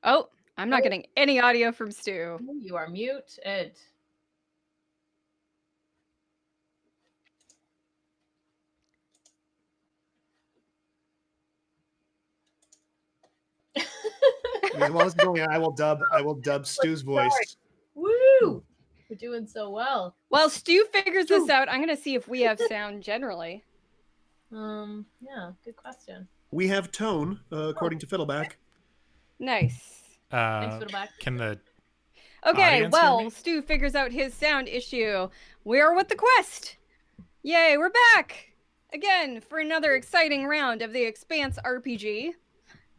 Oh, I'm not getting any audio from Stu. You are muted. While this is going on, I will dub Stu's voice. Woo! We're doing so well. While Stu figures this out, I'm going to see if we have sound generally. Yeah, good question. We have tone, according to Fiddleback. Nice. Thanks, Fiddleback. Can the Okay, audience hear me? Stu figures out his sound issue. We're with the quest. Yay, we're back again for another exciting round of the Expanse RPG.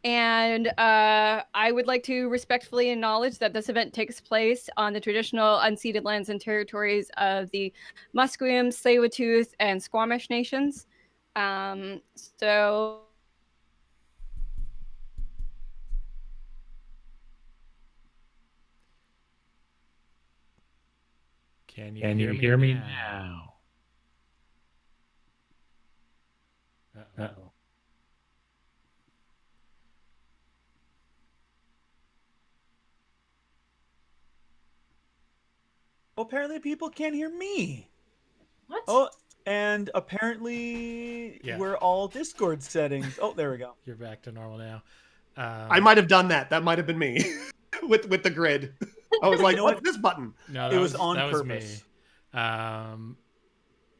And I would like to respectfully acknowledge that this event takes place on the traditional unceded lands and territories of the Musqueam, Tsleil-Waututh, and Squamish nations. So Can you hear me now? Uh-oh. Apparently people can't hear me. What? Oh, and apparently we're all Discord settings. Oh, there we go. You're back to normal now. I might have done that. That might have been me with the grid. I was like, what's this button? No, it was on that purpose. Was me.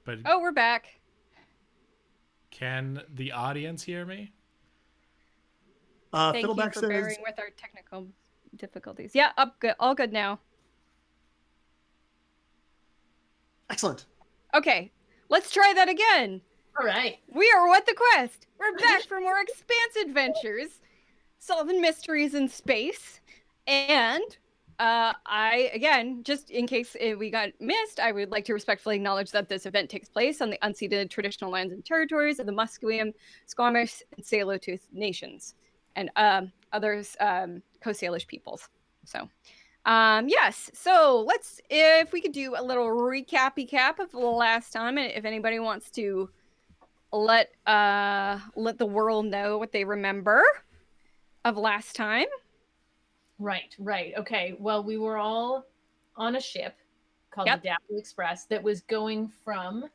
But we're back. Can the audience hear me? Thank you for bearing with our technical difficulties. Yeah, all good now. Excellent. Okay, let's try that again. All right. We are What the Quest. We're back for more Expanse adventures, solving mysteries in space. And again, just in case we got missed, I would like to respectfully acknowledge that this event takes place on the unceded traditional lands and territories of the Musqueam, Squamish, and Tsleil-Waututh nations, and others Coast Salish peoples. So, yes. So if we could do a little recap of the last time, and if anybody wants to let the world know what they remember of last time. Right. Okay. Well, we were all on a ship called the Daphne Express that was going from,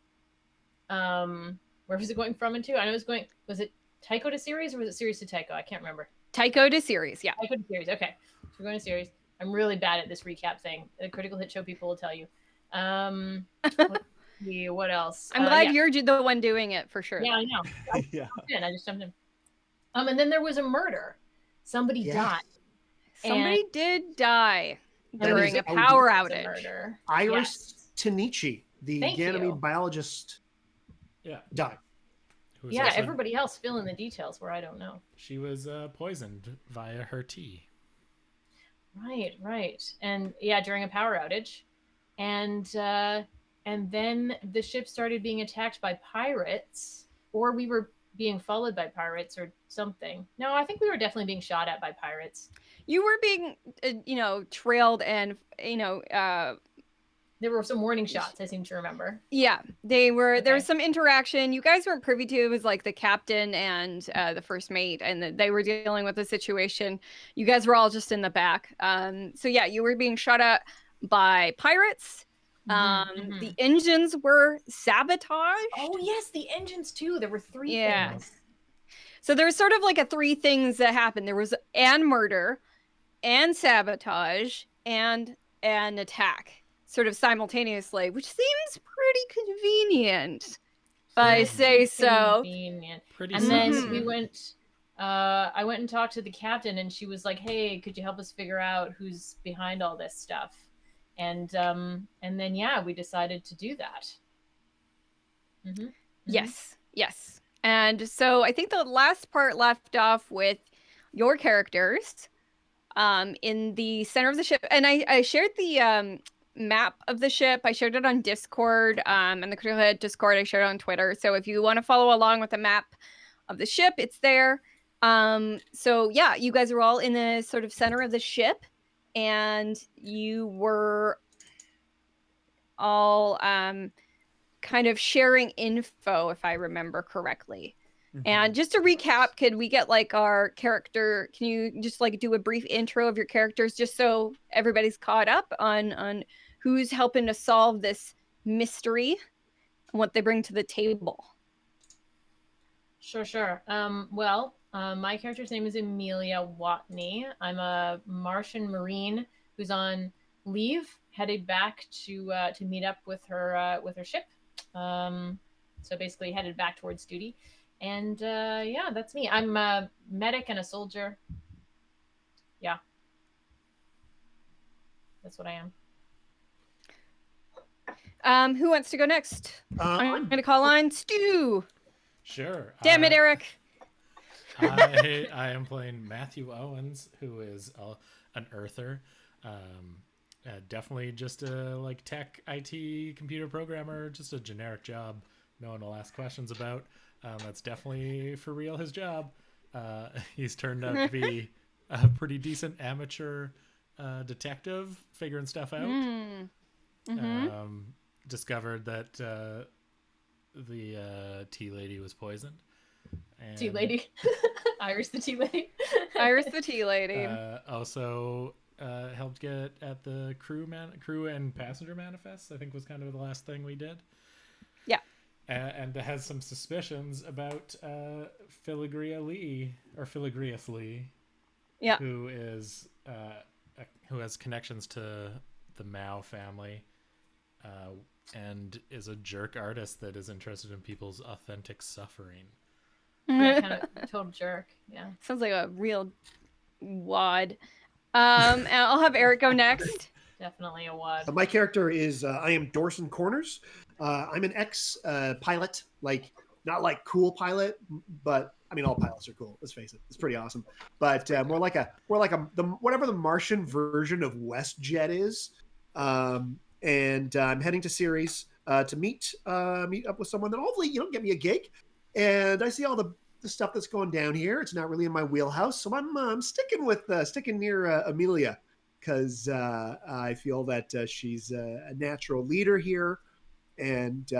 where was it going from into? I know it was going, was it Tycho to Ceres or was it Ceres to Tycho? I can't remember. Tycho to Ceres, yeah. Tycho to Ceres, okay. So we're going to Ceres. I'm really bad at this recap thing. The Critical Hit Show people will tell you. What else? I'm glad you're the one doing it for sure. Yeah, I know. I just jumped in. And then there was a murder. Somebody died. Somebody did die during a power outage. Iris Tanichi, the Ganymede biologist, died. Yeah, everybody else fill in the details where I don't know. She was poisoned via her tea. Right. And during a power outage. And then the ship started being attacked by pirates, or we were being followed by pirates or something. No, I think we were definitely being shot at by pirates. You were being, trailed and, there were some warning shots, I seem to remember. Yeah, they were. Okay. There was some interaction. You guys weren't privy to. It was like the captain and the first mate, and they were dealing with the situation. You guys were all just in the back. So yeah, you were being shot at by pirates. The engines were sabotaged. Oh yes, the engines too. There were 3 things. So there was sort of like a 3 things that happened. There was and murder, and sabotage, and an attack, sort of simultaneously, which seems pretty convenient, if I say so. Convenient. And then we went. I went and talked to the captain, and she was like, "Hey, could you help us figure out who's behind all this stuff?" And then we decided to do that. Yes. And so I think the last part left off with your characters in the center of the ship. And I shared the map of the ship. I shared it on Discord, and the Critical Hit Discord. I shared it on Twitter. So if you want to follow along with the map of the ship, it's there. So yeah, you guys were all in the sort of center of the ship, and you were all kind of sharing info, if I remember correctly. And just to recap, could we get like our character, can you just like do a brief intro of your characters just so everybody's caught up on who's helping to solve this mystery and what they bring to the table? Sure. My character's name is Amelia Watney. I'm a Martian Marine who's on leave, headed back to meet up with her ship. So basically headed back towards duty. And that's me. I'm a medic and a soldier. Yeah. That's what I am. Who wants to go next? I'm going to call on Stu. Sure. Damn it, Eric. I am playing Matthew Owens, who is an earther. Definitely just a like tech, IT, computer programmer, just a generic job no one will ask questions about. That's definitely for real his job. He's turned out to be a pretty decent amateur detective, figuring stuff out. Discovered that the tea lady was poisoned. And, tea lady. Iris the tea lady. Iris the tea lady. Also helped get at the crew and passenger manifests, I think was kind of the last thing we did. Yeah. And has some suspicions about Filigria Lee, or Filigrius Lee. Yeah. Who has connections to the Mao family. And is a jerk artist that is interested in people's authentic suffering. Yeah, kind of total jerk. Yeah. Sounds like a real wad. And I'll have Eric go next. Definitely a wad. My character is I am Dorsun Corners. I'm an ex-pilot, like not like cool pilot, but I mean all pilots are cool. Let's face it, it's pretty awesome. But more like whatever the Martian version of WestJet is. And I'm heading to Ceres to meet up with someone that hopefully get me a gig. And I see all the stuff that's going down here. It's not really in my wheelhouse, so I'm sticking near Amelia because I feel that she's a natural leader here and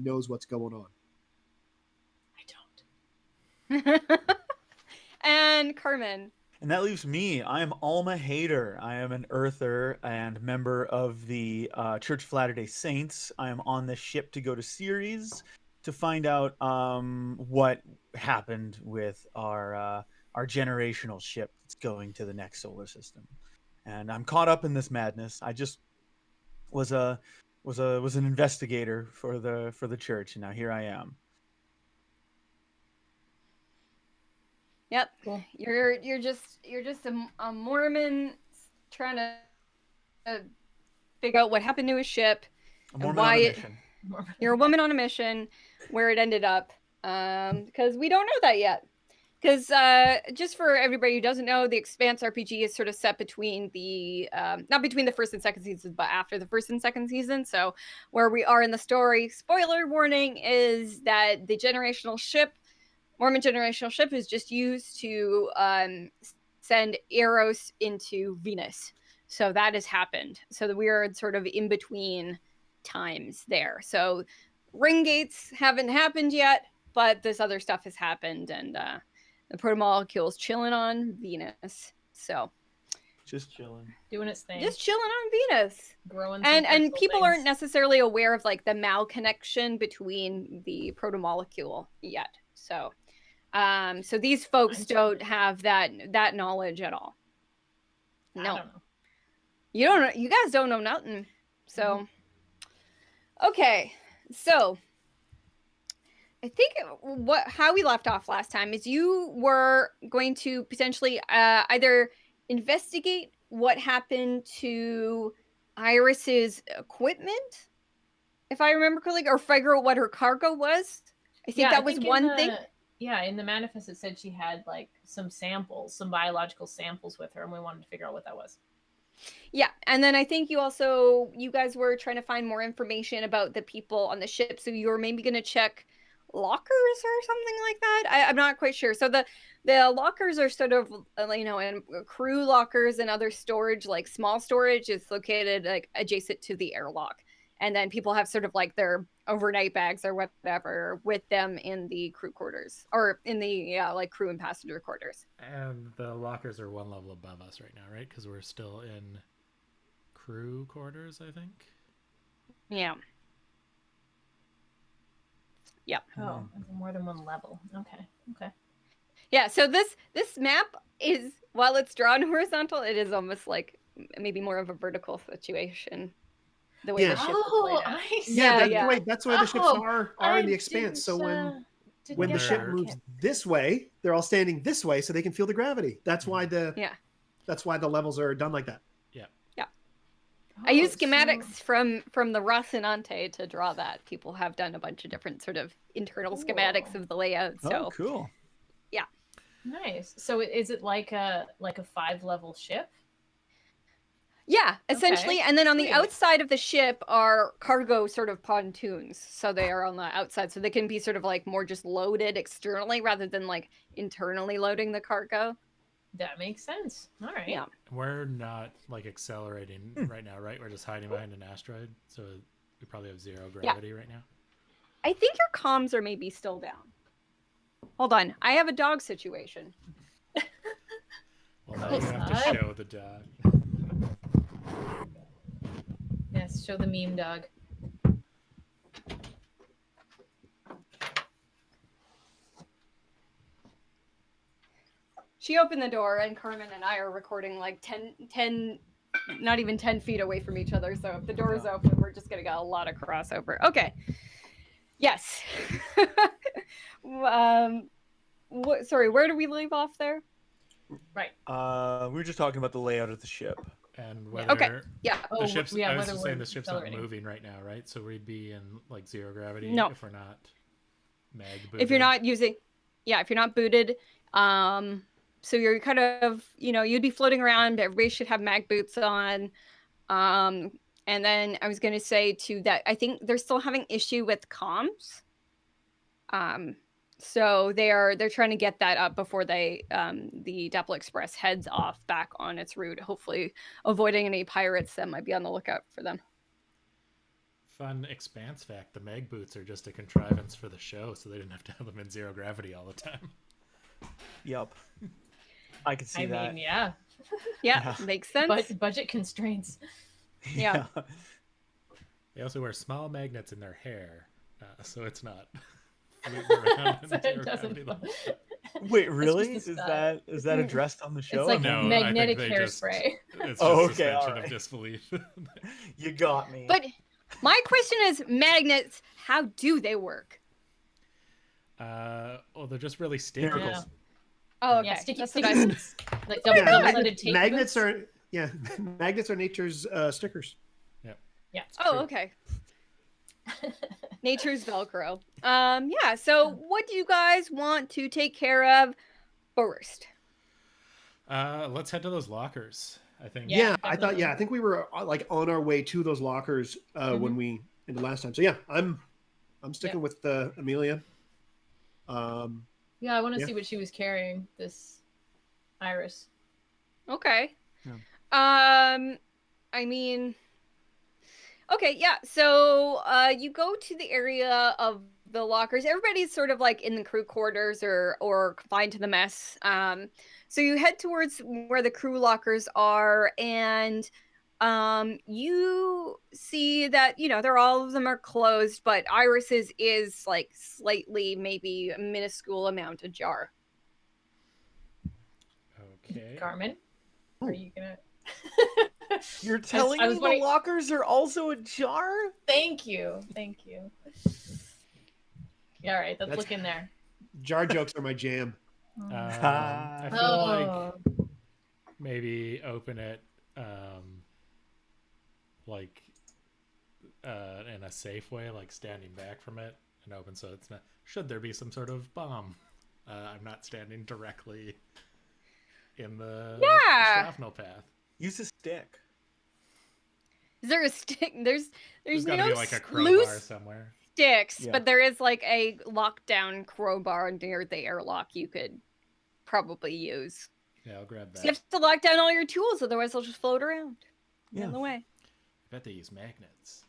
knows what's going on. I don't. And Carmin. And that leaves me. I am Alma Heder. I am an earther and member of the Church of Latter-day Saints. I am on this ship to go to Ceres to find out what happened with our generational ship that's going to the next solar system. And I'm caught up in this madness. I just was an investigator for the church, and now here I am. Yep. Cool. You're just a Mormon trying to figure out what happened to his ship and why you're a woman on a mission, where it ended up, because we don't know that yet. Because just for everybody who doesn't know, the Expanse RPG is sort of set between the not between the first and second seasons, but after the first and second season. So where we are in the story, spoiler warning, is that the Mormon generational ship is just used to send Eros into Venus. So that has happened. So that we are sort of in between times there. So ring gates haven't happened yet, but this other stuff has happened, and the protomolecule's chilling on Venus. So just chilling, doing its thing, just chilling on Venus, growing. And people aren't necessarily aware of like the Mao connection between the protomolecule yet. So so these folks don't have that knowledge at all. No, I don't know. You don't know. You guys don't know nothing. So okay, so I think how we left off last time is you were going to potentially either investigate what happened to Iris's equipment, if I remember correctly, or figure out what her cargo was. I think that was one thing. Yeah, in the manifest it said she had like some biological samples with her, and we wanted to figure out what that was. Yeah, and then I think you guys were trying to find more information about the people on the ship, so you were maybe going to check lockers or something like that. I'm not quite sure. So the lockers are sort of and crew lockers and other storage, like small storage, is located like adjacent to the airlock, and then people have sort of like their overnight bags or whatever with them in the crew quarters or in the like crew and passenger quarters. And the lockers are one level above us right now, right? Because we're still in crew quarters, I think. Yeah. Yeah. Oh, more than one level. Okay. Yeah, so this map is, while it's drawn horizontal, it is almost like maybe more of a vertical situation. The way the ship is laid out. I see. Yeah, That's the way the ships are in the Expanse. So didn't when the get ship that. moves this way, they're all standing this way so they can feel the gravity. That's why that's why the levels are done like that. I use schematics from the Rocinante to draw that. People have done a bunch of different sort of internal schematics of the layout. So Oh, cool. Nice. So is it like a 5-level ship? yeah, essentially. Okay, And then on the sweet. outside of the ship are cargo sort of pontoons. So they are on the outside. So they can be sort of like more just loaded externally rather than like internally loading the cargo. That makes sense. All right. Yeah. We're not like accelerating right now, right? We're just hiding behind an asteroid, so we probably have 0 gravity right now. I think your comms are maybe still down. Hold on. I have a dog situation. Well, now you have to show the dog. Yes, show the meme dog. She opened the door, and Carmin and I are recording like 10 not even 10 feet away from each other. So if the door is open, we're just going to get a lot of crossover. Okay. Yes. Sorry, where do we leave off there? Right. We were just talking about the layout of the ship. And whether Okay. Yeah. the ship's, I was whether just saying we're the ship's not accelerating. moving right now, right? So we'd be in like 0 gravity No. if we're not mag booted. If you're not using, if you're not booted, so you're kind of, you'd be floating around. Everybody should have mag boots on. And then I was going to say too that I think they're still having issue with comms. So they're trying to get that up before the Dapple Express heads off back on its route, hopefully avoiding any pirates that might be on the lookout for them. Fun Expanse fact, the mag boots are just a contrivance for the show, so they didn't have to have them in 0 gravity all the time. Yup. I could see that. I mean, yeah. Yeah, makes sense. But budget constraints. Yeah. They also wear small magnets in their hair, so it's not floating around in So it 0 doesn't gravity. Wait, really? just a Is style. that addressed on the show? It's like No, I think magnetic they hairspray. It's just Oh, okay, suspension alright. of disbelief. You got me. But my question is, magnets, how do they work? Well, they're just really sticky. Miracles. Oh, okay. Yeah, sticky That's what I said. like Yeah, double-sided tape. magnets boots. are magnets are nature's stickers. Yeah. it's Oh, true. okay. Nature's Velcro. Yeah, so what do you guys want to take care of first? Let's head to those lockers. I think. Yeah, I thought. definitely. I think we were like on our way to those lockers when we ended last time. So yeah, I'm sticking with Amelia. Yeah, I want to see what she was carrying. This Iris. Okay. Yeah. I mean, okay, yeah. So, you go to the area of the lockers. Everybody's sort of like in the crew quarters or confined to the mess. So you head towards where the crew lockers are, and you see that they're all of them are closed, but Iris's is like slightly, maybe a minuscule amount ajar. Okay. Carmen, are you gonna? You're telling I me was the wondering- lockers are also ajar? Thank you. Yeah, all right, let's That's- look in there. Jar jokes are my jam. I feel Oh. like maybe open it like in a safe way, like standing back from it and open, so it's not, should there be some sort of bomb, I'm not standing directly in the shrapnel path. Use a stick. Is there a stick? There's gotta no be like a crowbar loose somewhere. sticks, Yeah. but there is like a lockdown crowbar near the airlock you could probably use. Yeah, I'll grab that. So you have to lock down all your tools, otherwise they'll just float around Yeah. in the way. I bet they use magnets.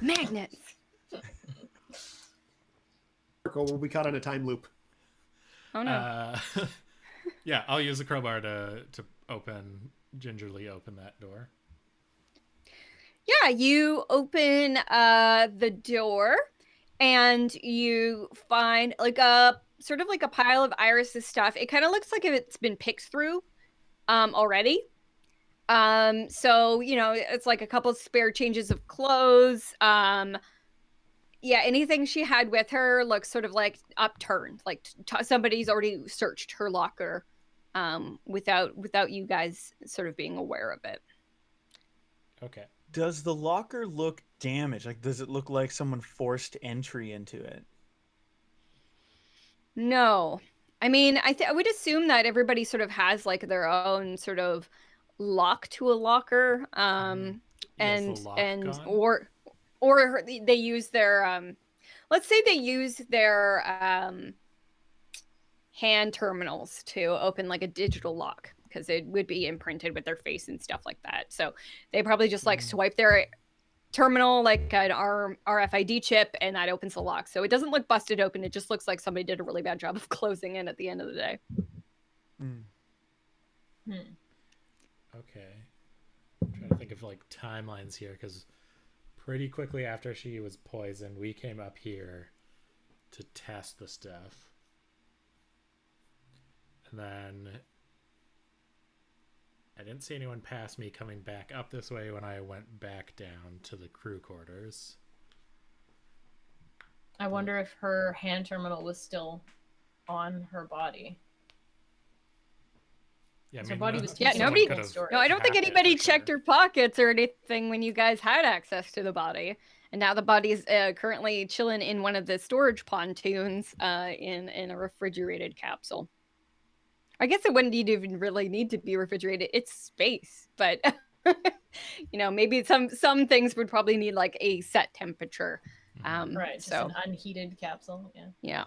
Magnets. We'll be caught on a time loop. Oh no. Yeah, I'll use the crowbar to gingerly open that door. Yeah, you open the door and you find like a sort of like a pile of Iris's stuff. It kind of looks like it's been picked through already. So, you know, it's like a couple spare changes of clothes. Yeah, anything she had with her looks sort of like upturned, like somebody's already searched her locker without you guys sort of being aware of it. Okay. Does the locker look damaged? Like, does it look like someone forced entry into it? No. I mean, I would assume that everybody sort of has like their own sort of lock to a locker. Is the lock and gone? or they use their let's say they use their hand terminals to open like a digital lock because it would be imprinted with their face and stuff like that. So they probably just like swipe their terminal like an RFID chip and that opens the lock. So it doesn't look busted open. It just looks like somebody did a really bad job of closing in at the end of the day. Okay. I'm trying to think of like timelines here because pretty quickly after she was poisoned, we came up here to test the stuff. And then I didn't see anyone pass me coming back up this way when I went back down to the crew quarters. I wonder if her hand terminal was still on her body. Yeah, Her body was Yeah, taken nobody- to cold storage. No, I don't think hacked it anybody for checked sure. her pockets or anything when you guys had access to the body. And now the body's currently chilling in one of the storage pontoons in a refrigerated capsule. I guess it wouldn't even really need to be refrigerated. It's space, but you know, maybe some things would probably need like a set temperature. Right, just so an unheated capsule. Yeah. yeah.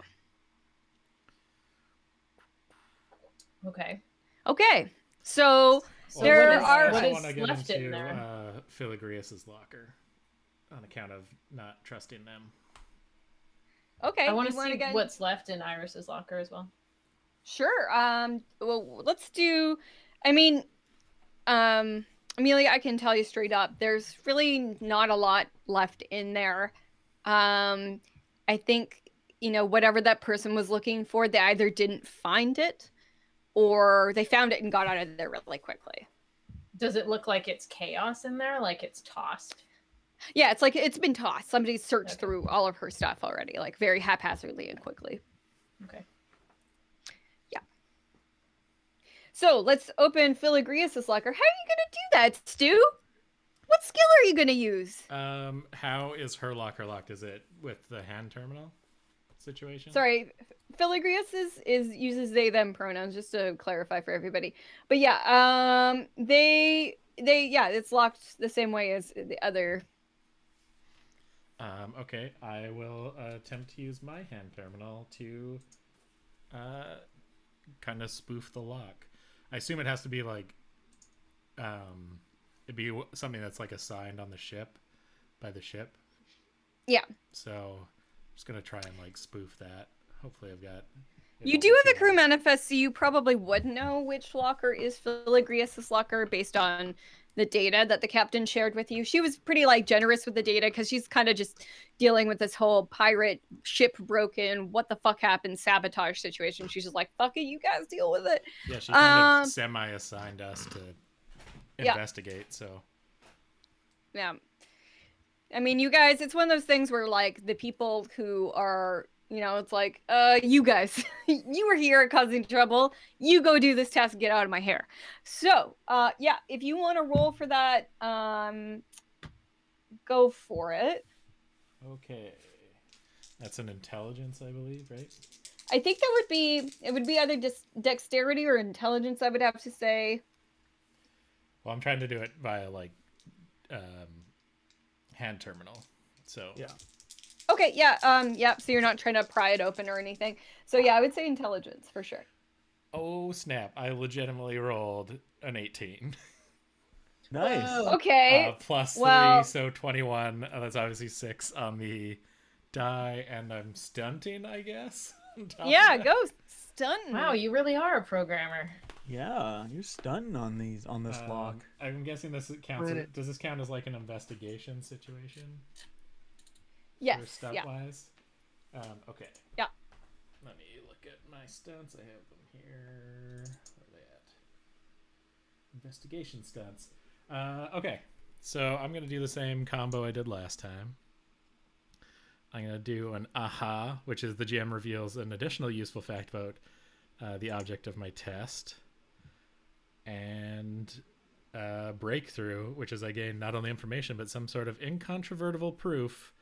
Okay. So So there what is- are. what I is want to get left in into there? Filigreus's locker on account of not trusting them. Okay, I want to you wanna see get- what's left in Iris's locker as well. Sure. Well, let's do. I mean, Amelia, I can tell you straight up, there's really not a lot left in there. I think, you know, whatever that person was looking for, they either didn't find it, or they found it and got out of there really quickly. Does it look like it's chaos in there? Like it's tossed? Yeah, it's like it's been tossed. Somebody searched Okay. through all of her stuff already, like very haphazardly and quickly. Okay. So let's open Filigreus's locker. How are you gonna do that, Stu? What skill are you gonna use? How is her locker locked? Is it with the hand terminal situation? Sorry, Filigreus is uses they them pronouns just to clarify for everybody. But yeah, they yeah, it's locked the same way as the other. Okay, I will attempt to use my hand terminal to kind of spoof the lock. I assume it has to be like it'd be something that's like assigned on the ship by the ship. Yeah. So I'm just gonna try and like spoof that. Hopefully I've got. You do have a crew manifest, so you probably would know which locker is Filigreus's locker based on the data that the captain shared with you. She was pretty like generous with the data because she's kind of just dealing with this whole pirate ship broken, what the fuck happened sabotage situation. She's just like, fuck it, you guys deal with it. Yeah, she kind of semi-assigned us to Yeah. investigate. So Yeah. I mean, you guys, it's one of those things where like the people who are, you know, it's like, you guys, you were here causing trouble. You go do this task and get out of my hair. So, yeah, if you want to roll for that, go for it. okay, that's an intelligence, I believe, right? I think that it would be either dexterity or intelligence, I would have to say. Well, I'm trying to do it via like hand terminal. So Yeah. Okay, yeah, yeah, so you're not trying to pry it open or anything. So yeah, I would say intelligence for sure. Oh snap! I legitimately rolled an 18. Nice. Whoa. Okay. Plus well- 3, so 21. That's obviously 6 on the die, and I'm stunting, I guess. on top of Yeah, that. go stun. Wow, you really are a programmer. Yeah, you're stunting on this lock. I'm guessing this counts. Planet. Does this count as like an investigation situation? Yes. For stunt Yeah. wise. Okay. Yeah. Let me look at my stunts. I have them here. Where are they at? Investigation stunts. Okay. So I'm gonna do the same combo I did last time. I'm gonna do an aha, which is the GM reveals an additional useful fact about the object of my test, and breakthrough, which is I gain not only information but some sort of incontrovertible proof.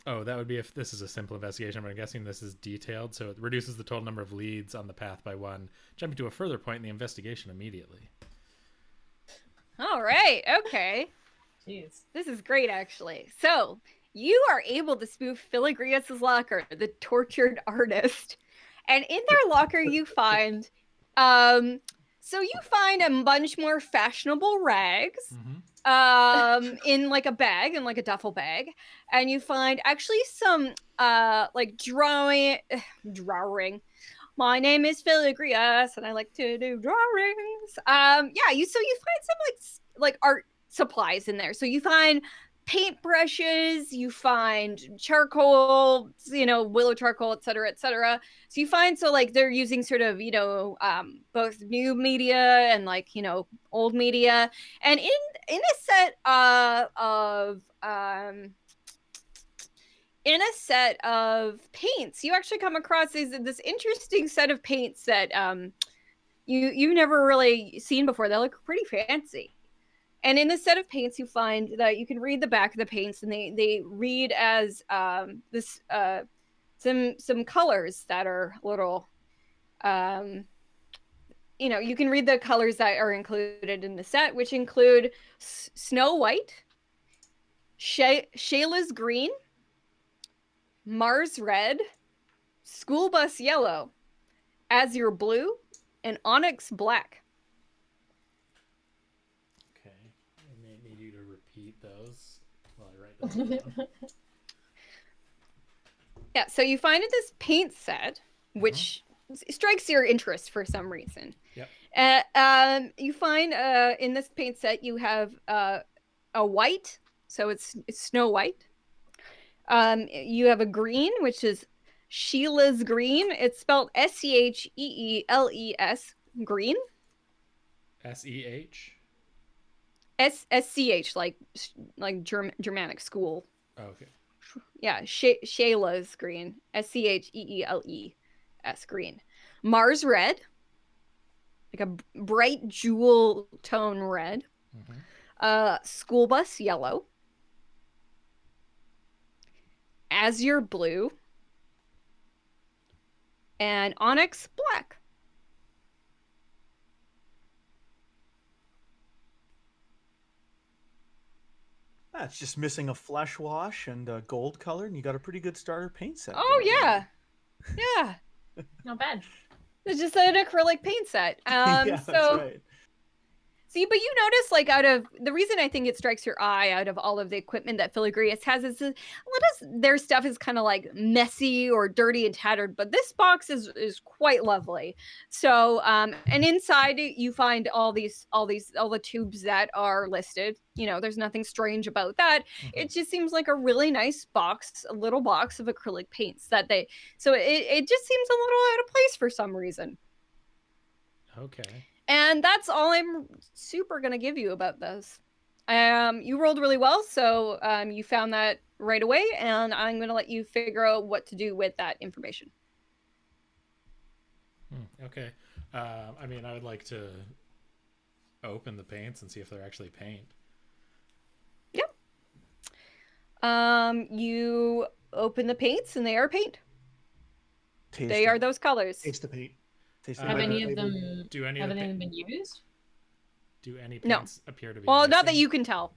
Oh, that would be if this is a simple investigation, but I'm guessing this is detailed, so it reduces the total number of leads on the path by 1, jumping to a further point in the investigation immediately. All right. Okay. Jeez. This is great, actually. So you are able to spoof Filigreus's locker, the tortured artist, and in their locker you find, so you find a bunch more fashionable rags, in like a bag, in like a duffel bag, and you find actually some, like drawing. My name is Filigreus, and I like to do drawings. Yeah, you find some like art supplies in there. So you find paintbrushes, you find charcoal, willow charcoal, etc., etc. So you find like they're using sort of both new media and like old media, and in a set of paints, you actually come across this interesting set of paints that you've never really seen before. They look pretty fancy. And in the set of paints, you find that you can read the back of the paints, and they read as some colors that are little, you can read the colors that are included in the set, which include Snow White, Shayla's Green, Mars Red, School Bus Yellow, Azure Blue, and Onyx Black. Okay. I may need you to repeat those while I write them down. Yeah, so you find this paint set, which strikes your interest for some reason. Yep. You find in this paint set you have a white, so it's Snow White. You have a green, which is Sheila's Green. It's spelled Scheeles, green. SEH? SCH, like Germanic school. Oh, okay. Yeah, Shayla's Green. Scheeles, green. Mars Red, like a bright jewel tone red. School Bus Yellow. Azure Blue. And Onyx Black. It's just missing a flesh wash and a gold color, and you got a pretty good starter paint set. Oh, there. yeah. Not bad. It's just an acrylic paint set. Yeah, that's right. See, but you notice, like, out of the reason I think it strikes your eye out of all of the equipment that Filigreus has is a lot of their stuff is kind of like messy or dirty and tattered, but this box is quite lovely. So, and inside you find all the tubes that are listed. There's nothing strange about that. It just seems like a really nice box, a little box of acrylic paints so it just seems a little out of place for some reason. Okay. And that's all I'm super going to give you about this. You rolled really well, so you found that right away, and I'm going to let you figure out what to do with that information. Okay. I mean, I would like to open the paints and see if they're actually paint. Yep. You open the paints, and they are paint. They are those colors. Taste the paint. Have any of them Do any have of the any of them been used? Do any paints appear to be Well, missing? not that you can tell.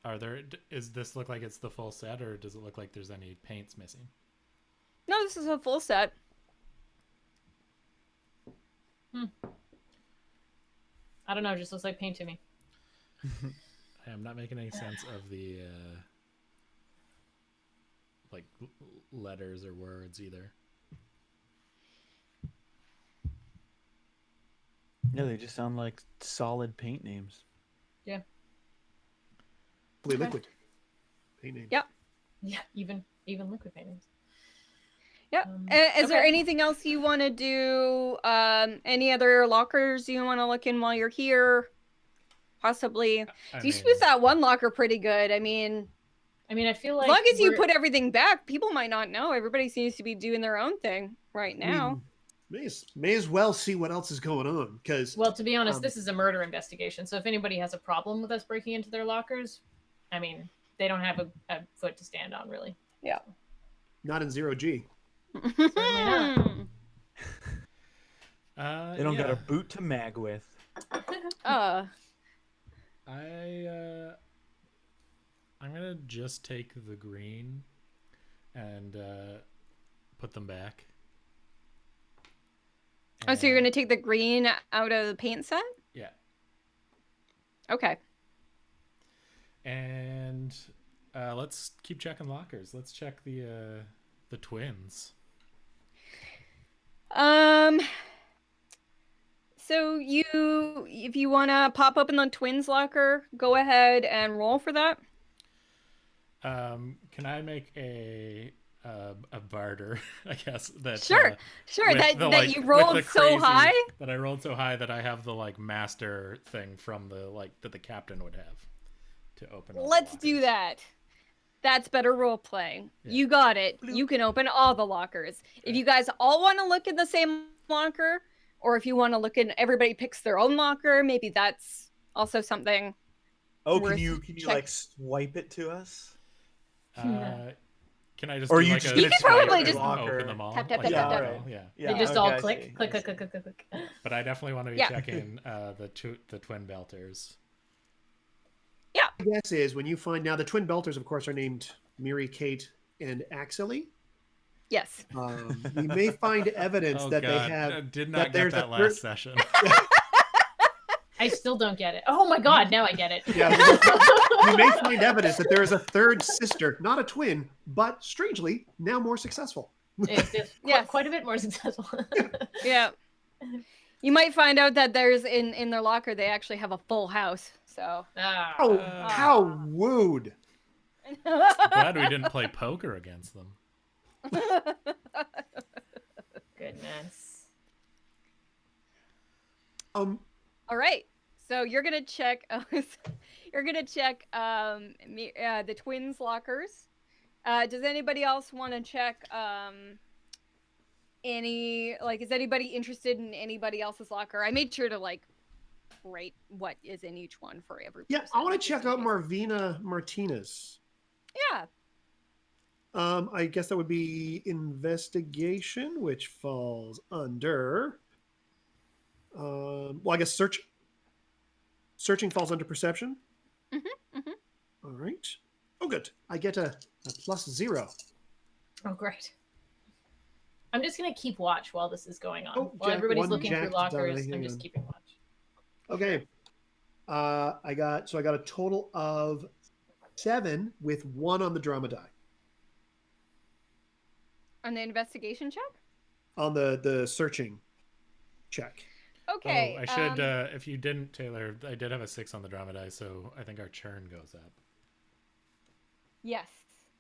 Does this look like it's the full set, or does it look like there's any paints missing? No, this is a full set. I don't know. It just looks like paint to me. I am not making any sense of the like letters or words either. Yeah, they just sound like solid paint names. Yeah. Fully liquid. Paint name. Yep. Yeah. Even liquid paintings. Yep. Is there okay. anything else you want to do? Any other lockers you want to look in while you're here? Possibly. You spruce that one locker pretty good. I mean, I feel like as long as you put everything back, people might not know. Everybody seems to be doing their own thing right now. May as well see what else is going on, because well, to be honest, this is a murder investigation. So if anybody has a problem with us breaking into their lockers, I mean, they don't have a foot to stand on, really. Yeah. not in 0G. Certainly not. They don't got a boot to mag with. I'm gonna just take the green and put them back. Oh, so you're gonna take the green out of the paint set? Yeah. Okay. And let's keep checking lockers. Let's check the twins. So if you wanna pop open the twins locker, go ahead and roll for that. Can I make a barter? I guess that sure that you rolled so high that I rolled so high that I have the like master thing from the that the captain would have to open. Let's do that. That's better role playing. Yeah. You got it. Bloop. You can open all the lockers. Okay. If you guys all want to look in the same locker, or if you want to look in, everybody picks their own locker. Maybe that's also something. Oh, can you like swipe it to us? Can I just? Or do you like just you can probably just open them all. Tap. Yeah. They just all click. But I definitely want to be checking the twin belters. Yeah. My guess is when you find now the twin belters, of course, are named Miri, Kate, and Axely. Yes. We may find evidence that they have. I did not get that last session. I still don't get it. Oh my god, now I get it. Yeah, we may find evidence that there is a third sister, not a twin, but strangely now more successful. It's quite a bit more successful. Yeah. You might find out that there's in their locker they actually have a full house. So. How wooed! Glad we didn't play poker against them. Goodness. All right. So you're gonna check. You're gonna check the twins' lockers. Does anybody else want to check is anybody interested in anybody else's locker? I made sure to write what is in each one for every person. Yeah, I want to check out Marvina Martinez. Yeah. I guess that would be investigation, which falls under. Well, I guess searching falls under perception. All right. Oh, good. I get a +0. Oh, great. I'm just gonna keep watch while this is going on. While Jack, everybody's looking through lockers, I'm just keeping watch. Okay. I got a total of 7 with 1 on the drama die. On the investigation check? On the searching check. Okay. Oh, I should. If you didn't, Taylor, I did have a 6 on the drama die, so I think our churn goes up. Yes,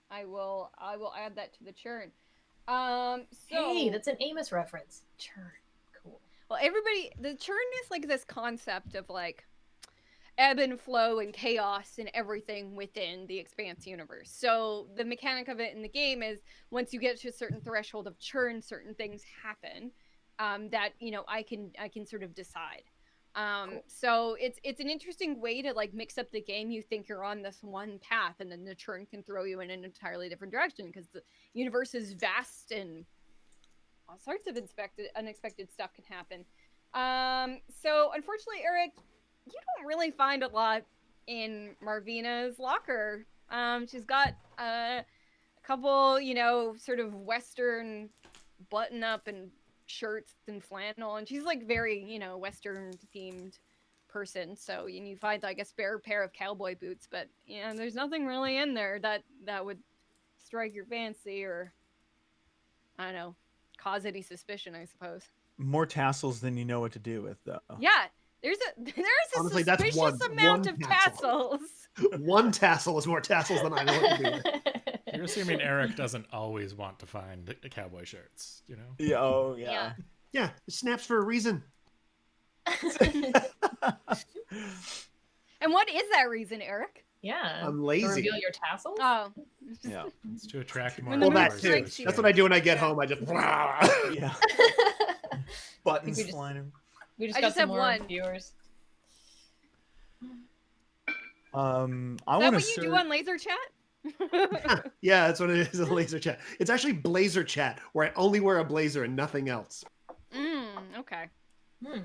I will add that to the churn. Hey, that's an Amos reference. Churn. Cool. Well, the churn is this concept of ebb and flow and chaos and everything within the Expanse universe. So the mechanic of it in the game is once you get to a certain threshold of churn, certain things happen that I can sort of decide. Cool. So it's an interesting way to mix up the game. You think you're on this one path, and then the churn can throw you in an entirely different direction because the universe is vast and all sorts of unexpected stuff can happen. So unfortunately, Eric, you don't really find a lot in Marvina's locker. She's got a couple, sort of Western button-up and shirts and flannel, and she's like very, you know, Western themed person. So you find like a spare pair of cowboy boots, but you know, there's nothing really in there that would strike your fancy or I don't know, cause any suspicion, I suppose. More tassels than you know what to do with, though. Yeah, there's a Honestly, that's suspicious one amount of tassel. tassels. One tassel is more tassels than I know what to do with. You're assuming Eric doesn't always want to find cowboy shirts, you know? Yeah. Oh, yeah. Yeah, it snaps for a reason. And what is that reason, Eric? Yeah. I'm To lazy. reveal your tassels? Oh, Yeah. It's to attract more. When the Well, moon that too. strikes you. That's what I do when I get Yeah. home. I just. Yeah. Buttons we just- flying. We just I got just some have more one. viewers. I is that want what to you do on laser chat? Yeah, that's what it is. A laser chat. It's actually blazer chat, where I only wear a blazer and nothing else. Okay. Hmm.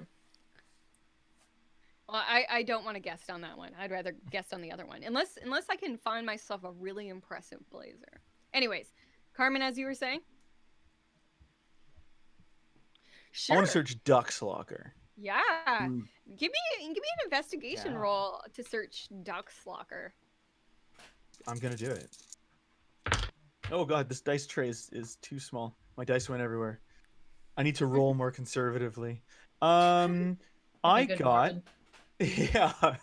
Well, I don't want to guest on that one. I'd rather guest on the other one, unless I can find myself a really impressive blazer. Anyways, Carmen, as you were saying. Sure. I want to search Duck's locker. Yeah. Mm. Give me an investigation Yeah. roll to search Duck's locker. I'm gonna do it. Oh god, this dice tray is too small. My dice went everywhere. I need to roll more conservatively. I Good got Mormon. yeah.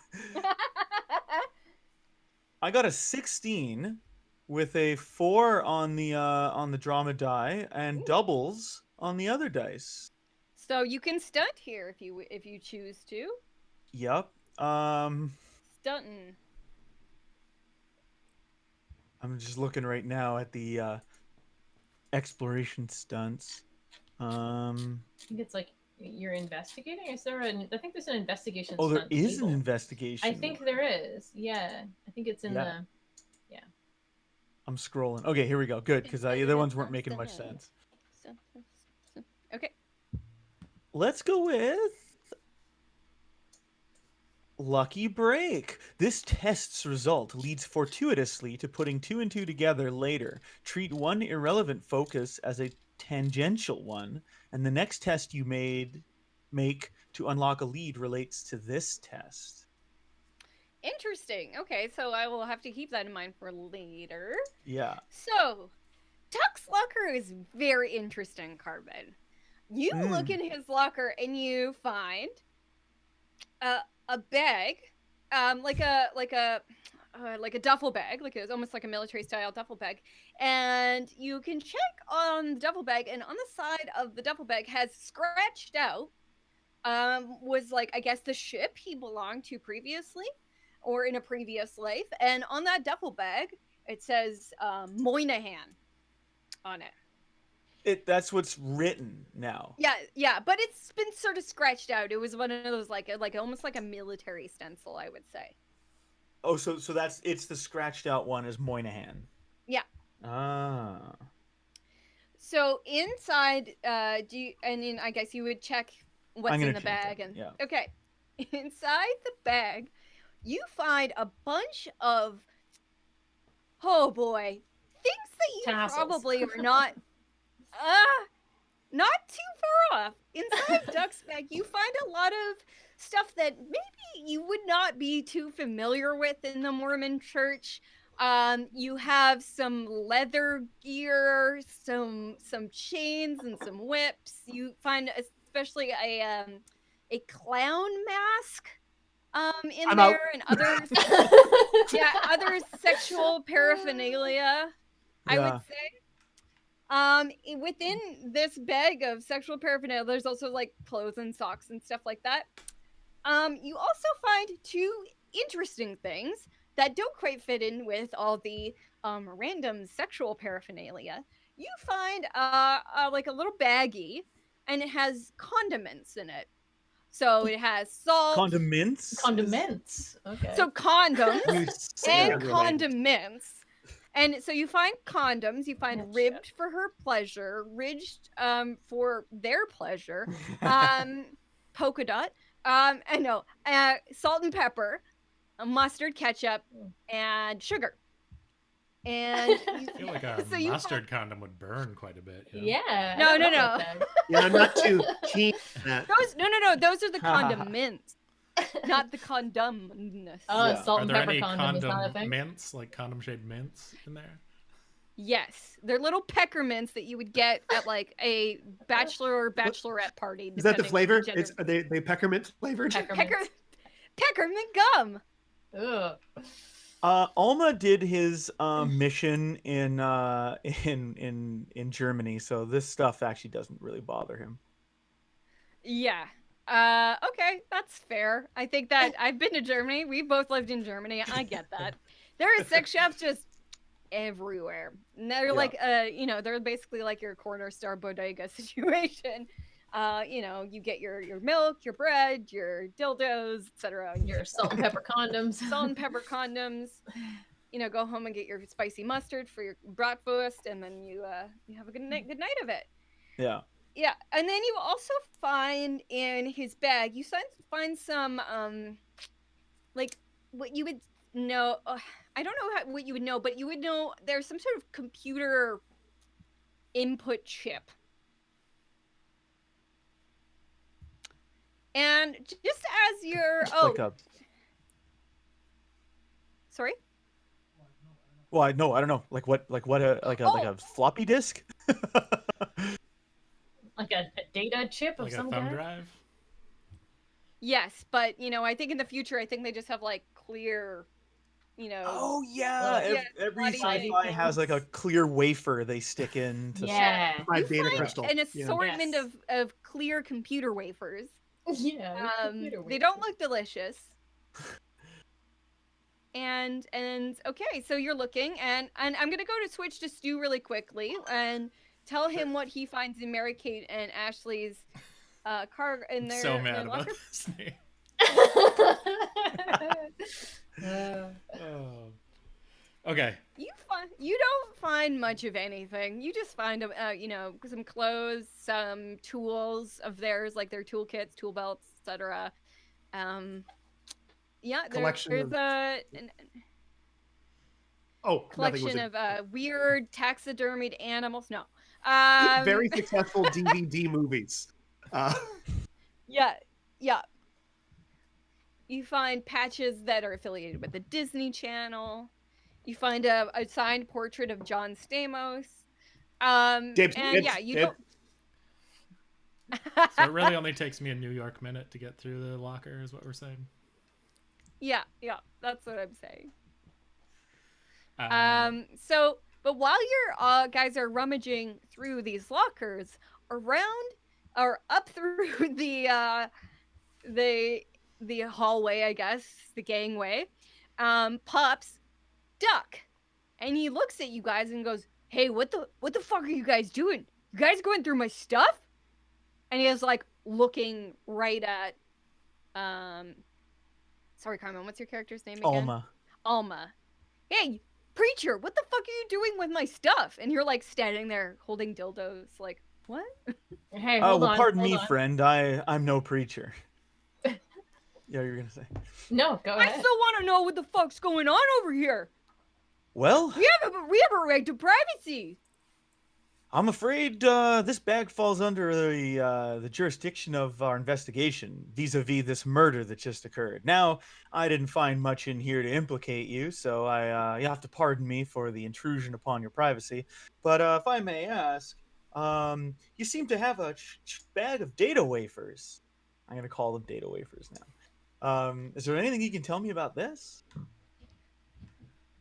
I got a 16 with a 4 on the drama die and doubles on the other dice. So you can stunt here if you choose to. Yep. Stunting. I'm just looking right now at the exploration stunts. I think it's like you're investigating. Is there I think there's an investigation. Oh, there stunt is an table. investigation. I think there is. Yeah, I think it's in Yeah. the. I'm scrolling. Okay, here we go. Good, because the other ones weren't making much sense. Okay. Let's go with Lucky Break. This test's result leads fortuitously to putting 2 and 2 together later. Treat one irrelevant focus as a tangential one, and the next test you make to unlock a lead relates to this test. Interesting. Okay, so I will have to keep that in mind for later. Yeah. So, Duck's locker is very interesting, Carmen. You look in his locker and you find a bag, like a duffel bag, it's almost like a military style duffel bag, and you can check on the duffel bag, and on the side of the duffel bag has scratched out, was like I guess the ship he belonged to previously, or in a previous life, and on that duffel bag it says Moynihan on it. That's what's written now. Yeah, but it's been sort of scratched out. It was one of those like almost like a military stencil, I would say. Oh, so it's the scratched out one is Moynihan. Yeah. Ah. So inside, I guess you would check what's in the bag, and yeah. okay, inside the bag, you find a bunch of, oh boy, things that you Tassels. probably are not too far off. Inside Duck's bag, you find a lot of stuff that maybe you would not be too familiar with in the Mormon church. You have some leather gear, some chains, and some whips. You find especially a clown mask in I'm there, out. and other sexual paraphernalia, I would say. Within this bag of sexual paraphernalia, there's also like clothes and socks and stuff like that. You also find 2 interesting things that don't quite fit in with all the random sexual paraphernalia. You find like a little baggie, and it has condiments in it. So it has salt, Condiments? Condiments. Okay. so condoms You and aggravating. condiments. And so you find condoms, you find Oh, shit. ribbed for her pleasure, ridged for their pleasure, polka dot, salt and pepper, mustard, ketchup, and sugar. And I feel like a so you mustard condom would burn quite a bit. You know? Yeah. I No, don't no, know about no. that. Yeah, I'm not too keen on that. no, those are the condiments, not the condomness. Oh, Yeah. salt Are and there pepper any condom is not a condom thing. mints, like condom shaped mints in there? Yes, they're little peckermints that you would get at like a bachelor or bachelorette party. Is that the depending on flavor? gender. Are they peppermint flavored? Peckermints. Peckermint gum. Ugh. Alma did his mission in Germany, so this stuff actually doesn't really bother him. Yeah. Okay, that's fair. I think that I've been to Germany. We both lived in Germany. I get that. There are sex shops just everywhere. And they're Yeah. like they're basically like your corner store bodega situation. You get your milk, your bread, your dildos, etc. Your salt and pepper condoms. Salt and pepper condoms. Go home and get your spicy mustard for your bratwurst, and then you have a good night of it. Yeah. Yeah, and then you also find in his bag, you find some like what you would know. I don't know what you would know, but you would know there's some sort of computer input chip. And just as you're Like a sorry? well, I don't know. Like a floppy disk? Like a data chip of Like a some thumb kind. drive? Yes, but I think in the future, I think they just have like clear, Oh yeah, Yeah, every body sci-fi things. has like a clear wafer they stick in to Yeah. Five you data find crystal. an Yeah. assortment Yes. of clear computer wafers. Yeah. They don't look delicious. And okay, so you're looking, and I'm gonna go to switch to Stu really quickly and tell him what he finds in Mary Kate and Ashley's car in I'm their, so their mad about locker. this name. Oh. Okay. You don't find much of anything. You just find some clothes, some tools of theirs, like their toolkits, tool belts, etc. Yeah, Collection there's of- a collection of weird taxidermied animals. No, Very successful DVD movies. yeah. You find patches that are affiliated with the Disney Channel. You find a signed portrait of John Stamos. Dibs, And dibs, yeah, you dibs. don't. So it really only takes me a New York minute to get through the locker, is what we're saying. Yeah, that's what I'm saying. But while your guys are rummaging through these lockers, around or up through the hallway, I guess, the gangway, pops Duck, and he looks at you guys and goes, "Hey, what the fuck are you guys doing? You guys going through my stuff?" And he is like looking right at sorry, Carmen, what's your character's name again? Alma. Hey, preacher, what the fuck are you doing with my stuff? And you're like standing there holding dildos, like, what? Hey, Oh, hold well, on. pardon hold me, on. friend. I'm no preacher. Yeah, you're gonna say. No, go I ahead. still want to know what the fuck's going on over here. Well, We have a right to privacy. I'm afraid this bag falls under the jurisdiction of our investigation vis-a-vis this murder that just occurred. Now, I didn't find much in here to implicate you, so you have to pardon me for the intrusion upon your privacy. But if I may ask, you seem to have a bag of data wafers. I'm going to call them data wafers now. Is there anything you can tell me about this?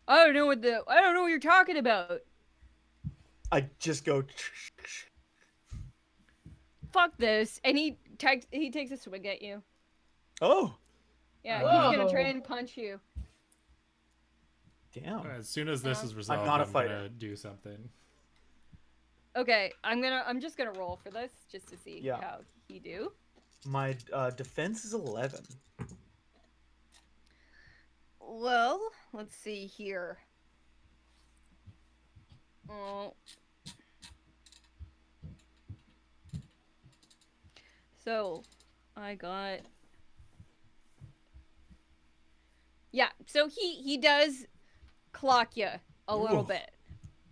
I don't know what you're talking about. I just go. Fuck this. And he takes a swing at you. Oh, Yeah, Whoa. he's gonna try and punch you. damn. As soon as this is resolved, not a I'm fighter. gonna do something. Okay, I'm just gonna roll for this just to see Yeah. how he do. My defense is 11. Well, let's see here. Oh. So, I got. Yeah, so he does clock you a little Oof. bit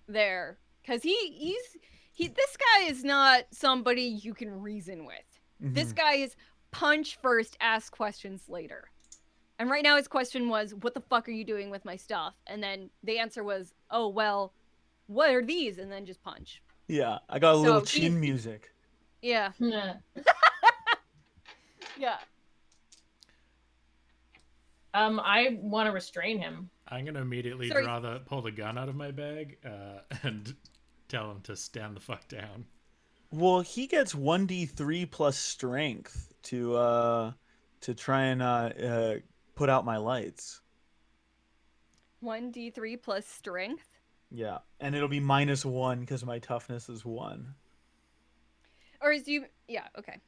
there, because this guy is not somebody you can reason with. This Mhm. guy is punch first, ask questions later. And right now his question was, what the fuck are you doing with my stuff? And then the answer was, oh, well, what are these? And then just punch. Yeah, I got a little So chin music. Yeah. Yeah. Yeah. I want to restrain him. I'm gonna immediately Sorry. pull the gun out of my bag and tell him to stand the fuck down. Well, he gets 1d3 plus strength to try and put out my lights. 1d3 plus strength. Yeah, and it'll be -1 because my toughness is 1. Or is you... Yeah, okay.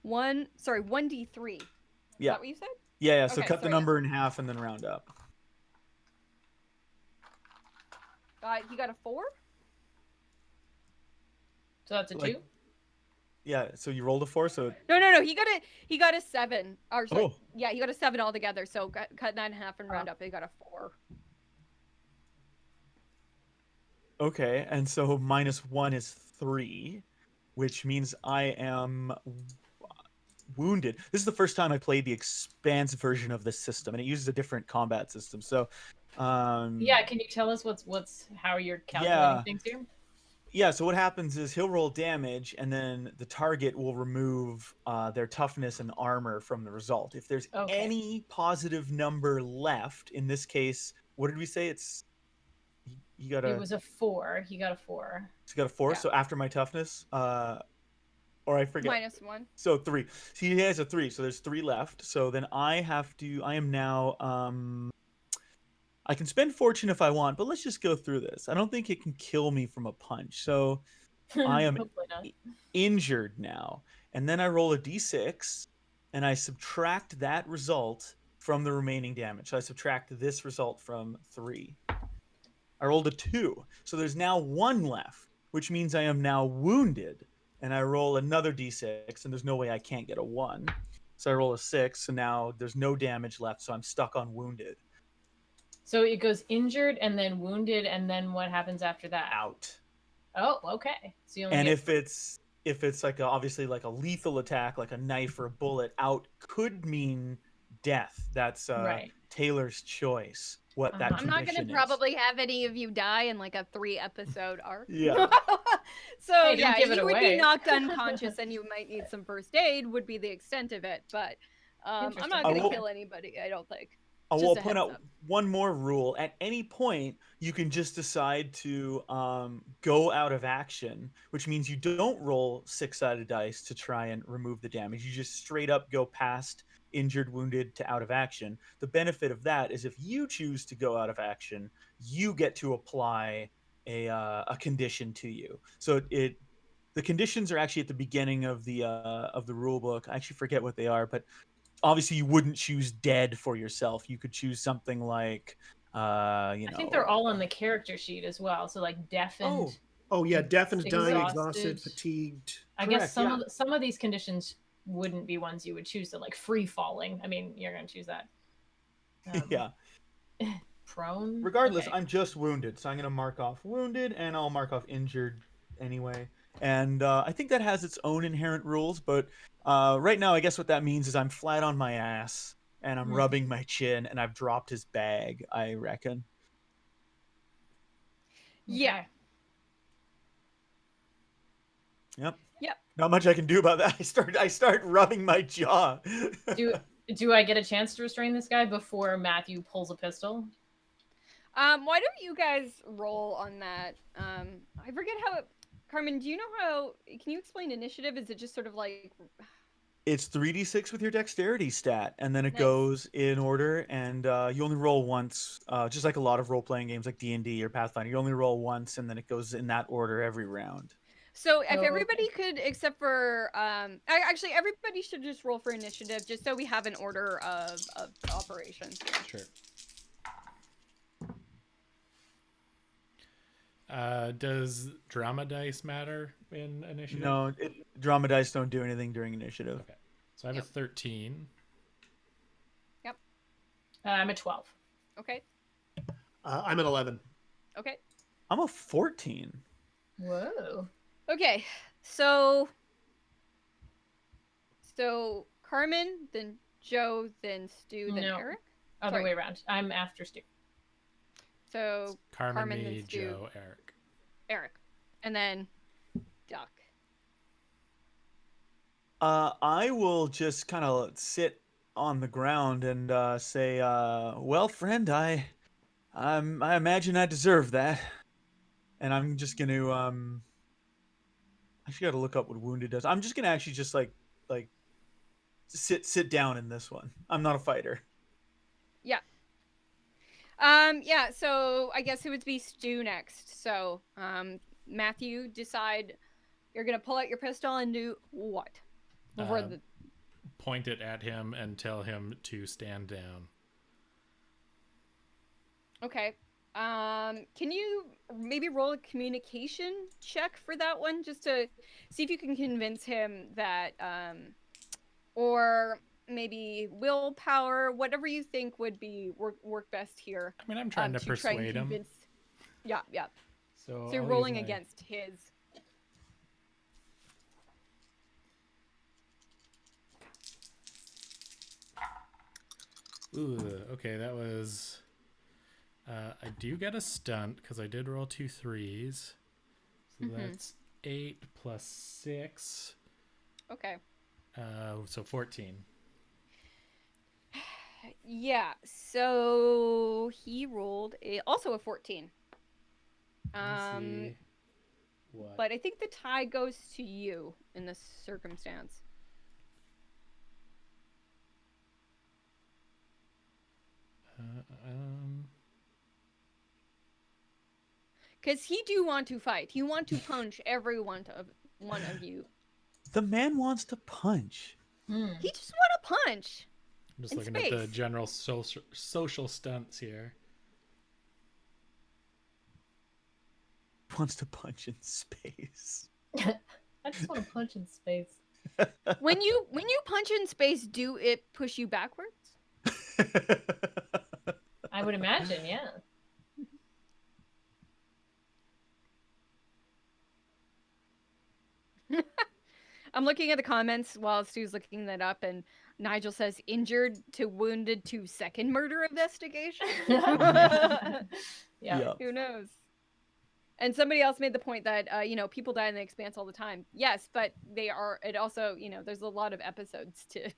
1d3. Is Yeah, that what you said? yeah. So Okay, cut the sorry. number in half and then round up. You got a 4? So that's a Like- 2. Yeah, so you rolled a 4, so No. He got a 7. Or sorry, Oh. yeah, he got a 7 altogether. So cut that in half and round up. He got a 4. okay, and so -1 is 3, which means I am wounded. This is the first time I played the Expanse version of this system, and it uses a different combat system. So, Yeah, can you tell us what's how you're calculating Yeah. things here? yeah. So what happens is he'll roll damage, and then the target will remove their toughness and armor from the result. If there's Okay. any positive number left, in this case, what did we say? It's you got It a was a 4. He got a 4. it's got a 4. Yeah. So after my toughness, or I forget. -1. So 3. So he has a 3. So there's 3 left. So then I am now I can spend fortune if I want, but let's just go through this. I don't think it can kill me from a punch. So I am Hopefully not. injured now. And then I roll a d6 and I subtract that result from the remaining damage. So I subtract this result from 3. I rolled a 2. So there's now 1 left, which means I am now wounded. And I roll another d6, and there's no way I can't get a 1. So I roll a 6, so now there's no damage left, so I'm stuck on wounded. So it goes injured and then wounded, and then what happens after that? Out. Oh, okay. So you only And get... if it's like obviously like a lethal attack, like a knife or a bullet, out could mean death. That's Right. Taylor's choice. What that I'm I'm not going condition to is. probably have any of you die in like a 3-episode arc. Yeah. So Hey, don't yeah, give it you would away. be knocked unconscious and you might need some first aid would be the extent of it. But I'm Interesting. not I going to will- kill anybody, I don't think. I Just will a point heads out up. one more rule. At any point, you can just decide to go out of action, which means you don't roll 6-sided dice to try and remove the damage. You just straight up go past injured, wounded to out of action. The benefit of that is if you choose to go out of action, you get to apply a condition to you. So the conditions are actually at the beginning of the rule book. I actually forget what they are, but obviously you wouldn't choose dead for yourself. You could choose something like I think they're all on the character sheet as well. So like deafened. Oh yeah, deafened, dying, Exhausted. exhausted, fatigued. I Correct, guess some of these conditions wouldn't be ones you would choose. So like free falling. I mean, you're gonna choose that. yeah. Prone. Regardless, Okay. I'm just wounded, so I'm going to mark off wounded, and I'll mark off injured anyway. And I think that has its own inherent rules, but right now, I guess what that means is I'm flat on my ass, and I'm rubbing my chin, and I've dropped his bag, I reckon. Yeah. Okay. Yep. Yep. Not much I can do about that. I start rubbing my jaw. Do I get a chance to restrain this guy before Matthew pulls a pistol? Why don't you guys roll on that? I forget how it... Carmin, do you know how... Can you explain initiative? Is it just sort of like... It's 3d6 with your dexterity stat, and then it Nice. goes in order, and you only roll once, just like a lot of role-playing games like D&D or Pathfinder. You only roll once, and then it goes in that order every round. So if Oh, everybody could, except for... actually, everybody should just roll for initiative, just so we have an order of operations. Sure. Does drama dice matter in initiative? No, drama dice don't do anything during initiative. Okay. So I have Yep. a 13. I'm a 12. Okay. I'm at 11. Okay. I'm a 14. Whoa. Okay. So Carmin, then Joe, then Stu, then No. Eric. Other Sorry. way around. I'm after Stu. So Carmin, Carmin, then me, Stu, Joe, Eric. Eric, and then Duck. I will just kind of sit on the ground and say, "Well, friend, I imagine I deserve that." And I'm just gonna I actually got to look up what wounded does. I'm just gonna actually just like sit down in this one. I'm not a fighter. Yeah. Yeah, so I guess it would be Stu next. So, Matthew, decide you're gonna pull out your pistol and do what? Before the Point it at him and tell him to stand down. Okay. Can you maybe roll a communication check for that one just to see if you can convince him that or maybe willpower, whatever you think would be work best here. I mean, I'm trying to persuade him. Yeah, yeah. So So you're I'll rolling use my- against his. Ooh, okay, that was... I do get a stunt, because I did roll 2 3s. So that's 8 plus 6. Okay. So 14. Yeah, so he rolled also a 14. Let's see what... But I think the tie goes to you in this circumstance. Because he do want to fight. He want to punch every one of you. The man wants to punch. He just want to punch. I'm just in looking space. at the general social stunts here. Wants to punch in space. I just want to punch in space. When you punch in space, do it push you backwards? I would imagine, yeah. I'm looking at the comments while Stu's looking that up, and Nigel says injured to wounded to second murder investigation. Yeah. Who knows? And somebody else made the point that people die in the Expanse all the time. Yes, but it also, there's a lot of episodes to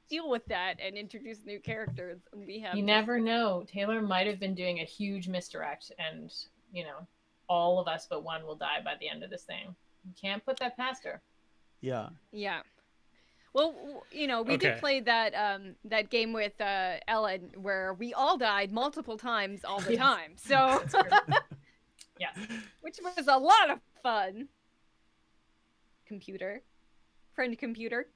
deal with that and introduce new characters. And we have You never know. Taylor might have been doing a huge misdirect, and all of us but one will die by the end of this thing. You can't put that past her. Yeah. Yeah. Well, we did play that game with Ellen where we all died multiple times all the time. So, yeah, which was a lot of fun. Friend computer.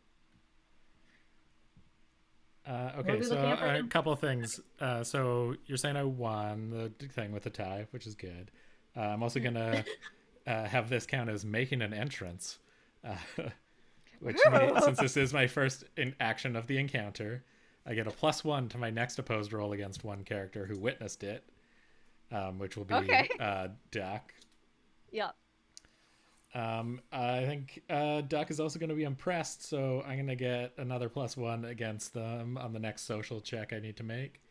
Okay, so a couple of things. So you're saying I won the thing with the tie, which is good. I'm also gonna have this count as making an entrance. Which since this is my first action of the encounter, I get a +1 to my next opposed roll against one character who witnessed it, which will be Duck. Yeah. I think Duck is also going to be impressed, so I'm going to get another +1 against them on the next social check I need to make.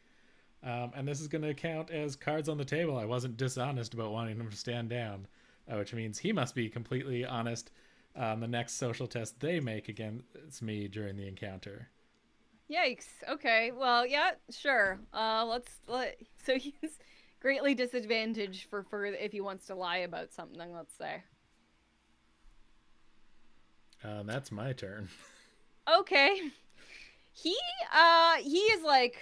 And this is going to count as cards on the table. I wasn't dishonest about wanting him to stand down, which means he must be completely honest on the next social test they make against me during the encounter. Yikes. Okay. Well, yeah, sure. So he's greatly disadvantaged for if he wants to lie about something, let's say. That's my turn. Okay. He is like,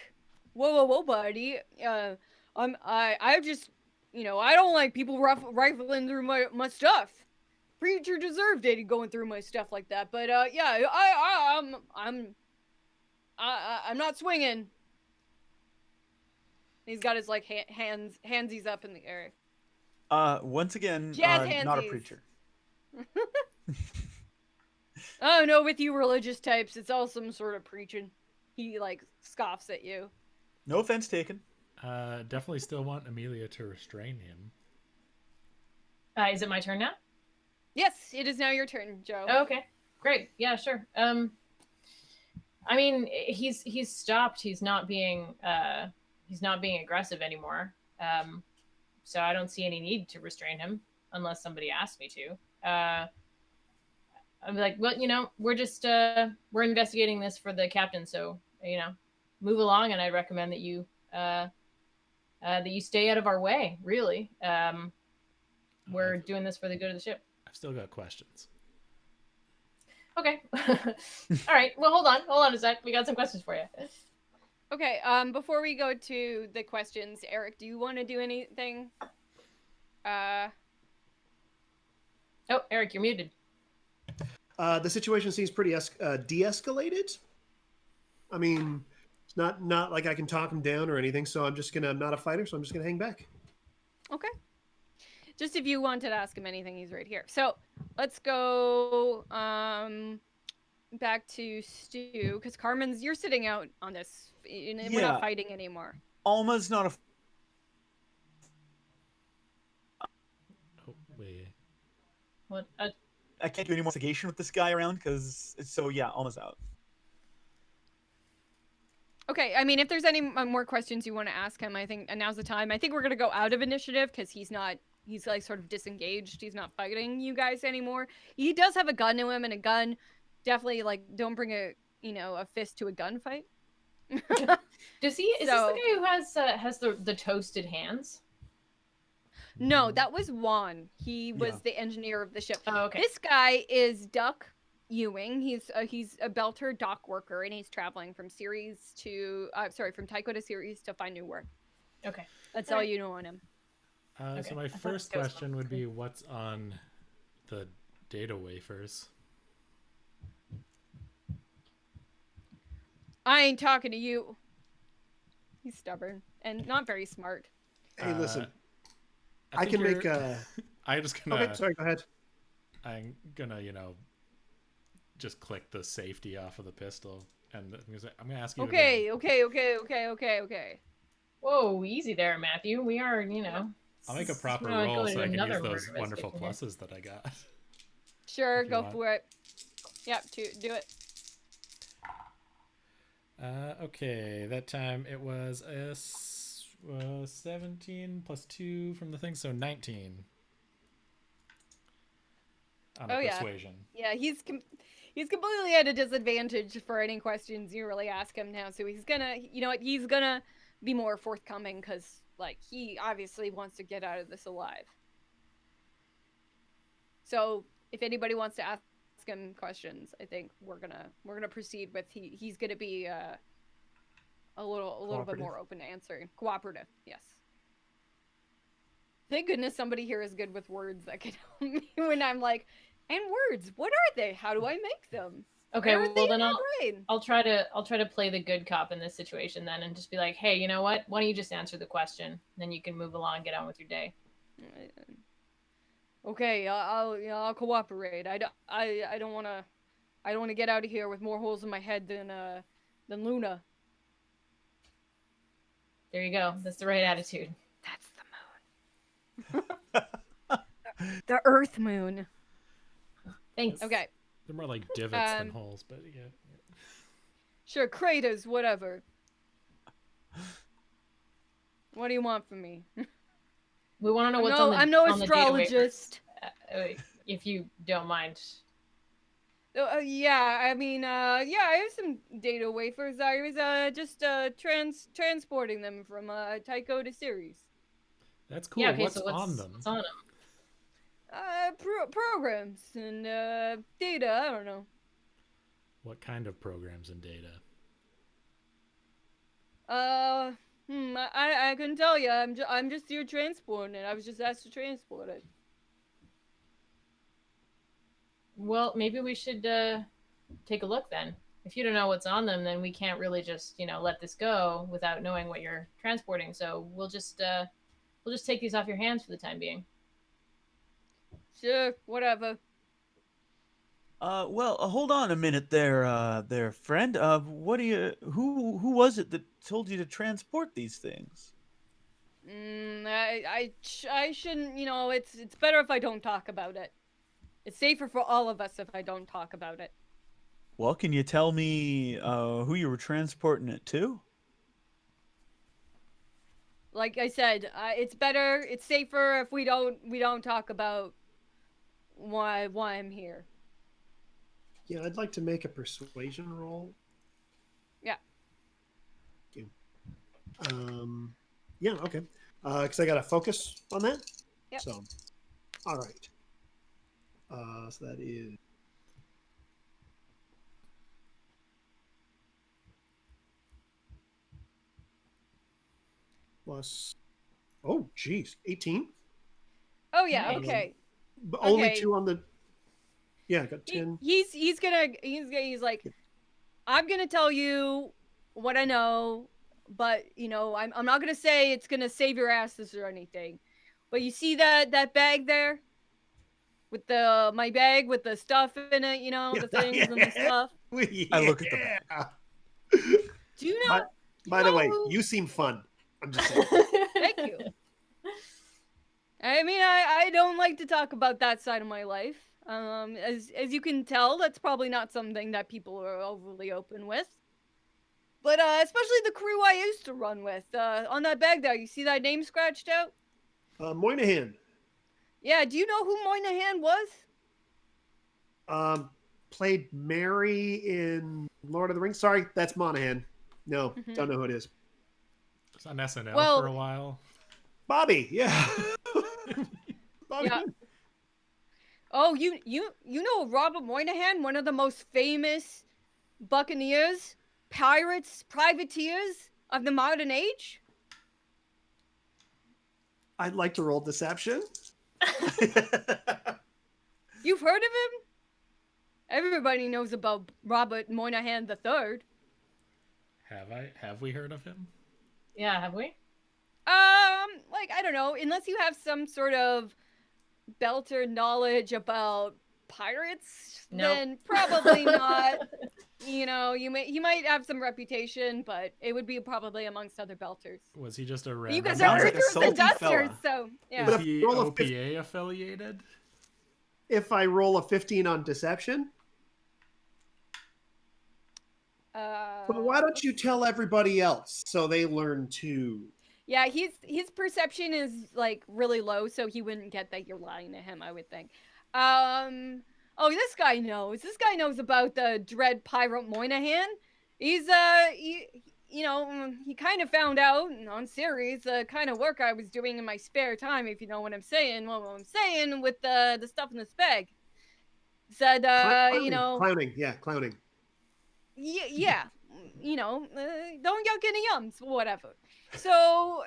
whoa, buddy. I just, I don't like people rifling through my stuff. Preacher deserved it going through my stuff like that, but yeah, I'm not swinging. He's got his like handsies up in the air. Once again, Jazz not a handsies. preacher. Oh no, with you religious types, it's all some sort of preaching. He like scoffs at you. No offense taken. Definitely still want Amelia to restrain him. Is it my turn now? Yes, it is now your turn, Joe. Oh, okay, great. Yeah, sure. I mean, he's stopped. He's not being aggressive anymore. So I don't see any need to restrain him unless somebody asks me to. I'm like, well, we're just we're investigating this for the captain, so move along, and I recommend that you stay out of our way. Really, we're doing this for the good of the ship. I've still got questions. Okay. All right. Well, hold on a sec. We got some questions for you. Okay. Before we go to the questions, Eric, do you want to do anything? Oh, Eric, you're muted. The situation seems pretty de-escalated. I mean, it's not like I can talk him down or anything. So I'm not a fighter, so I'm just gonna hang back. Okay. Just if you wanted to ask him anything, he's right here. So let's go back to Stu, because Carmin's, you're sitting out on this. We're not fighting anymore. Alma's not a... Oh, wait. What? I can't do any more investigation with this guy around, because... So, yeah, Alma's out. Okay, I mean, if there's any more questions you want to ask him, I think now's the time. I think we're going to go out of initiative, because he's like sort of disengaged. He's not fighting you guys anymore. He does have a gun to him, and a gun, definitely, like, don't bring a fist to a gunfight. Does he? Is this the guy who has the toasted hands? No, that was Juan. He was the engineer of the ship. Oh, okay. This guy is Duck Ewing. He's a Belter dock worker, and he's traveling from from Tycho to Ceres to find new work. Okay. That's all you know on him. Okay. So my first question would be, what's on the data wafers? I ain't talking to you. He's stubborn and not very smart. Hey, listen. I can make I'm just gonna... Okay, sorry, go ahead. I'm gonna, just click the safety off of the pistol, and I'm gonna ask you. Okay. Whoa, easy there, Matthew. We are, I'll make a proper we're not roll going so to I can another use those murder wonderful investigation pluses that I got. Sure, If you go want. for it. Yep, do it. Okay, that time it was 17 plus 2 from the thing, so 19. On a persuasion. Yeah, he's completely at a disadvantage for any questions you really ask him now. So he's gonna, he's gonna be more forthcoming, because like he obviously wants to get out of this alive. So if anybody wants to ask him questions, I think we're gonna proceed with he's gonna be a little bit more open to answering. Cooperative, yes. Thank goodness somebody here is good with words that can help me when I'm like, and words, what are they? How do I make them? Okay, Where are well they in then my brain? I'll try to play the good cop in this situation then, and just be like, hey, you know what? Why don't you just answer the question? Then you can move along, get on with your day. Okay, I'll cooperate. I don't want to get out of here with more holes in my head than Luna. There you go. That's the right attitude. That's the moon. The Earth moon. Thanks. Okay. They're more like divots than holes, but yeah. Sure, craters, whatever. What do you want from me? We want to know what's on the I'm no on the data waiver, astrologist. if you don't mind. Yeah, I mean, I have some data wafers. I was just transporting them from Tycho to Ceres. That's cool. Yeah, okay, What's so on them? What's on them? Programs and data. I don't know. What kind of programs and data? I couldn't tell you. I'm just here transporting it. I was just asked to transport it. Well, maybe we should take a look then. If you don't know what's on them, then we can't really just let this go without knowing what you're transporting. So we'll just take these off your hands for the time being. Sure, whatever. Well, hold on a minute there, friend. Who was it that told you to transport these things? I shouldn't. It's better if I don't talk about it. It's safer for all of us if I don't talk about it. Well, can you tell me who you were transporting it to? Like I said, it's better. It's safer if we don't talk about why I'm here. Yeah, I'd like to make a persuasion roll. Yeah. Thank you. Yeah, okay. Because I got to focus on that. Yep. So, all right. So that is plus. Oh, geez, 18. Oh yeah. Nice. Okay. But only Okay. 2 on the. Yeah, I got 10. He's like, I'm gonna tell you what I know, but I'm not gonna say it's gonna save your asses or anything. But you see that bag there with my bag with the stuff in it, the things and the stuff. Yeah. I look at the bag. Do you know? By the way, who- you seem fun. I'm just saying. Thank you. I mean, I don't like to talk about that side of my life. As you can tell, that's probably not something that people are overly open with. But especially the crew I used to run with. On that bag there, you see that name scratched out? Moynihan. Yeah, do you know who Moynihan was? Played Mary in Lord of the Rings. Sorry, that's Monahan. No, don't know who it is. It's on SNL Well- for a while. Bobby, yeah. Bobby. Yeah. Oh, you know Robert Moynihan, one of the most famous buccaneers, pirates, privateers of the modern age? I'd like to roll deception. You've heard of him? Everybody knows about Robert Moynihan III. Have we heard of him? Yeah, have we? Like, I don't know, unless you have some sort of belter knowledge about pirates, Nope. then probably not. He might have some reputation, but it would be probably amongst other belters. Was he just a You random? guys Sounds are like a Earthers and salty Dusters, fella. so yeah. But Is he roll a OPA affiliated? If I roll a 15 on deception, but why don't you tell everybody else so they learn too? Yeah, his perception is like really low, so he wouldn't get that you're lying to him, I would think. Oh, this guy knows. This guy knows about the dread pirate Moynihan. He's he kind of found out on series the kind of work I was doing in my spare time, if you know what I'm saying. Well, what I'm saying with the stuff in this bag. Said Clowning. Yeah, clowning. yeah, don't yuck any yums, whatever. So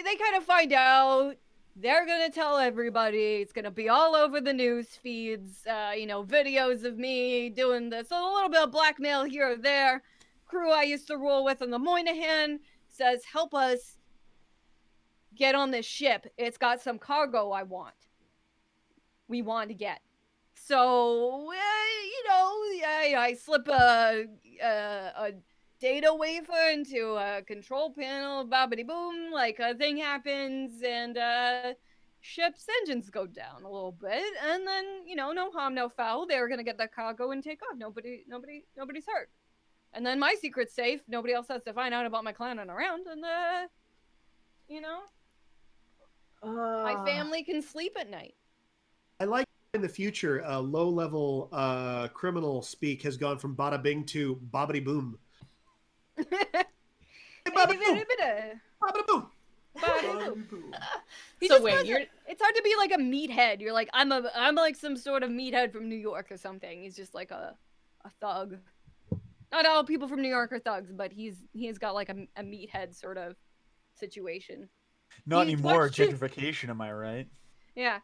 they kind of find out. They're gonna tell everybody. It's gonna be all over the news feeds. Videos of me doing this. A little bit of blackmail here or there. Crew I used to roll with on the Moynihan says, "Help us get on this ship. It's got some cargo we want to get." So I slip a data wafer into a control panel, bobbity boom, like a thing happens, and ship's engines go down a little bit, and then no harm, no foul. They're gonna get their cargo and take off. Nobody's hurt. And then my secret's safe. Nobody else has to find out about my clowning around, and my family can sleep at night. I like in the future, low-level criminal speak has gone from bada bing to bobbity boom. Bobbity boom. So wait, it's hard to be like a meathead. You're like, I'm like some sort of meathead from New York or something. He's just like a thug. Not all people from New York are thugs, but he's got like a meathead sort of situation. Not He's anymore. watched- Gentrification, am I right? Yeah.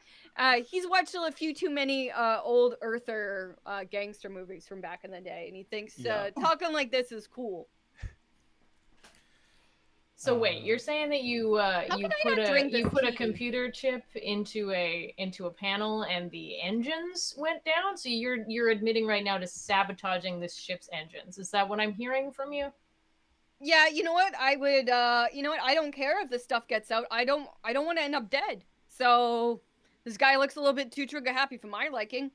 He's watched a few too many old Earther gangster movies from back in the day, and he thinks Yeah. talking like this is cool. So wait, you're saying that you put a computer chip into a panel and the engines went down? So you're admitting right now to sabotaging this ship's engines. Is that what I'm hearing from you? Yeah, you know what? I would you know what? I don't care if this stuff gets out. I don't want to end up dead. So this guy looks a little bit too trigger happy for my liking.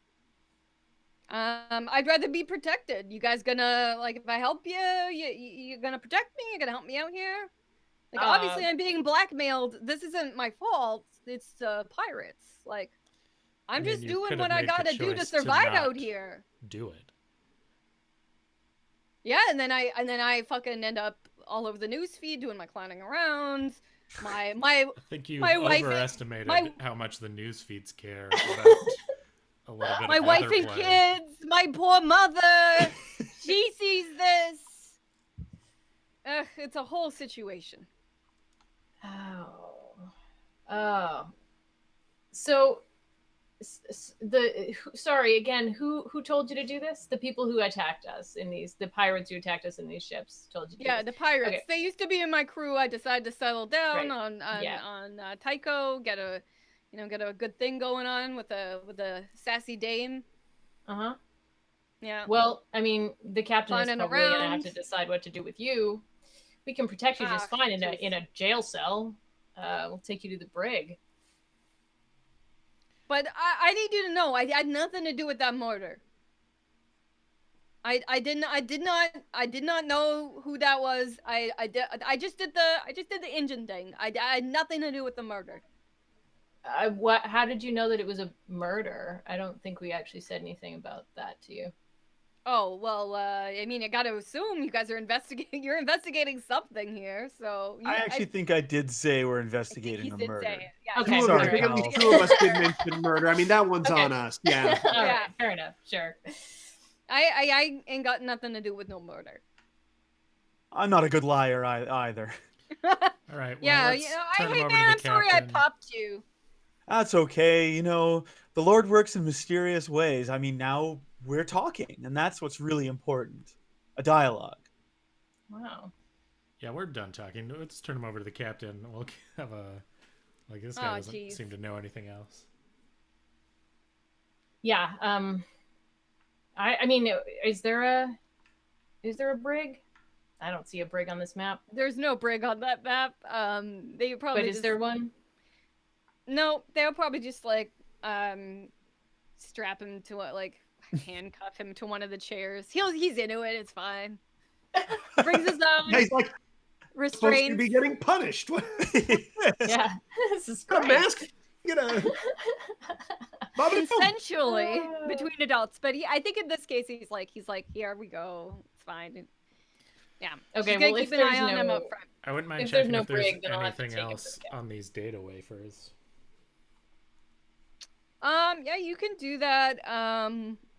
I'd rather be protected. You guys gonna like if I help you, you're gonna protect me? You're gonna help me out here? Like obviously I'm being blackmailed. This isn't my fault. It's the pirates. Like I'm mean, just you doing could what have I made the gotta do to choice survive not out here. Do it. Yeah, and then I fucking end up all over the news feed doing my clowning around. My I think you my wife- overestimated my- how much the news feeds care about a little bit my of wife other and play. kids, my poor mother. She sees this. Ugh, it's a whole situation. Oh. So, sorry again. Who told you to do this? The people who attacked us in the pirates who attacked us in these ships told you to do Yeah, this. the pirates. Okay. They used to be in my crew. I decided to settle down Right. on Tycho, get a good thing going on with a sassy dame. Uh-huh. Yeah. Well, I mean, the captain is Fun and probably gonna have around. to decide what to do with you. We can protect you just fine in jeez. a jail cell. We'll take you to the brig. But I need you to know I had nothing to do with that murder. I did not know who that was. I just did the engine thing. I had nothing to do with the murder. How did you know that it was a murder? I don't think we actually said anything about that to you. Oh, well, I mean, I got to assume you guys are investigating. You're investigating something here, so. I actually think I did say we're investigating a did murder. say it. Yeah, Okay, Two of us- sorry, I think at least pals. 2 of us did mention murder. I mean, that one's Okay. on us. Yeah. All right, Yeah. fair enough. Sure. I ain't got nothing to do with no murder. I'm not a good liar either. All right. Well, Yeah, let's you know, turn him hey over man, to I'm the sorry I captain. popped you. That's okay. You know, the Lord works in mysterious ways. I mean, now we're talking, and that's what's really important. A dialogue. Wow. Yeah, we're done talking. Let's turn him over to the captain. We'll have a this guy Oh, doesn't jeez. seem to know anything else. Yeah. I mean, is there a brig? I don't see a brig on this map. There's no brig on that map. They probably. But is there one? No, they'll probably just like strap him to handcuff him to one of the chairs. He's into it. It's fine. Brings his own Yeah, he's like supposed to restraints. be getting punished. What is this? Yeah. This is Got a great. mask? Get a Bobby and Phil. Consensually between adults, but I think in this case he's like, here we go. It's fine. Yeah. Okay, She's gonna well, if keep an eye there's on him no- up front. I wouldn't mind If there's checking no if there's brig, then I'll have to anything take him to else the captain. on these data wafers. Yeah, you can do that.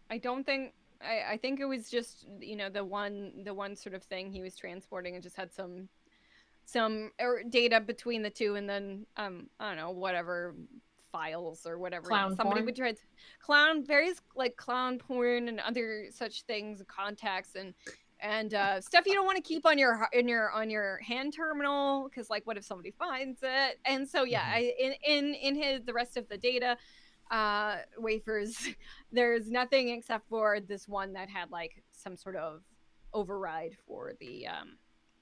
I don't think I think it was just, the one sort of thing he was transporting and just had some data between the two, and then I don't know, whatever files or whatever Clown somebody porn? would try various like clown porn and other such things, contacts and stuff you don't want to keep on your hand terminal, because like what if somebody finds it? And so yeah, in the rest of the data wafers, there's nothing except for this one that had like some sort of override for the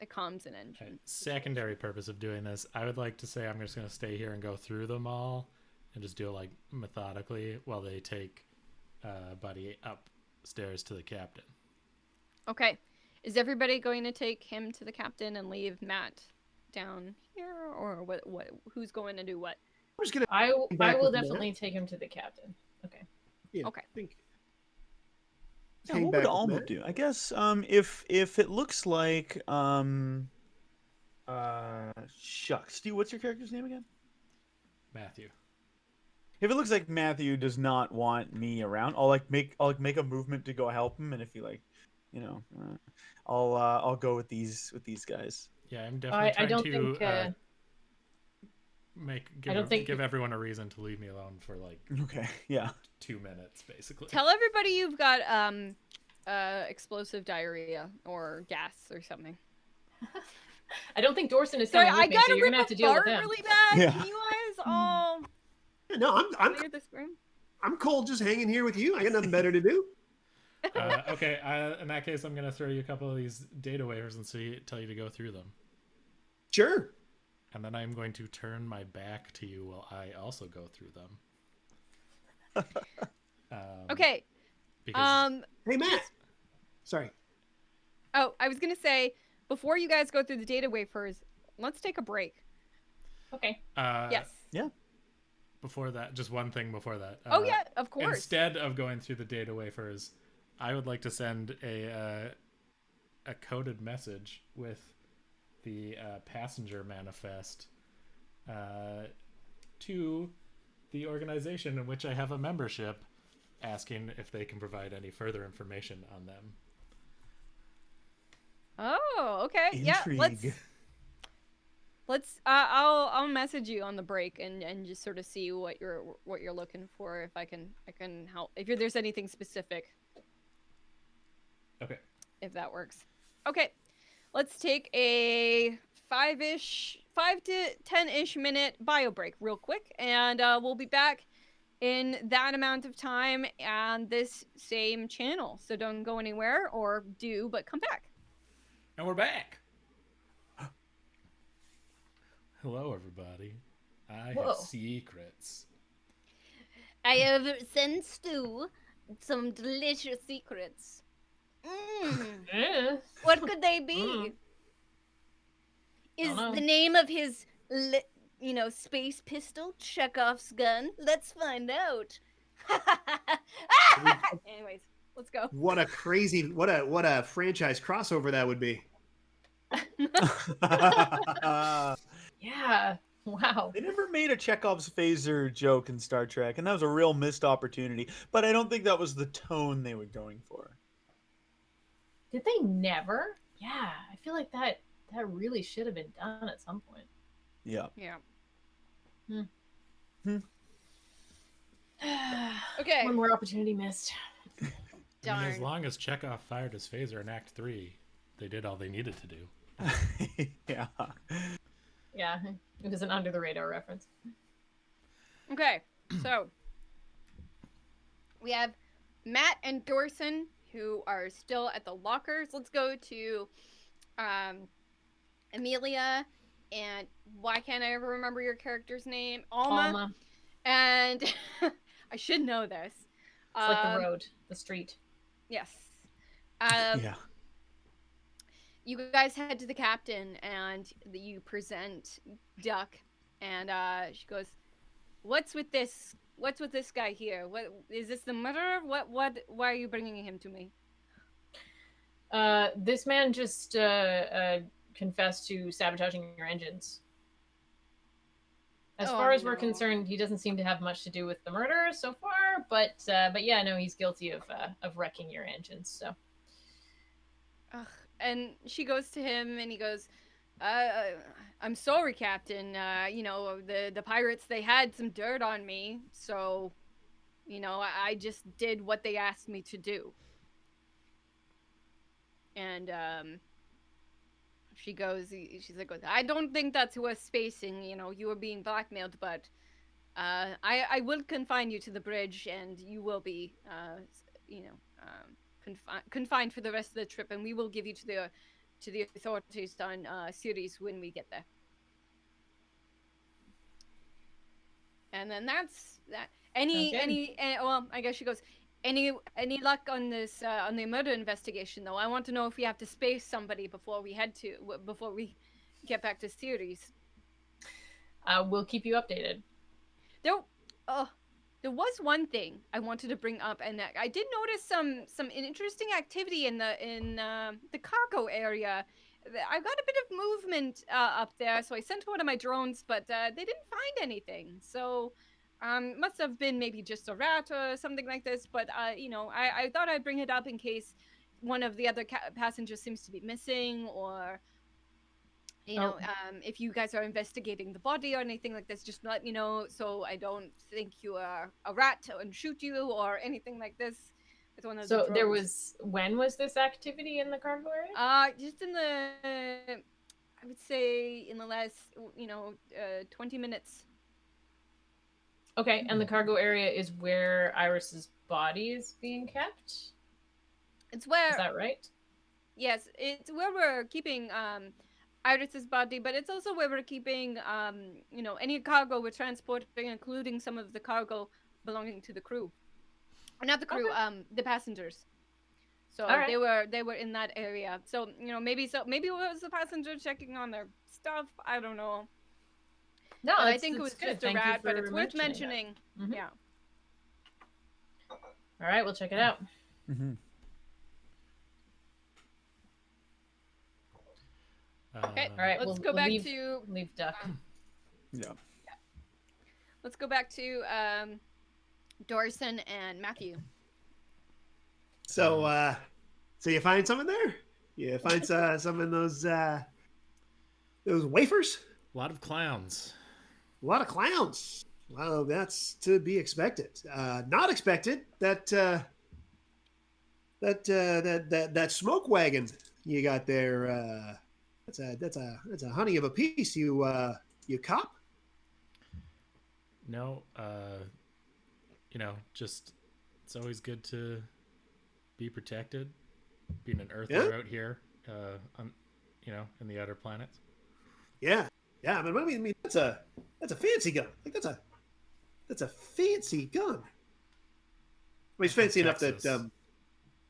comms and engine. Okay. Secondary purpose of doing this, I would like to say I'm just going to stay here and go through them all and just do it like methodically while they take Buddy upstairs to the captain. Okay, is everybody going to take him to the captain and leave Matt down here, or what who's going to do what? I'm just gonna I back will with Matt. definitely take him to the captain. Okay. Yeah, Okay. I think. Yeah, Hang what back would with Alma Matt. do? I guess if it looks like shucks, Stu, what's your character's name again? Matthew. If it looks like Matthew does not want me around, I'll make a movement to go help him, and if he I'll go with these guys. Yeah, I'm definitely I trying don't to think give everyone a reason to leave me alone for like Okay, yeah. 2 minutes, basically. Tell everybody you've got explosive diarrhea or gas or something. I don't think Dorsun is Sorry, coming with I me, gotta so you're rip gonna have to a deal with fart him. really bad. Yeah. Can you guys all No, I'm clear this room? cool just hanging here with you. I got nothing better to do. Okay, in that case, I'm going to throw you a couple of these data waivers and tell you to go through them. Sure. And then I'm going to turn my back to you while I also go through them. Okay. Because Hey, Matt. Sorry. Oh, I was gonna say, before you guys go through the data wafers, let's take a break. Okay. Yes. Yeah. before that, just one thing before that. Oh yeah, of course. Instead of going through the data wafers, I would like to send a coded message with the passenger manifest to the organization in which I have a membership, asking if they can provide any further information on them. Oh, okay. Intrigue. Yeah, let's I'll message you on the break and just sort of see what you're looking for, if I can help, if there's anything specific. Okay. If that works. Okay. Let's take a 5 to 10-ish minute bio break real quick, and we'll be back in that amount of time and this same channel. So don't go anywhere, or do, but come back. And we're back. Hello, everybody. I have secrets. I have sent Stu some delicious secrets. What could they be? Is the name of his, space pistol Chekhov's gun? Let's find out. Anyways, let's go. What a franchise crossover that would be. Yeah. Wow. They never made a Chekhov's phaser joke in Star Trek, and that was a real missed opportunity. But I don't think that was the tone they were going for. Did they never? Yeah, I feel like that really should have been done at some point. Yeah. Yeah. Okay. One more opportunity missed. Darn. I mean, as long as Chekhov fired his phaser in Act 3, they did all they needed to do. Yeah. Yeah, it was an under the radar reference. Okay, so we have Matt and Dorsun, who are still at the lockers. Let's go to Amelia, and why can't I ever remember your character's name? Alma. And I should know this. It's like the road, the street. Yes. Yeah. You guys head to the captain, and you present Duck, and she goes, "What's with this? What's with this guy here? What is this? The murderer? What? Why are you bringing him to me?" This man just confessed to sabotaging your engines. As far as we're concerned, he doesn't seem to have much to do with the murder so far, but yeah, no, he's guilty of wrecking your engines. So. Ugh. And she goes to him, and he goes, "I'm sorry, Captain. The pirates, they had some dirt on me, so, I just did what they asked me to do." And she's like, "I don't think that's worth spacing. You were being blackmailed, but I will confine you to the bridge, and you will be, confined for the rest of the trip, and we will give you to the authorities on Ceres when we get there." And then that's that. Well, I guess she goes, any luck on this on the murder investigation, though? I want to know if we have to space somebody before we get back to Ceres. We'll keep you updated. There was one thing I wanted to bring up, and I did notice some interesting activity in the cargo area. I got a bit of movement up there, so I sent one of my drones, but they didn't find anything. So must have been maybe just a rat or something like this. But I thought I'd bring it up in case one of the other passengers seems to be missing, or if you guys are investigating the body or anything like this, just let me know, so I don't think you are a rat and shoot you or anything like this with one of the drones. When was this activity in the cargo area? Just I would say in the last 20 minutes. Okay, and the cargo area is where Iris's body is being kept? It's where Is that right? yes, it's where we're keeping Iris's body, but it's also where we're keeping any cargo we're transporting, including some of the cargo belonging to the crew. Not the crew, Okay. the passengers. So All right. they were in that area. So maybe it was the passenger checking on their stuff. I don't know. No, But I it's think it was good. just a Thank you rat. But for it's worth mentioning mentioning. Mhm. Yeah. All right, we'll check it out. Mm-hmm. Okay. All right, Let's go back leave, to leave Duck. Yeah. let's go back to Dorsun and Matthew. So, so you find some in there? You find some in those wafers? A lot of clowns. A lot of clowns. Well, that's to be expected. Not expected that that smoke wagon you got there. That's a honey of a piece. You cop? No, just it's always good to be protected. Being an earther out here, in the outer planets. Yeah. I mean, that's a fancy gun. Like that's a fancy gun. I mean, it's fancy enough that it's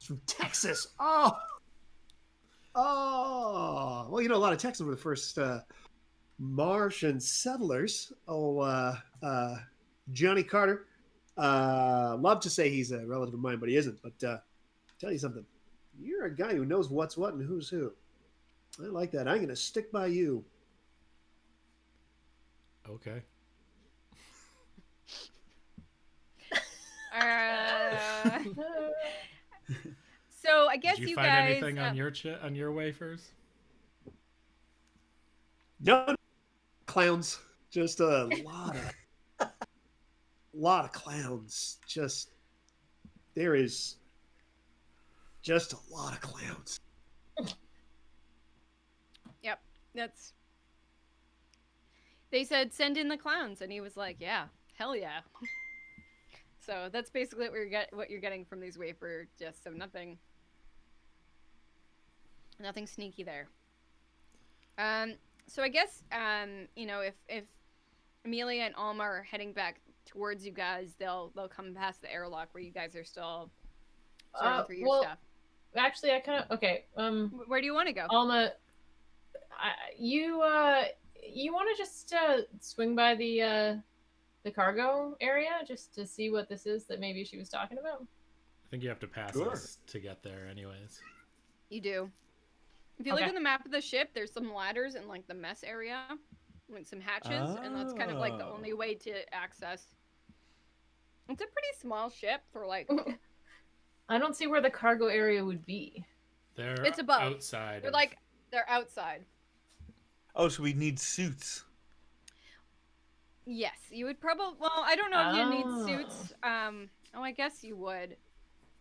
from Texas. Oh. Well, a lot of Texans were the first Martian settlers. Johnny Carter. Love to say he's a relative of mine, but he isn't. But tell you something. You're a guy who knows what's what and who's who. I like that. I'm going to stick by you. Okay. So I guess Did you you find guys anything on your wafers? No clowns. Just a lot of clowns. There is just a lot of clowns. Yep, they said send in the clowns, and he was like, yeah, hell yeah. So that's basically what you're getting from these wafer discs. So nothing sneaky there. So I guess if Amelia and Alma are heading back towards you guys, they'll come past the airlock where you guys are still sorting through your stuff. Actually, I kind of okay. Where do you want to go? Alma, you want to just swing by the cargo area just to see what this is that maybe she was talking about? I think you have to pass Sure. us to get there, anyways. You do. If you look at the map of the ship, there's some ladders in like the mess area, like some hatches, and that's kind of like the only way to access. It's a pretty small ship for like. I don't see where the cargo area would be. It's above. Outside. They're outside. Oh, so we need suits. Yes, you would probably. Well, I don't know if you need suits. I guess you would.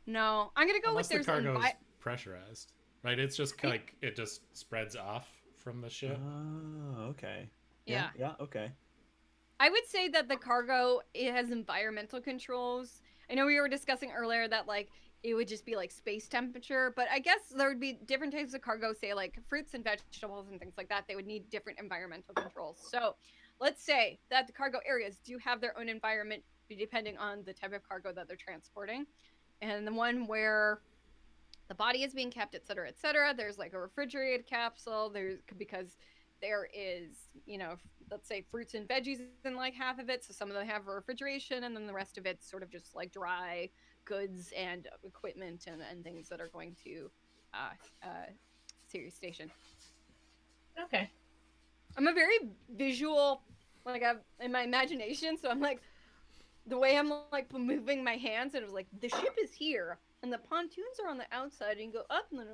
No, I'm gonna go Unless with the cargo is pressurized, right? It's just like it just spreads off from the ship. Oh, okay. Yeah. Okay. I would say that the cargo, it has environmental controls. I know we were discussing earlier that like it would just be like space temperature, but I guess there would be different types of cargo, say like fruits and vegetables and things like that. They would need different environmental controls. So let's say that the cargo areas do have their own environment depending on the type of cargo that they're transporting. And the one where the body is being kept, et cetera, there's like a refrigerated capsule. Because there is, let's say fruits and veggies in like half of it. So some of them have refrigeration, and then the rest of it's sort of just like dry goods and equipment and things that are going to Sirius Station. Okay. I'm a very visual, like in my imagination. So I'm like, the way I'm like moving my hands, and it was like the ship is here, and the pontoons are on the outside, and you go up and then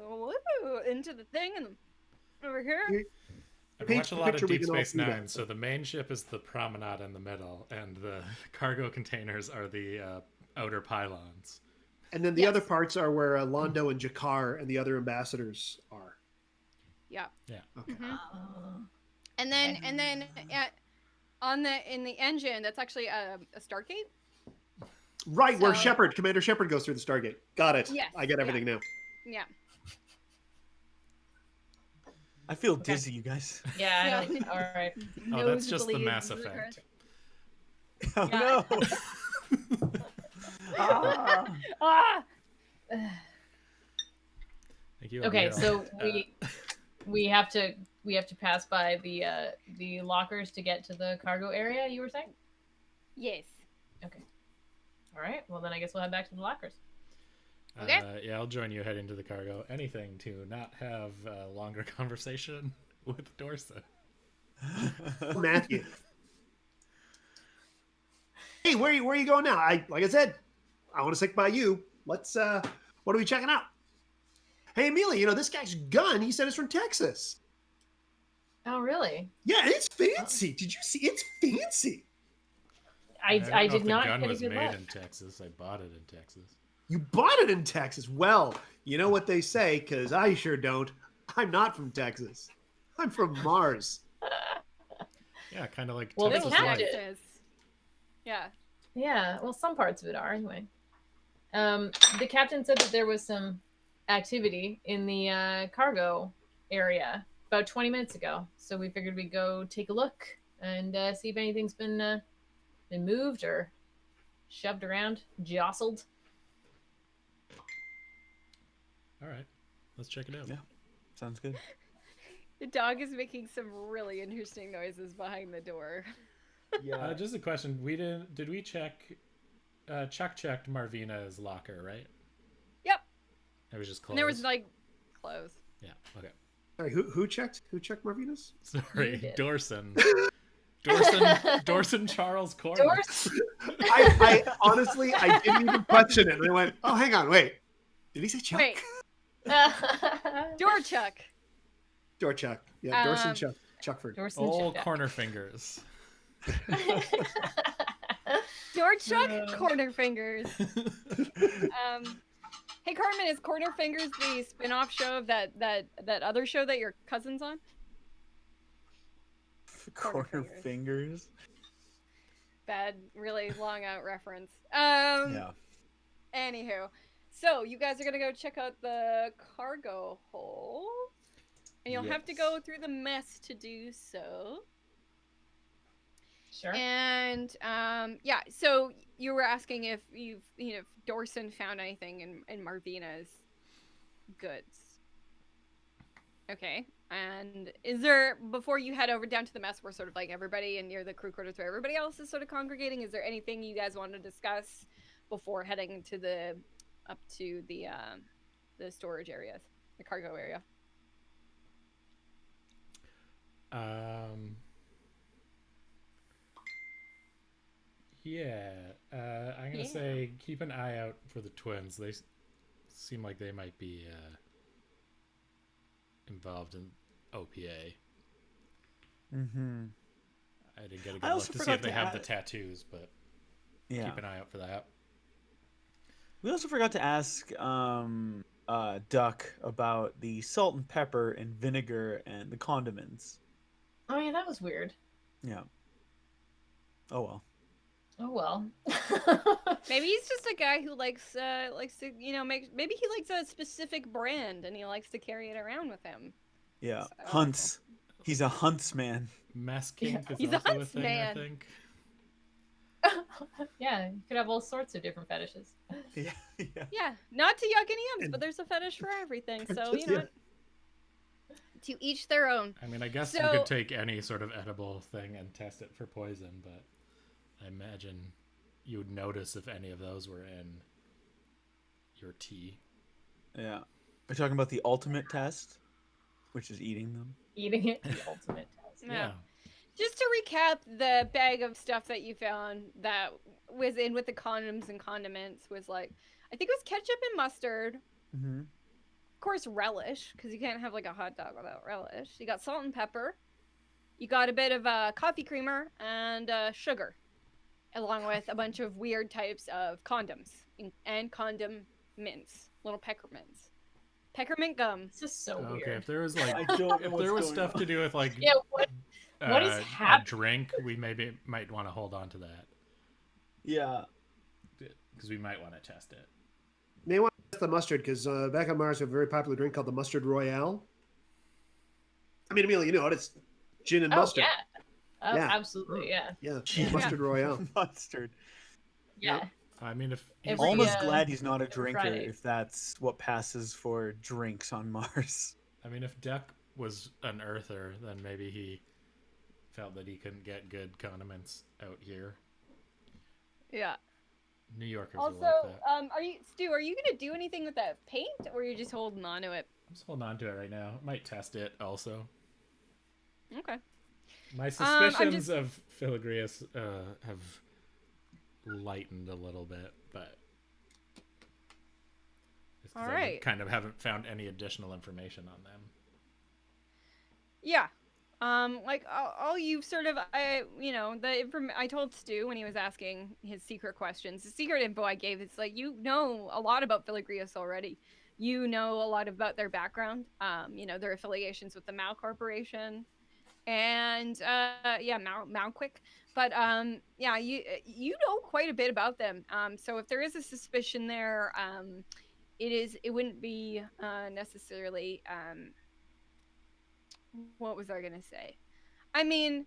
into the thing, and over here. I watch a lot of Deep Space Nine, so the main ship is the promenade in the middle, and the cargo containers are the outer pylons. And then the other parts are where Londo and Jakar and the other ambassadors are. Yeah. Okay. Mm-hmm. And then in the engine, that's actually a Stargate. Right, where Commander Shepard goes through the Stargate. Got it. Yes, I get everything now. Yeah. I feel dizzy, you guys. Yeah, I Yeah. don't. All right. Oh, that's just the Nosebleeds. Mass Effect. Oh Yeah. no! Ah. Ah! Thank you. Okay, Emil. so we have to pass by the lockers to get to the cargo area. You were saying? Yes. Okay. All right. Well, then I guess we'll head back to the lockers. Okay. Yeah, I'll join you heading to the cargo. Anything to not have a longer conversation with Dorsun. Matthew. Hey, where are you going now? Like I said, I want to stick by you. Let's what are we checking out? Hey, Amelia, this guy's gun, he said it's from Texas. Oh, really? Yeah, it's fancy. Did you see? It's fancy. I don't know did if not the gun get a was good made look. in Texas. I bought it in Texas. You bought it in Texas. Well, you know what they say, because I sure don't. I'm not from Texas. I'm from Mars. Yeah, kind of like Well, Texas the Little Light. captain- Texas. Yeah. Yeah, well, some parts of it are anyway. The captain said that there was some activity in the cargo area about 20 minutes ago, so we figured we'd go take a look and see if anything's been moved or shoved around, jostled. All right, let's check it out. Yeah. Sounds good. The dog is making some really interesting noises behind the door. Yeah. Just a question. Did we check? Chuck checked Marvina's locker, right? Yep. It was just And closed. there was like clothes. Yeah. Okay. Sorry, who checked? Who checked Marvina's? You Sorry, did. Dorsun. Dorsun Charles Corner. I honestly, I didn't even question it. And I went, oh, hang on, wait. Did he say Chuck? Wait. Door Chuck. Door Chuck. Yeah, Dorsun Um, Chuck. Chuckford. Dorsun Old Chuck. corner fingers. Door Chuck. Corner Fingers. Hey Carmen, is Corner Fingers the spin-off show of that other show that your cousin's on? Corner fingers. Bad, really long out reference. Yeah. Anywho, so you guys are gonna go check out the cargo hold, and you'll have to Yes. go through the mess to do so. Sure. And yeah, so you were asking if if Dorsun found anything in Marvina's goods. Okay. And is there, before you head over down to the mess where sort of like everybody and near the crew quarters where everybody else is sort of congregating, is there anything you guys want to discuss before heading to the storage areas, the cargo area? Yeah. I'm gonna say keep an eye out for the twins. They seem like they might be involved in OPA. Mm-hmm. I didn't get a I good look also to see forgot if they to have the add- tattoos, but Yeah. keep an eye out for that. We also forgot to ask Duck about the salt and pepper and vinegar and the condiments. Oh yeah, that was weird. Yeah. Oh well. Oh well. Maybe he's just a guy who likes to maybe he likes a specific brand and he likes to carry it around with him. Yeah. So- Hunts. He's a huntsman. Mess kink is He's a also a thing, I huntsman. think. Yeah, you could have all sorts of different fetishes. Yeah. Yeah. Yeah, not to yuck any yums, but there's a fetish for everything. So you know, Yeah. what? To each their own. I mean, I guess you So- could take any sort of edible thing and test it for poison, but I imagine you would notice if any of those were in your tea. Yeah. We're talking about the ultimate test, which is eating them. Eating it, the ultimate test. Yeah. Just to recap, the bag of stuff that you found that was in with the condoms and condiments was like, I think it was ketchup and mustard. Mm-hmm. Of course, relish, because you can't have like a hot dog without relish. You got salt and pepper. You got a bit of coffee creamer and sugar, along with a bunch of weird types of condoms and condom mints, little peckermints, peppermint gum. It's just so Okay, weird. if there was like, I don't know if what's there was going stuff on. to do with like, Yeah, what is a happening? drink, we might want to hold on to that Yeah. because we might want to test it. May want the mustard because back on Mars we have a very popular drink called the Mustard Royale. I mean, Amelia, you know it. It's gin and mustard. Yeah. Oh, Yeah. absolutely, yeah. Yeah, Gin Mustard Royale. mustard. Yeah. I mean, if Every, Alma's uh, glad he's not a every drinker Friday. if that's what passes for drinks on Mars. I mean, if Duck was an Earther, then maybe he felt that he couldn't get good condiments out here. Yeah. New Yorkers Also, are like that. are you gonna do anything with that paint, or are you just holding on to it? I'm just holding on to it right now. Might test it also. Okay. My suspicions of Filigreus have lightened a little bit, but just 'cause All I right. kind of haven't found any additional information on them. Yeah. Like all you sort of, I told Stu when he was asking his secret questions. The secret info I gave is like, you know a lot about Filigreus already. You know a lot about their background. Their affiliations with the Mal Corporation, and Malquick. But you know quite a bit about them. So if there is a suspicion there, it wouldn't be necessarily what was I gonna say? I mean,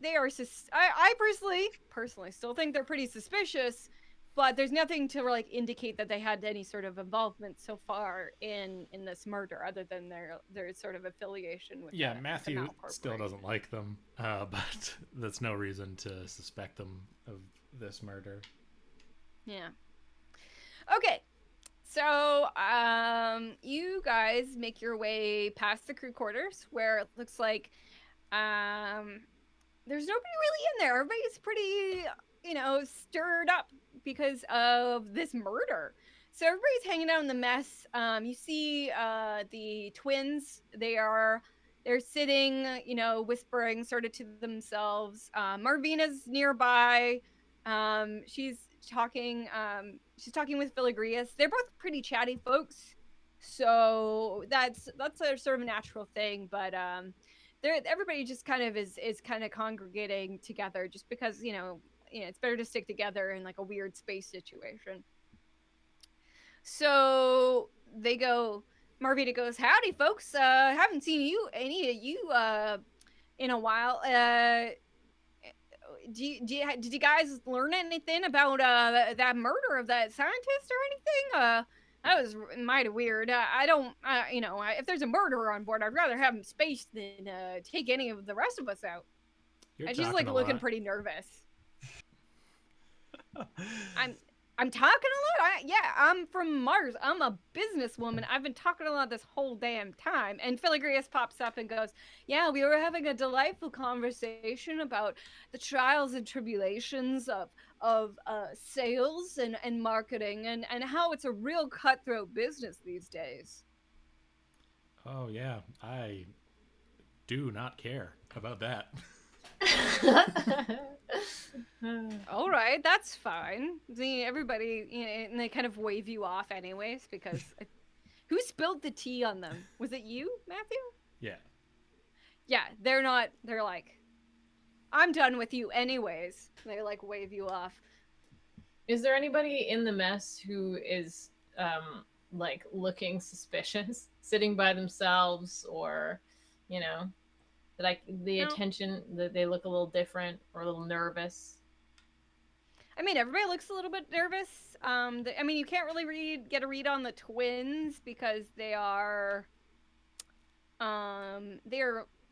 they are. I personally still think they're pretty suspicious, but there's nothing to like indicate that they had any sort of involvement so far in this murder, other than their sort of affiliation with. Yeah, the Matthew Mal still Corporation. doesn't like them, but that's no reason to suspect them of this murder. Yeah. Okay. So, you guys make your way past the crew quarters, where it looks like, there's nobody really in there. Everybody's pretty, stirred up because of this murder. So everybody's hanging out in the mess. You see, the twins. They're sitting, whispering sort of to themselves. Marvina's nearby. She's talking with Filigreus. They're both pretty chatty folks, so that's a sort of a natural thing. But everybody just kind of is kind of congregating together, just because it's better to stick together in like a weird space situation. So Marvina goes, "Howdy, folks. Haven't seen any of you in a while. Did you guys learn anything about that murder of that scientist or anything? That was mighty weird. I don't, if there's a murderer on board, I'd rather have him spaced than take any of the rest of us out." You're She's talking like a looking lot. pretty nervous. I'm talking a lot. I'm from Mars. I'm a businesswoman. I've been talking a lot this whole damn time. And Filigreus pops up and goes, "Yeah, we were having a delightful conversation about the trials and tribulations of sales and marketing and how it's a real cutthroat business these days." Oh yeah, I do not care about that. All right, that's fine. Everybody, and they kind of wave you off anyways, because who spilled the tea on them? Was it you, Matthew? Yeah. Yeah, they're like, "I'm done with you anyways." They like wave you off. Is there anybody in the mess who is like looking suspicious, sitting by themselves, or the No. attention that they look a little different or a little nervous? I mean, everybody looks a little bit nervous. You can't really get a read on the twins because they are, I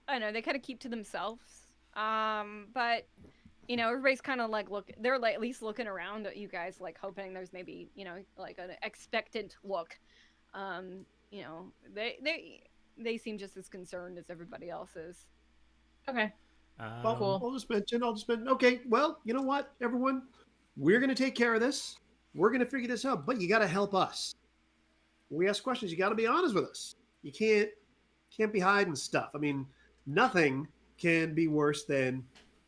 don't know, they kind of keep to themselves. But everybody's kind of like they're like at least looking around at you guys, like hoping there's maybe like an expectant look. They seem just as concerned as everybody else is. Okay. Well, Cool. I'll just mention. Okay, well, you know what, everyone? We're going to take care of this. We're going to figure this out, but you got to help us. When we ask questions, you got to be honest with us. You can't be hiding stuff. I mean, nothing can be worse than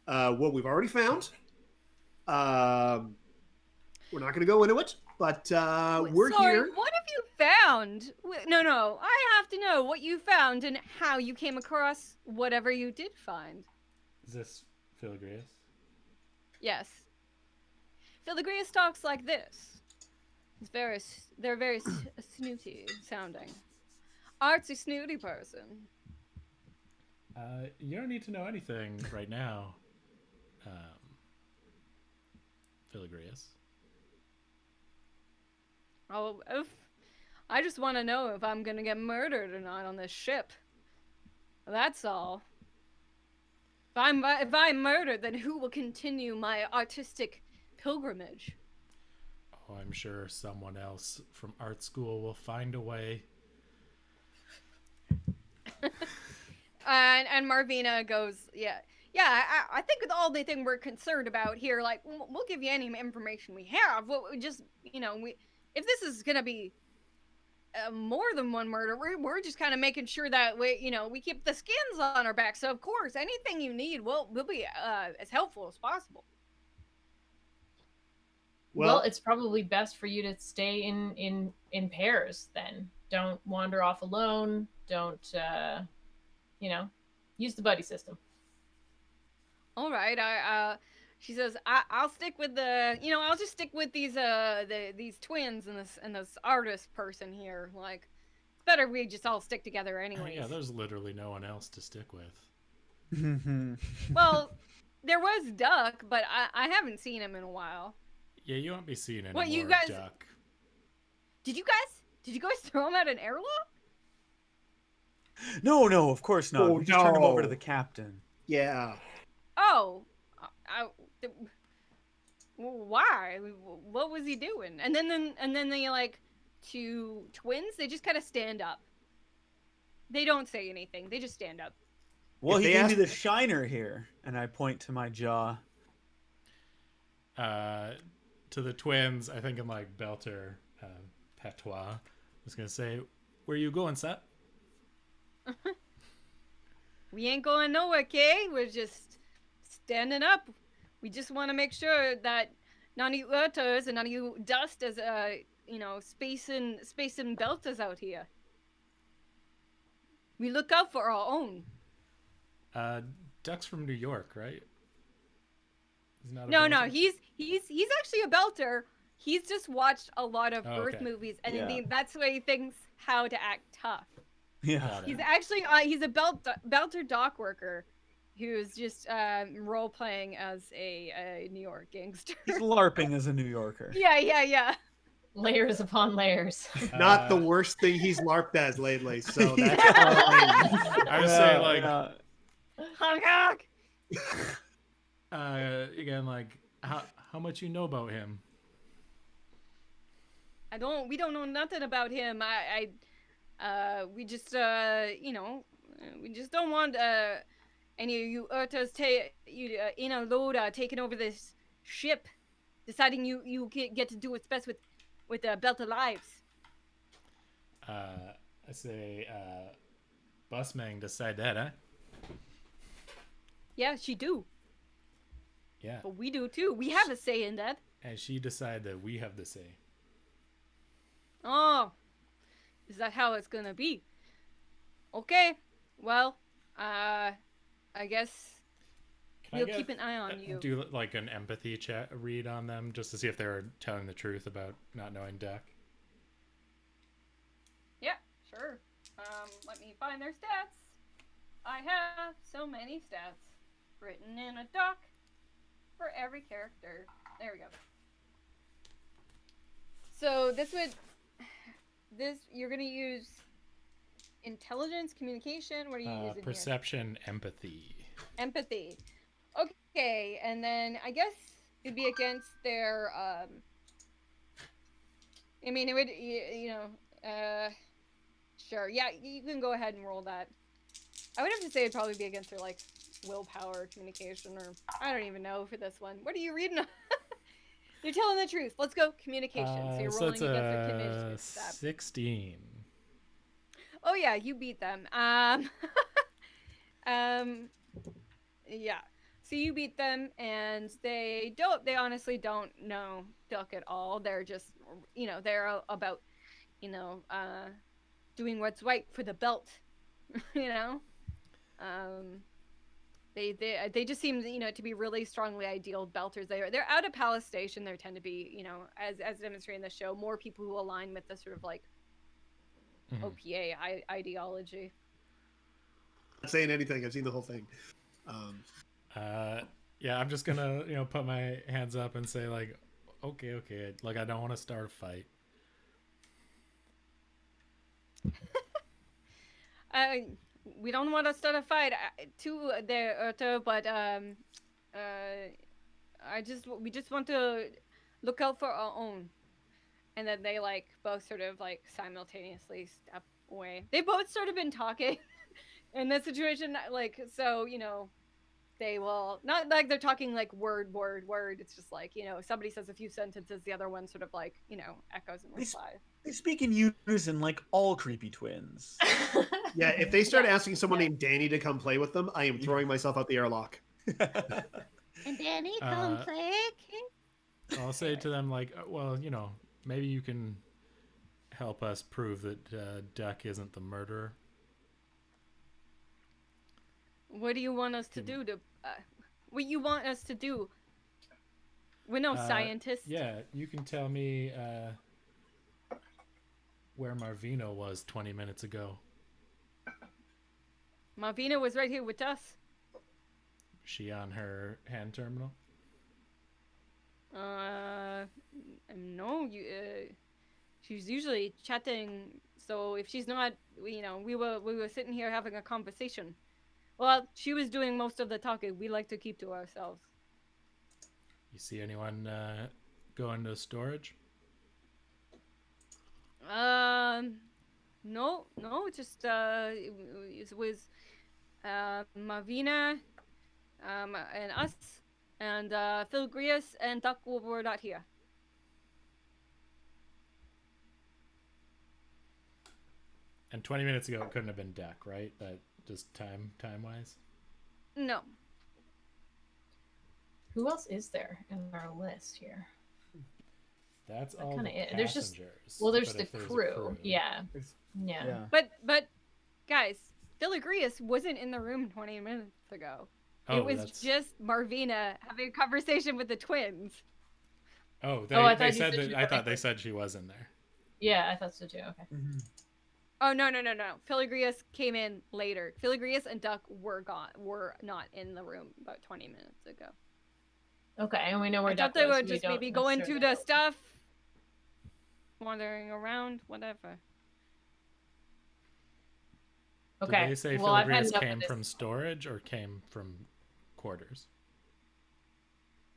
what we've already found. We're not going to go into it, but we're Sorry, here. what have you found? No, I have to know what you found and how you came across whatever you did find. Is this Filigreus? Yes. Filigreus talks like this. They're very snooty sounding. Artsy snooty person. You don't need to know anything right now, Filigreus. Oh, I just want to know if I'm gonna get murdered or not on this ship. That's all. If I'm murdered, then who will continue my artistic pilgrimage? Oh, I'm sure someone else from art school will find a way. And Marvina goes, yeah. I think with all the thing we're concerned about here, like we'll give you any information we have. We just, if this is gonna be more than one murder, we're just kind of making sure that we keep the skins on our back. So of course, anything you need, we'll be as helpful as possible. Well, it's probably best for you to stay in pairs then. Don't wander off alone. Don't use the buddy system. All right, she says, I'll stick with I'll just stick with these twins and this artist person here. Like, it's better we just all stick together anyways. Yeah, there's literally no one else to stick with. Well, there was Duck, but I haven't seen him in a while. Yeah, you won't be seeing any What, more you guys- Duck. Did you guys throw him at an airlock? No, of course not. Oh, we just turned him over no. to the captain. Yeah. Oh, why? What was he doing? And then they like two twins. They just kind of stand up. They don't say anything. They just stand up. Well, If he they gave me ask- the shiner here, and I point to my jaw. To the twins, I think in like Belter patois, I was gonna say, "Where you going, Seth?" We ain't going nowhere, Kay. We're just standing up. We just want to make sure that none of you Urters and none of you dust as space and belters out here. We look out for our own. Duck's from New York, right? He's not a No, Belter? he's actually a belter. He's just watched a lot of Oh, Earth okay. movies, and Yeah. that's why he thinks how to act tough. Yeah. Got it. He's actually he's a belter dock worker who's just role playing as a New York gangster. He's LARPing as a New Yorker. Yeah. Layers upon layers. Not the worst thing he's LARPed as lately, so that's Yeah. fine. I was saying like Honk honk. again, like how much you know about him? We don't know nothing about him. We just we just don't want any of you Urters in a load taking over this ship, deciding you get to do what's best with Belter lives. I say, Bossmang decide that, huh? Yeah, she do, Yeah, but we do too. We have a say in that. and she decide that we have the say. Oh, is that how it's gonna be? Okay, well, I guess Can we'll keep an eye on you. Do like an empathy chat read on them just to see if they're telling the truth about not knowing Duck. Yeah, sure. Let me find their stats. I have so many stats written in a doc for every character. There we go. So you're gonna use intelligence, communication. What are you using Perception, empathy. here? Empathy. Okay, and then I guess it'd be against their. I mean, it would sure. Yeah, you can go ahead and roll that. I would have to say it'd probably be against their like willpower, communication, or I don't even know for this one. What are you reading? You're telling the truth. Let's go communication. So you're rolling it's against their communication. 16. Oh yeah, you beat them. Yeah. So you beat them, and they honestly don't know Duck at all. They're just, they're about, doing what's right for the belt, They just seem, you know, to be really strongly ideal belters. They're out of Palace Station. There tend to be, you know, as demonstrated in the show, more people who align with the sort of like OPA ideology. Not saying anything. I've seen the whole thing. Yeah, I'm just gonna, you know, put my hands up and say like, okay, like I don't want to start a fight. We don't want to start a fight but we just want to look out for our own. And then they like both sort of like simultaneously step away. They both sort of been talking in this situation, like, so, you know, they will not like they're talking like word. It's just like, you know, somebody says a few sentences, the other one sort of like, you know, echoes and replies. They speak in unison like all creepy twins. Yeah, if they start asking someone named Danny to come play with them, I am throwing myself out the airlock. And Danny, come play. I'll say to them like, well, you know, maybe you can help us prove that Duck isn't the murderer. What do you want us to do? What you want us to do? We're no scientists. Yeah, you can tell me where Marvino was 20 minutes ago. Marvino was right here with us. She on her hand terminal? No, she's usually chatting. So if she's not, you know, we were sitting here having a conversation. Well, she was doing most of the talking. We like to keep to ourselves. You see anyone go into storage? No, just it was Marvina, and us, and Philgrius and Duck were not here. And 20 minutes ago, it couldn't have been Duck, right? That just time-wise? No. Who else is there in our list here? That's all the There's passengers. There's the crew. Yeah. But guys, Philogrius wasn't in the room 20 minutes ago. Oh, it was just Marvina having a conversation with the twins. Oh, I thought they said she was in there. Yeah, I thought so too. Okay. Mm-hmm. Oh, no. Philogrius came in later. Philogrius and Duck were not in the room about 20 minutes ago. Okay, and we know where Duck I thought they was, were just maybe going through the stuff, wandering around, whatever. Okay. Did they say well, Philogrius came from storage or came from quarters?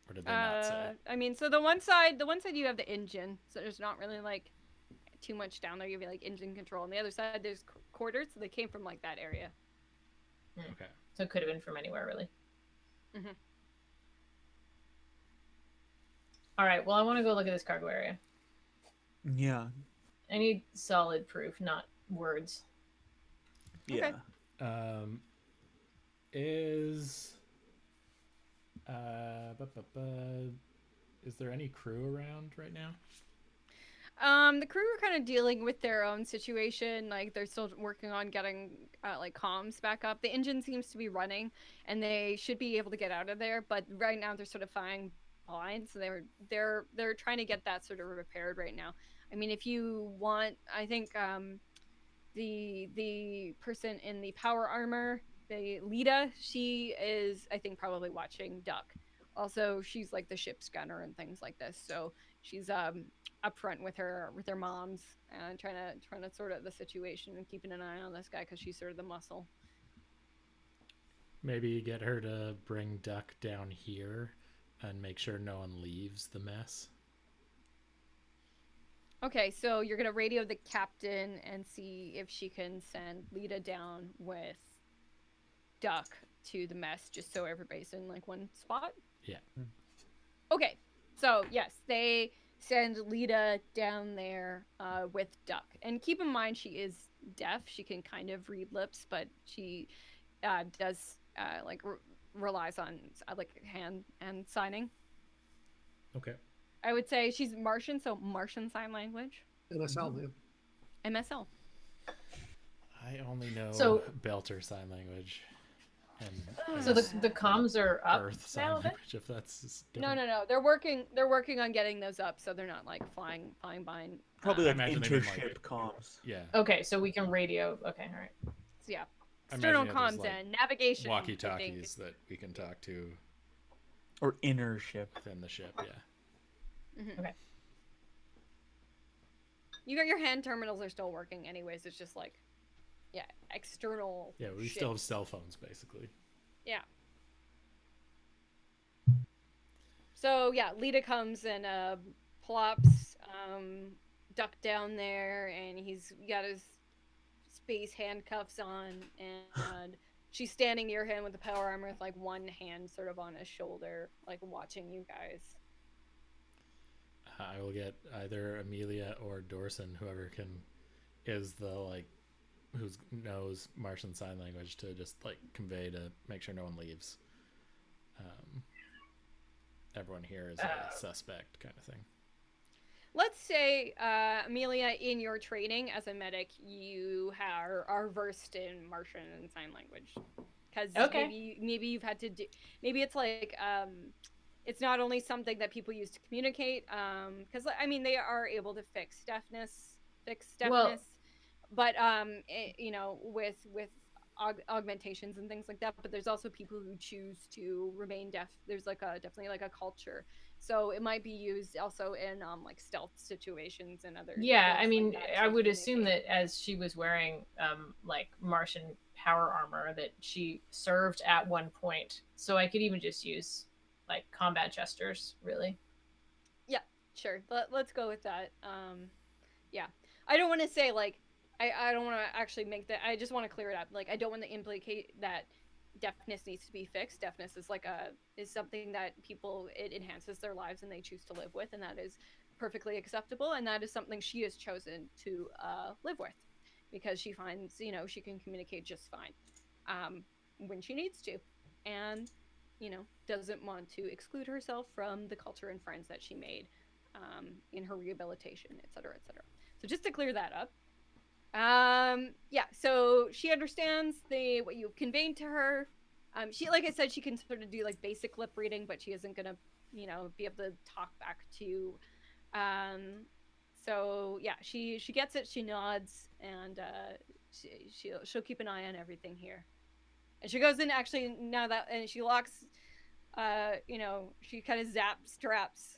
Or did they not say? I mean, so the one side you have the engine, so there's not really like too much down there. You have like engine control. On the other side, there's quarters, so they came from like that area. Okay. So it could have been from anywhere, really. Mm-hmm. All right. Well, I want to go look at this cargo area. Yeah. I need solid proof, not words. Yeah. Okay. Is there any crew around right now? The crew are kind of dealing with their own situation. Like they're still working on getting like comms back up. The engine seems to be running, and they should be able to get out of there. But right now they're sort of flying blind, so they're trying to get that sort of repaired right now. I mean, if you want, I think the person in the power armor, the Lita, she is, I think, probably watching Duck. Also, she's like the ship's gunner and things like this, so she's up front with her moms and trying to sort out the situation and keeping an eye on this guy because she's sort of the muscle. Maybe get her to bring Duck down here and make sure no one leaves the mess. Okay, so you're gonna radio the captain and see if she can send Lita down with Duck to the mess, just so everybody's in like one spot. Yeah. Okay, so yes, they send Lita down there with Duck, and keep in mind she is deaf. She can kind of read lips, but she does relies on like hand and signing. Okay. I would say she's Martian, so Martian Sign Language. MSL, yeah. MSL. I only know So- Belter Sign Language. And I So guess the comms are up Earth sign now. Then? language, if that's No, different. no. They're working on getting those up, so they're not like flying by. Probably I like imagine they mean, like- intership comms. Yeah. Okay, so we can radio. Okay, all right. So yeah, I external imagine there's, comms like, and navigation. I think. Walkie-talkies that we can talk to Or intership. within the ship, yeah. Mhm. Okay. You got your hand terminals are still working, anyways. It's just like, yeah, external. Yeah, we shit. still have cell phones, basically. Yeah. So yeah, Lita comes and plops Duck down there, and he's got his space handcuffs on, and she's standing near him with the power armor with like one hand sort of on his shoulder, like watching you guys. I will get either Amelia or Dorsun, whoever is the who knows Martian sign language, to just like convey to make sure no one leaves. Everyone here is a suspect kind of thing. Let's say, Amelia, in your training as a medic, you are versed in Martian and sign language, because maybe you've had to do. Maybe it's like it's not only something that people use to communicate, because I mean they are able to fix deafness, but with augmentations and things like that. But there's also people who choose to remain deaf. There's definitely like a culture. So it might be used also in like stealth situations and other. Yeah, I things mean, like that I to would assume communicate. that as she was wearing like Martian power armor, that she served at one point. So I could even just use like combat gestures, really. Yeah, sure. Let's go with that. Yeah, I don't want to say like I don't want to actually make that. I just want to clear it up. Like I don't want to implicate that deafness needs to be fixed. Deafness is is something that it enhances their lives and they choose to live with, and that is perfectly acceptable. And that is something she has chosen to live with, because she finds she can communicate just fine when she needs to, and doesn't want to exclude herself from the culture and friends that she made in her rehabilitation, etc., etc. So just to clear that up. Yeah, so she understands what you've conveyed to her. She, like I said, she can sort of do like basic lip reading, but she isn't gonna be able to talk back to you. So yeah, she gets it, she nods, and she'll keep an eye on everything here. And she goes in, actually, and she locks she kind of straps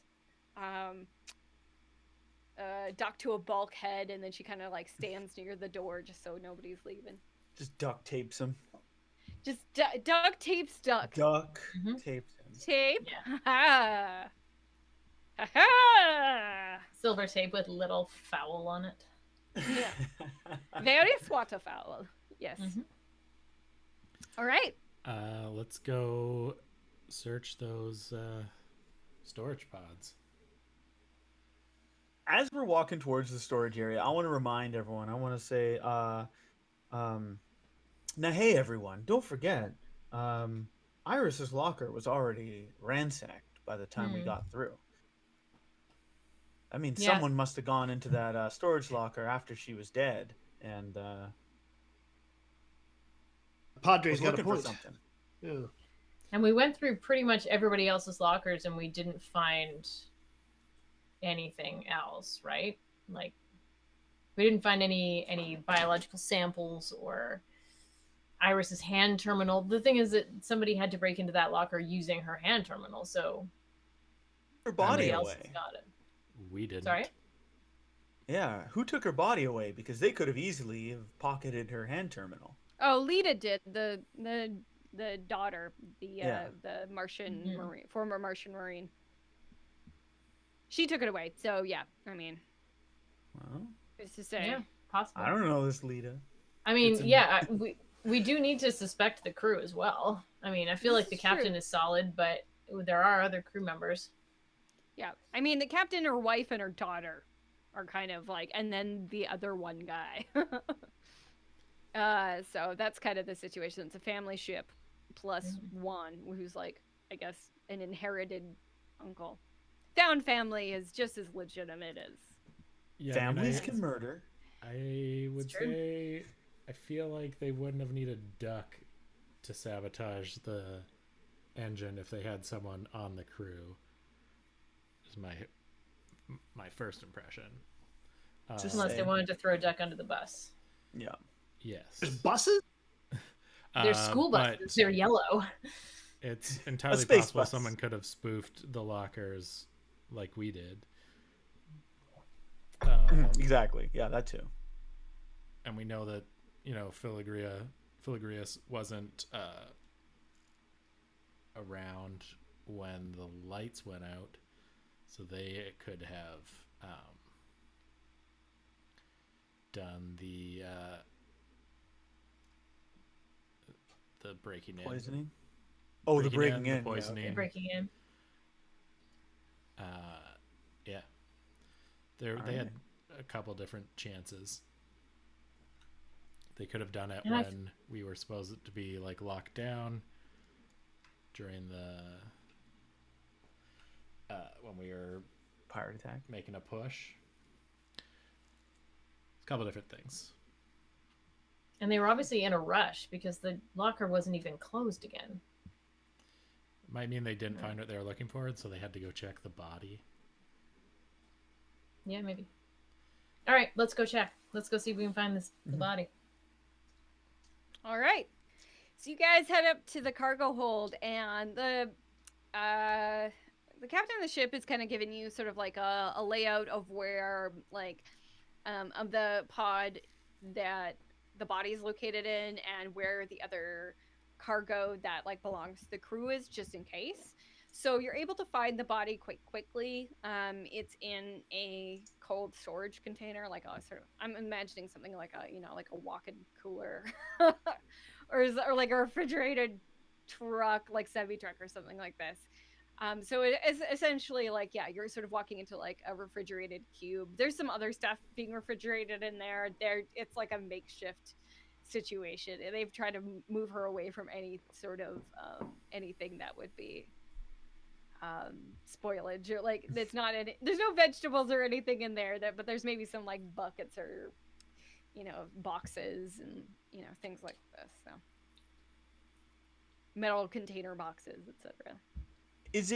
Duck to a bulkhead, and then she kind of like stands near the door just so nobody's leaving. Just duct tapes him. Just duct tapes Duck. Duck Mhm. tapes him. Tape. Yeah. Ha ha. Ha ha. Silver tape with little foul on it. Yeah. Very waterfowl. Yes. Mhm. All right. Let's go search those storage pods. As we're walking towards the storage area, I want to remind everyone. I want to say, now, hey, everyone, don't forget, Iris's locker was already ransacked by the time we got through. I mean, Yeah. someone must have gone into that storage locker after she was dead, and Padre's was got a looking for point. something. Yeah. And we went through pretty much everybody else's lockers, and we didn't find anything else, right? Like, we didn't find any biological samples or Iris's hand terminal. The thing is that somebody had to break into that locker using her hand terminal, so Her body somebody else away. has got it. We didn't. Sorry? Yeah, who took her body away? Because they could have easily have pocketed her hand terminal. Oh, Lita did, the daughter, Yeah. the Martian Mhm. Marine, former Martian Marine. She took it away. So yeah, I mean, Well, who's to say? Yeah, possible. I don't know this, Lita. I mean, It's in- yeah, we do need to suspect the crew as well. I mean, I feel This like the is captain true. is solid, but there are other crew members. Yeah, I mean, the captain, her wife, and her daughter are kind of like, and then the other one guy. So that's kind of the situation. It's a family ship plus one who's like, I guess, an inherited uncle. Found family is just as legitimate as. Yeah, Families can murder. I would It's true. say I feel like they wouldn't have needed Duck to sabotage the engine if they had someone on the crew. Is my first impression. Just Unless they saying. wanted to throw Duck under the bus. Yeah. Yes. There's buses. They're school buses. But They're yellow. it's entirely space possible bus. someone could have spoofed the lockers like we did. Exactly. Yeah, that too. And we know that, Filigreus wasn't around when the lights went out, so they could have done the breaking in. Poisoning? Oh, the breaking in. the poisoning. Yeah. Breaking in. Yeah. They had a couple different chances. They could have done it And when we were supposed to be like locked down during the when we were Pirate attack. making a push. A couple different things. And they were obviously in a rush because the locker wasn't even closed again. Might mean they didn't find what they were looking for, and so they had to go check the body. Yeah, maybe. All right, let's go check. Let's go see if we can find the body. All right. So you guys head up to the cargo hold, and the captain of the ship is kind of giving you sort of like a layout of where, like, of the pod that the body is located in, and where the other cargo that like belongs to the crew is, just in case. So you're able to find the body quite quickly. It's in a cold storage container, like a sort of, I'm imagining something like a, like a walk-in cooler, or like a refrigerated truck, like semi-truck or something like this. So it is essentially like, yeah, you're sort of walking into like a refrigerated cube. There's some other stuff being refrigerated in there. It's like a makeshift situation. And they've tried to move her away from any sort of anything that would be spoilage, or like there's no vegetables or anything in there, but there's maybe some like buckets or boxes and things like this. So metal container boxes, etc. Is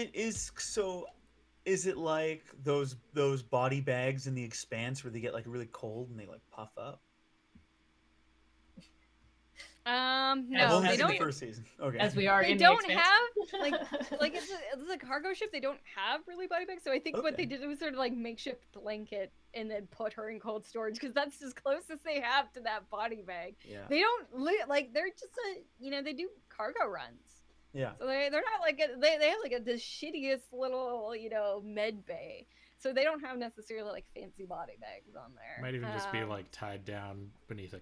it like those body bags in the Expanse where they get like really cold and they like puff up? No, As they in don't. the First season. Okay. As we are They in the don't Expanse. have like it's a cargo ship. They don't have really body bags. So I think what they did was sort of like makeshift blanket and then put her in cold storage, because that's as close as they have to that body bag. Yeah. They don't like, they're just they do cargo runs. Yeah. So they're not like they have like the shittiest little med bay. So they don't have necessarily like fancy body bags on there. Might even just be like tied down beneath a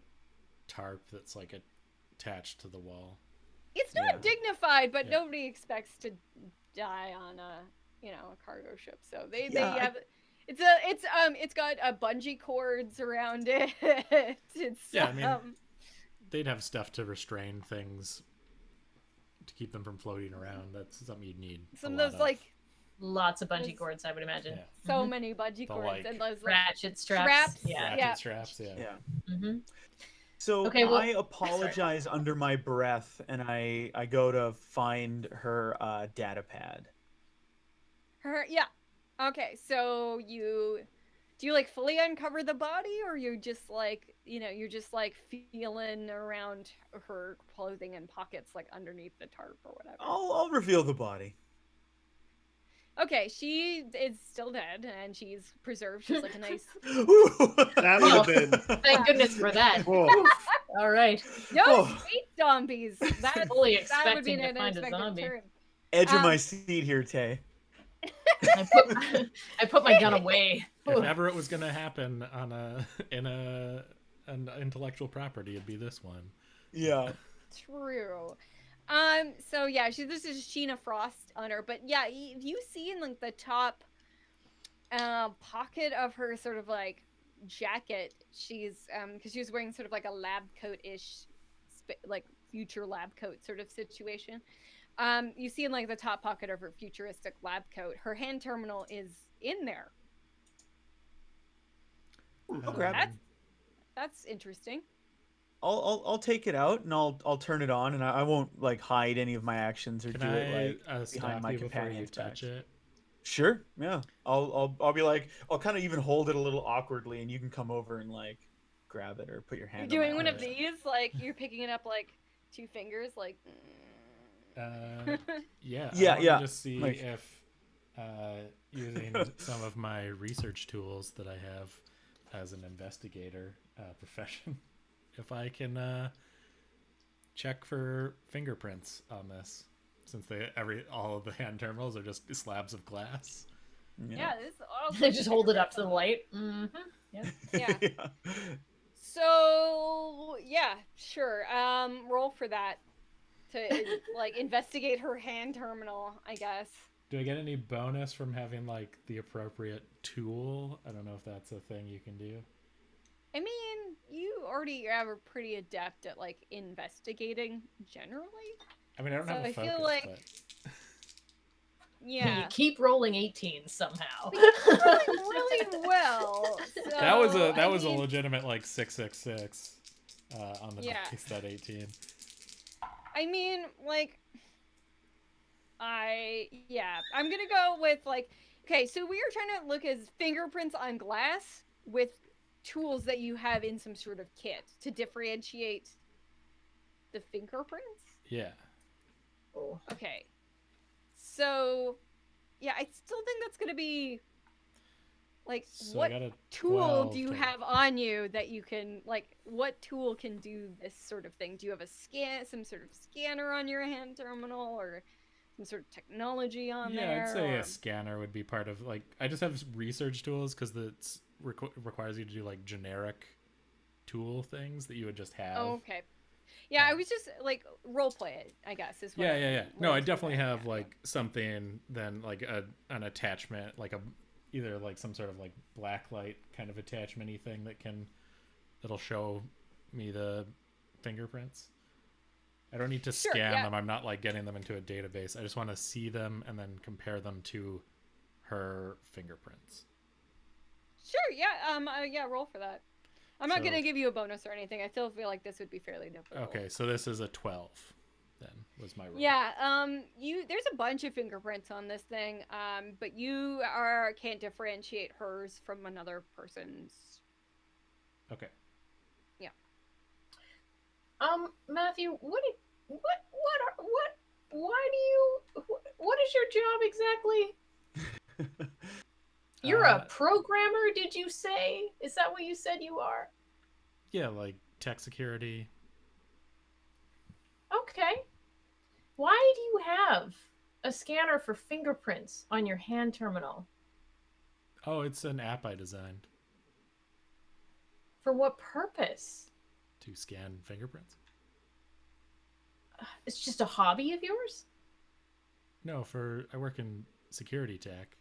tarp that's like attached to the wall. It's not dignified, but Yeah. nobody expects to die on a cargo ship. So they Yeah, have it's got bungee cords around it. It's Yeah, I mean, they'd have stuff to restrain things to keep them from floating around. That's something you'd need. some of those like Lots of bungee cords, I would imagine. Yeah. so many bungee The, cords like, and those Ratchet straps. straps. Yeah. ratchet Yeah. straps. Yeah. Yeah. Mm-hmm. So Okay, well- I apologize under my breath, and I go to find her data pad. Okay, so do you like fully uncover the body, or you're just like feeling around her clothing and pockets, like underneath the tarp or whatever? I'll reveal the body. Okay, she is still dead and she's preserved. She's like a nice That would have been. Thank goodness for that. Whoa. All right. no Oh. space zombies. That Fully that would be expecting to an find a unexpected zombie. turn. Edge of Um, my seat here, Tay. I put my gun away. If ever it was going to happen on an intellectual property, it'd be this one. Yeah. True. So yeah, this is Sheena Frost on her, but yeah, you see in like the top pocket of her sort of like jacket, she's because she was wearing sort of like a lab coat-ish, like future lab coat sort of situation. You see in like the top pocket of her futuristic lab coat, her hand terminal is in there. I'll grab it. That's interesting. I'll take it out and I'll turn it on, and I won't like hide any of my actions or Can do I it like stop behind my you before you companion's touch back. it? Sure, yeah. I'll be like, I'll kind of even hold it a little awkwardly, and you can come over and like grab it or put your hand. You're on doing my one arm. of these, like you're picking it up like 2 fingers, like. Yeah. Yeah, I wanted yeah. to see Like- if using some of my research tools that I have as an investigator profession, if I can check for fingerprints on this, since all of the hand terminals are just slabs of glass. Yeah, this all. They just hold it up to the light. Mm-hmm. Yep. Yeah. Yeah. So yeah, sure. Roll for that to like investigate her hand terminal, I guess. Do I get any bonus from having like the appropriate tool? I don't know if that's a thing you can do. I mean, you already have a pretty adept at like investigating generally. I mean, I don't So have a I feel focus, like- but You Yeah. keep rolling 18s somehow. Doing really well. So, that was a I a mean, legitimate like 666 on the Yeah. dice, that 18. I mean, like, I'm gonna go with like, okay, so we are trying to look as fingerprints on glass with tools that you have in some sort of kit to differentiate the fingerprints. Yeah. Oh. Okay, so yeah, I still think that's gonna be like, So what I got a tool 12 do you total. have on you that you can like? What tool can do this sort of thing? Do you have some sort of scanner on your hand terminal, or some sort of technology on Yeah, there? I'd say or... a scanner would be part of like. I just have research tools because it requires you to do like generic tool things that you would just have. Oh, okay. Yeah, I was just like role play it, I guess. Is what Yeah. No, I what definitely that, have yeah. like something then like an attachment, like either like some sort of like blacklight kind of attachment-y thing that'll show me the fingerprints. I don't need to Sure, scan yeah. them. I'm not like getting them into a database. I just want to see them and then compare them to her fingerprints. Sure, yeah. Yeah, roll for that. I'm not So- gonna give you a bonus or anything. I still feel like this would be fairly difficult. Okay, so this is a 12 then was my roll. Yeah, there's a bunch of fingerprints on this thing, but you can't differentiate hers from another person's. Okay. Matthew, what is your job exactly? You're a programmer, did you say? Is that what you said you are? Yeah, like tech security. Okay. Why do you have a scanner for fingerprints on your hand terminal? Oh, it's an app I designed For what purpose? to scan fingerprints. It's just a hobby of yours? No, I work in security tech.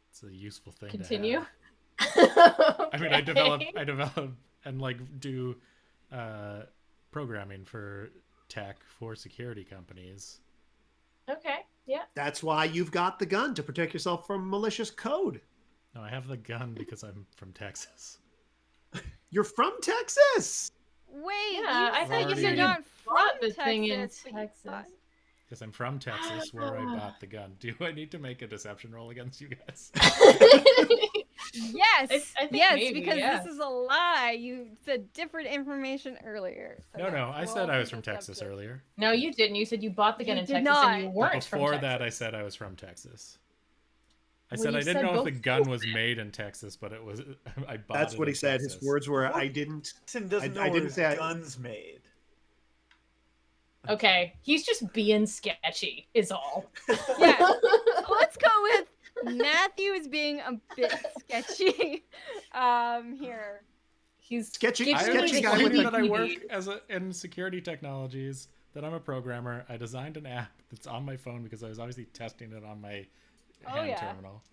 It's a useful thing Continue. to have. I mean, I Okay. develop and like do programming for tech for security companies. Okay, yeah. That's why you've got the gun, to protect yourself from malicious code. No, I have the gun because I'm from Texas. You're from Texas. Wait, Yeah, I thought you you're said you not bought from the thing in Texas, but you Texas. thought- Because I'm from Texas, where I bought the gun. Do I need to make a deception roll against you guys? Yes, I think yes, maybe, because yeah. this is a lie. You said different information earlier. So No, yes, I roll said I for was from Texas deception. earlier. No, you didn't. You said you bought the gun You in did Texas and you not. weren't But from before Texas. that, I said I was from Texas. I Well, said you I didn't said know if both the gun was made in Texas, but it was. I bought That's it what in he said. Texas. His words were, "I didn't." Jason doesn't know I where didn't his say gun's made. Okay, he's just being sketchy, is all. Yeah. Let's go with Matthew is being a bit sketchy. Here. He's Sketchy- I giving sketchy me guy the with explained that I heebie-jeebies. work in security technologies. That I'm a programmer. I designed an app that's on my phone because I was obviously testing it on my Oh, hand yeah. terminal.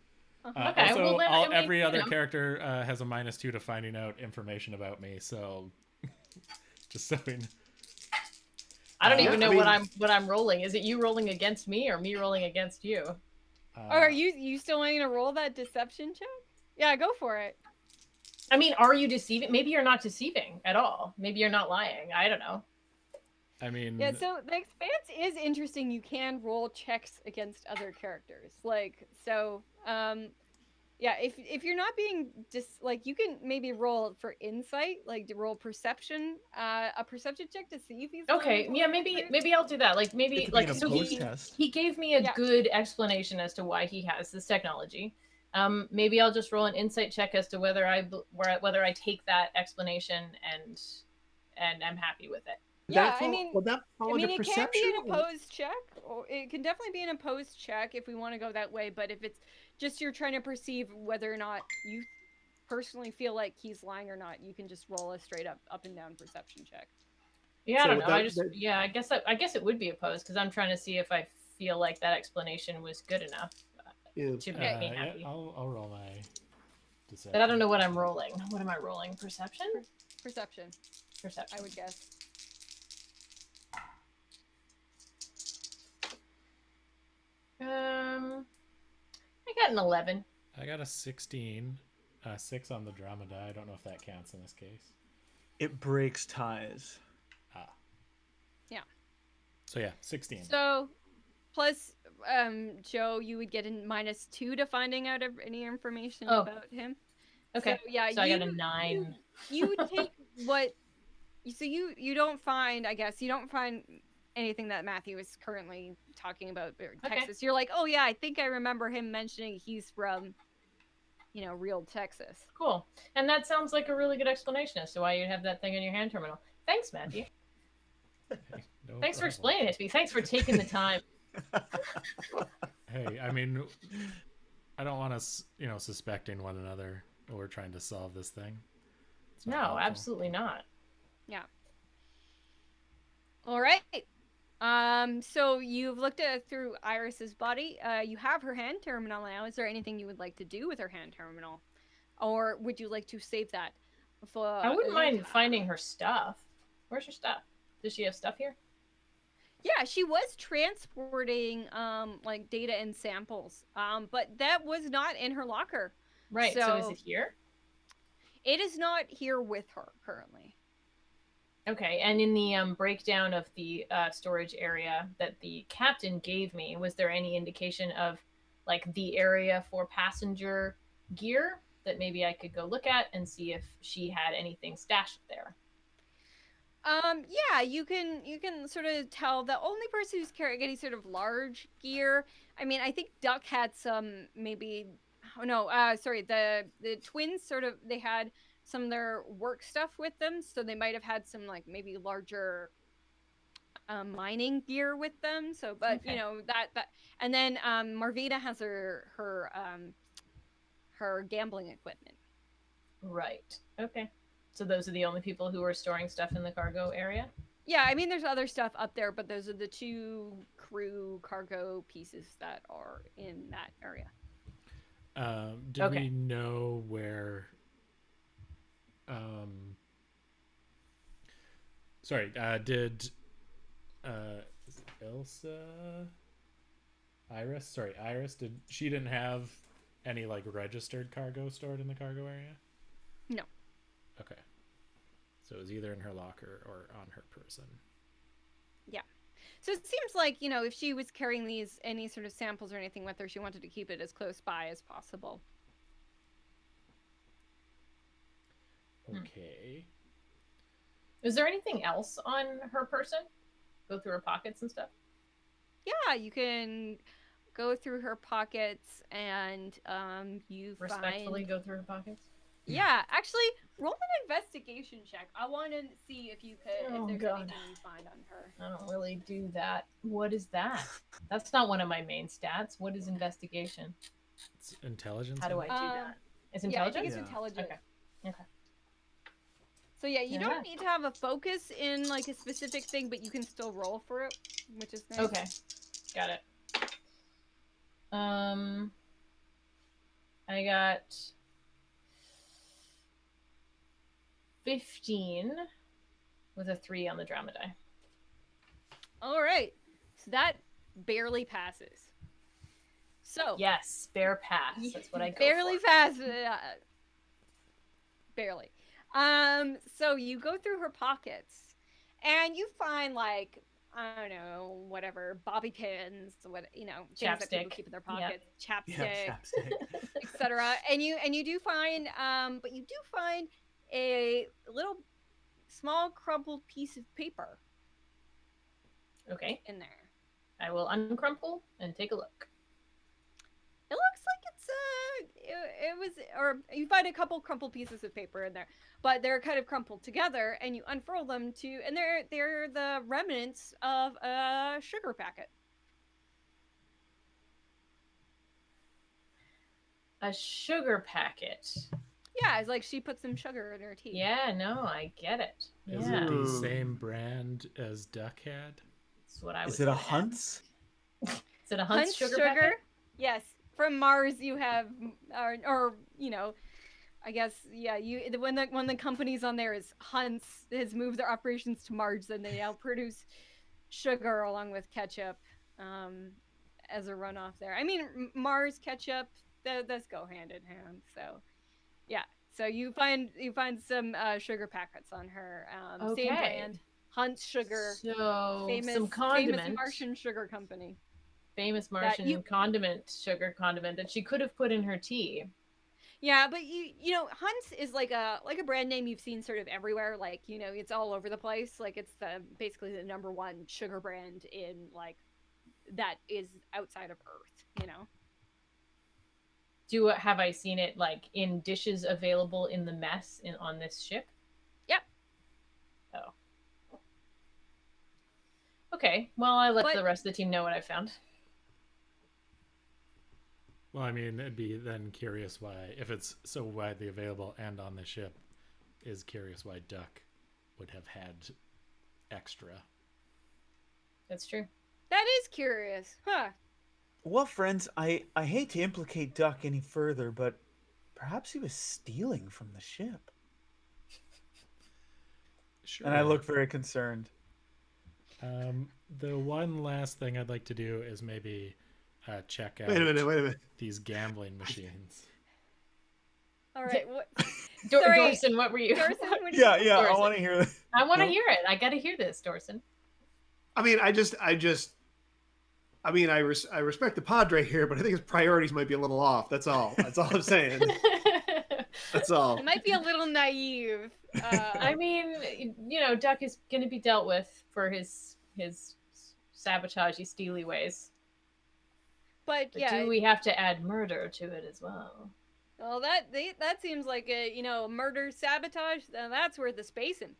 Okay, Also, well, then, I mean, every you other know. character has a -2 to finding out information about me. So, just so we know. I don't Yeah, even I know mean- what I'm rolling. Is it you rolling against me or me rolling against you? Are you still wanting to roll that deception check? Yeah, go for it. I mean, are you deceiving? Maybe you're not deceiving at all. Maybe you're not lying. I don't know. I mean, Yeah, so the Expanse is interesting. You can roll checks against other characters. Yeah, if you're not being you can maybe roll for insight, like to roll perception, a perception check to see if he's lying Okay, to yeah, one of the characters. maybe I'll do that. Like It maybe could be like an so opposed he test. he gave me a Yeah. good explanation as to why he has this technology. Maybe I'll just roll an insight check as to whether whether I take that explanation and I'm happy with it. Yeah, Would that fall under it can be perception? an opposed check, or it can definitely be an opposed check if we want to go that way. But if it's just you're trying to perceive whether or not you personally feel like he's lying or not, you can just roll a straight up and down perception check. Yeah, So I don't know. that- Yeah, I guess it would be opposed because I'm trying to see if I feel like that explanation was good enough Yeah. to make me yeah, happy. I'll roll my deception. But I don't know what I'm rolling. What am I rolling? Perception? Perception, Perception. I would guess. I got an 11. I got a 16, 6 on the drama die. I don't know if that counts in this case. It breaks ties. Yeah. So yeah, 16. So, plus, Joe, you would get a -2 to finding out any information Oh. about him. Okay. So, yeah, So I got a 9. You take what. So you don't find, I guess, you don't find anything that Matthew is currently talking about Texas. You're like, oh yeah, I think I remember him mentioning he's from, real Texas. Cool. And that sounds like a really good explanation as to why you'd have that thing in your hand terminal. Thanks, Matthew. Hey, no Thanks for problem. explaining it to me. Thanks for taking the time. Hey, I mean, I don't want us, suspecting one another when we're trying to solve this thing. It's not No, helpful. absolutely not. Yeah. All right. So you've looked through Iris's body. You have her hand terminal now. Is there anything you would like to do with her hand terminal, or would you like to save that for? I wouldn't mind finding her stuff. Where's her stuff? Does she have stuff here? Yeah, she was transporting like data and samples. But that was not in her locker. Right. So is it here? It is not here with her currently. Okay, and in the breakdown of the storage area that the captain gave me, was there any indication of like the area for passenger gear that maybe I could go look at and see if she had anything stashed there? Yeah, you can sort of tell the only person who's carrying any sort of large gear. I mean, I think Duck had some maybe. Oh no, sorry. The twins they had some of their work stuff with them, so they might have had some like maybe larger mining gear with them. So, but Okay. that and then Marvita has her gambling equipment. Right. Okay. So those are the only people who are storing stuff in the cargo area? Yeah, I mean, there's other stuff up there, but those are the 2 crew cargo pieces that are in that area. Did Okay. we know where? Sorry. Did is it Ilsa? Iris? Sorry, Iris. She didn't have any like registered cargo stored in the cargo area? No. Okay. So it was either in her locker or on her person. Yeah. So it seems like, if she was carrying any sort of samples or anything with her, she wanted to keep it as close by as possible. Okay. Is there anything else on her person? Go through her pockets and stuff? Yeah, you can go through her pockets and you Respectfully find... go through her pockets? Yeah, actually, roll an investigation check. I want to see if you could, Oh, if there's God. anything you find on her. I don't really do that. What is that? That's not one of my main stats. What is investigation? It's intelligence. How do I do that? It's intelligence? Yeah, I think it's Yeah. intelligence. Okay. So yeah, you Yeah. don't need to have a focus in like a specific thing, but you can still roll for it, which is nice. Okay. Got it. I got 15 with a 3 on the drama die. All right. So that barely passes. So Yes, spare pass. That's what I go barely for. passes. barely. So you go through her pockets, and you find like I don't know, whatever, bobby pins, what things that people Chapstick. keep in their Yeah. pockets, Yeah, chapstick, chapstick. etc. And you do find, but you do find a little small crumpled piece of paper Okay. in there. I will uncrumple and take a look. It looks like it's it was, or you find a couple crumpled pieces of paper in there, but they're kind of crumpled together, and you unfurl them and they're the remnants of a sugar packet. A sugar packet. Yeah, it's like she put some sugar in her tea. Yeah, no, I get it. Is Yeah. it the Ooh. same brand as Duck had? That's what I was Is it a gonna ask. Hunt's? Is it a Hunt's sugar? Packet? Yes, from Mars you have, or I guess when the company's on there is Hunt's has moved their operations to Mars, and they now produce sugar along with ketchup, as a runoff there. I mean, Mars ketchup, those go hand in hand. So, yeah. So you find some sugar packets on her. Same Okay. brand, Hunt's Sugar. So Famous, some condiment. famous Martian sugar company. Famous Martian sugar condiment that she could have put in her tea. Yeah, but Hunt's is like a brand name you've seen sort of everywhere. Like, it's all over the place. Like, it's basically the #1 sugar brand in like that is outside of Earth. Have I seen it like in dishes available in the mess on this ship? Yep. Oh. Okay. Well, I let the rest of the team know what I found. Well, I mean, it'd be then curious why, if it's so widely available and on the ship, is curious why Duck would have had extra. That's true. That is curious, huh? Well, friends, I hate to implicate Duck any further, but perhaps he was stealing from the ship. Sure. And I look very concerned. The one last thing I'd like to do is maybe check out Wait a minute. these gambling machines. All right. What? Dorsun, what were you? Dorsun, what do Yeah, you- yeah, I Dorsun. want to hear this. I want to No. hear it. I got to hear this, Dorsun. I mean, I respect the Padre here, but I think his priorities might be a little off. That's all. That's all I'm saying. That's all. It might be a little naive. I mean, Duck is going to be dealt with for his sabotagey, steely ways. but But yeah. do we have to add murder to it as well? Well, that seems like a murder sabotage. That's worth a spacing.